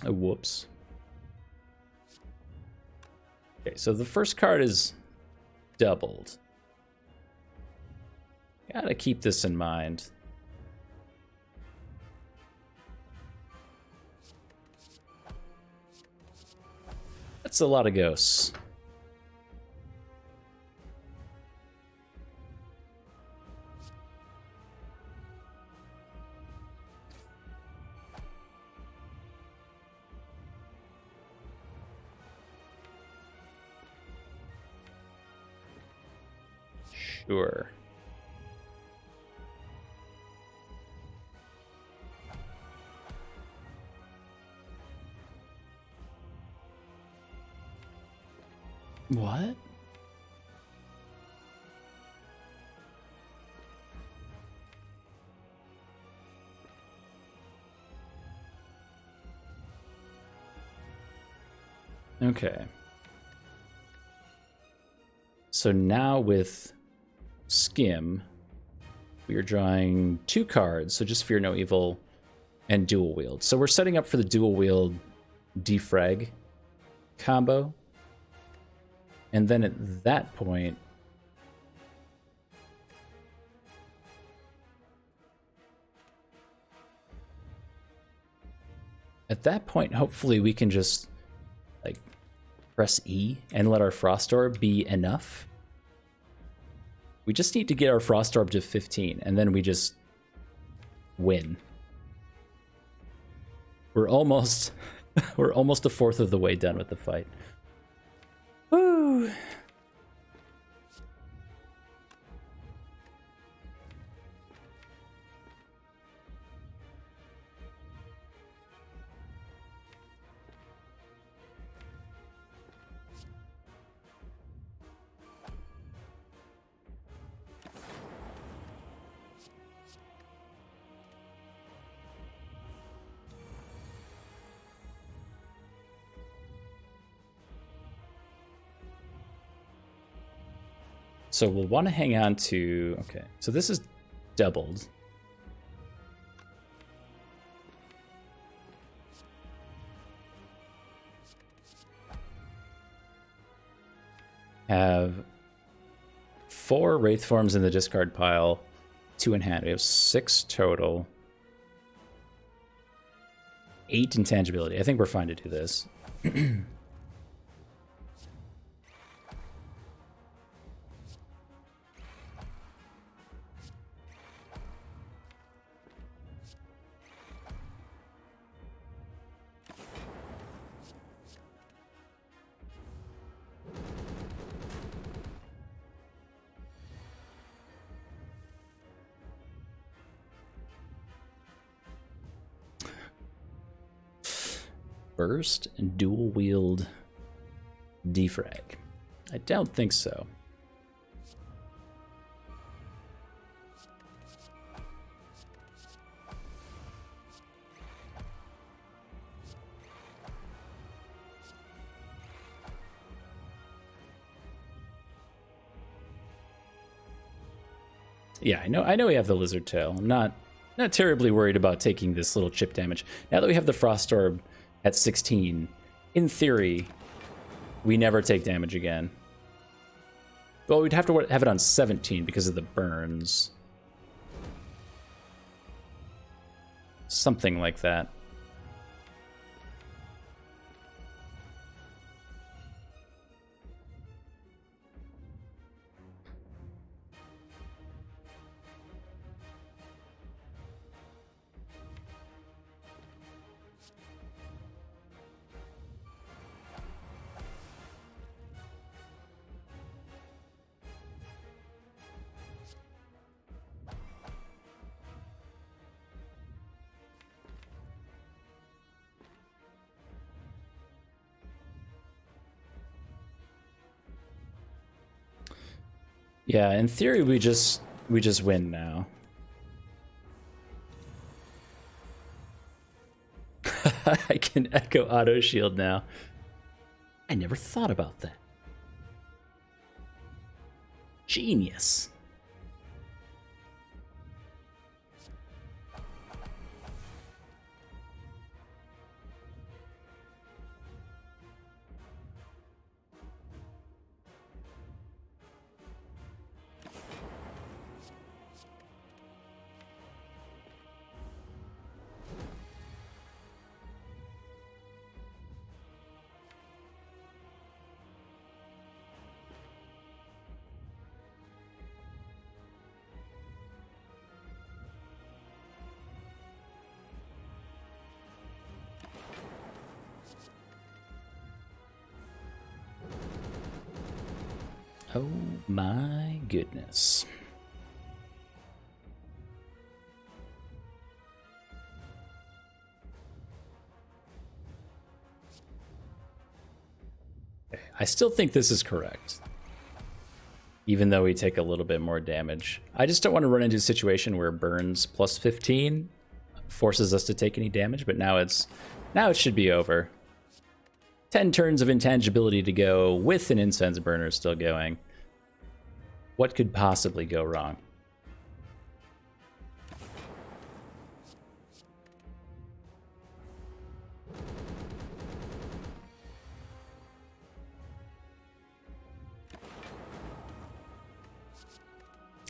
Oh, whoops. Okay, so the first card is doubled. Gotta keep this in mind. That's a lot of ghosts. Sure. What? Okay. So now with Skim, we are drawing 2 cards, so just Fear No Evil and Dual Wield. So we're setting up for the Dual Wield defrag combo. And then at that point, hopefully we can just like press E and let our Frost Orb be enough. We just need to get our Frost Orb to 15, and then we just win. We're almost a fourth of the way done with the fight. Woo! So we'll want to hang on to, okay, so this is doubled. Have 4 Wraith Forms in the discard pile, 2 in hand. We have 6 total. 8 intangibility. I think we're fine to do this. burst and dual wield defrag? I don't think so. Yeah, I know we have the lizard tail. I'm not terribly worried about taking this little chip damage. Now that we have the frost orb at 16, in theory, we never take damage again. Well, we'd have to have it on 17 because of the burns. Something like that. Yeah, in theory, we just win now. I can echo auto shield now. I never thought about that. Genius. Oh my goodness. I still think this is correct, even though we take a little bit more damage. I just don't want to run into a situation where burns plus 15 forces us to take any damage, but now it should be over. 10 turns of intangibility to go with an incense burner still going. What could possibly go wrong?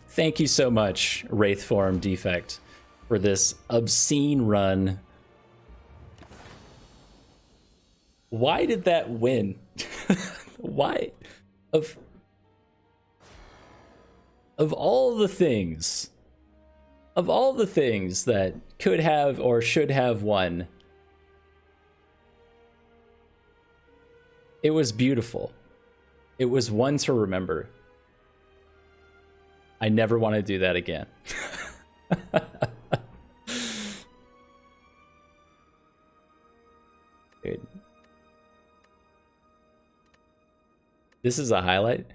Thank you so much, Wraith Form Defect, for this obscene run. Why did that win? Why? Of all the things that could have or should have won, it was beautiful. It was one to remember. I never want to do that again. Dude. This is a highlight.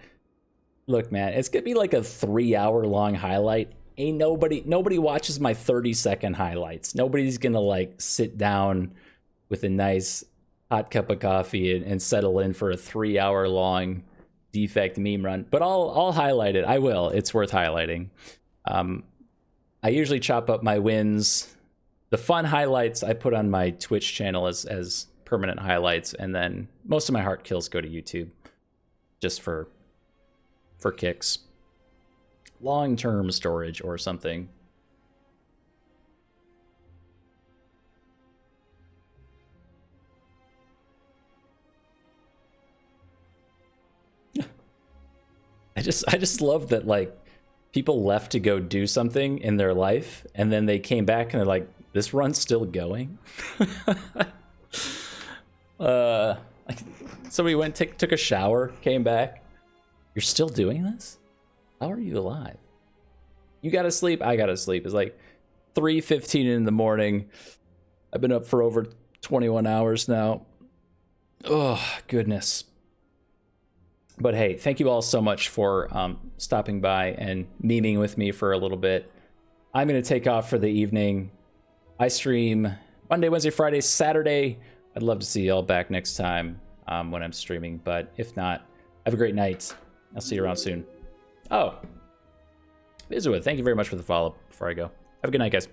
Look, man, it's gonna be like a 3-hour-long highlight. Ain't nobody watches my 30-second highlights. Nobody's gonna like sit down with a nice hot cup of coffee and settle in for a 3-hour-long Defect meme run. But I'll highlight it. I will. It's worth highlighting. I usually chop up my wins. The fun highlights I put on my Twitch channel as permanent highlights, and then most of my heart kills go to YouTube, just for kicks. Long-term storage or something. I just love that, like, people left to go do something in their life, and then they came back and they're like, this run's still going? Somebody took a shower, came back. You're still doing this? How are you alive? You gotta sleep, I gotta sleep. It's like 3:15 in the morning. I've been up for over 21 hours now. Oh, goodness. But hey, thank you all so much for stopping by and memeing with me for a little bit. I'm going to take off for the evening. I stream Monday, Wednesday, Friday, Saturday. I'd love to see y'all back next time when I'm streaming. But if not, have a great night. I'll see you around soon. Oh, Vizuit, thank you very much for the follow before I go. Have a good night, guys.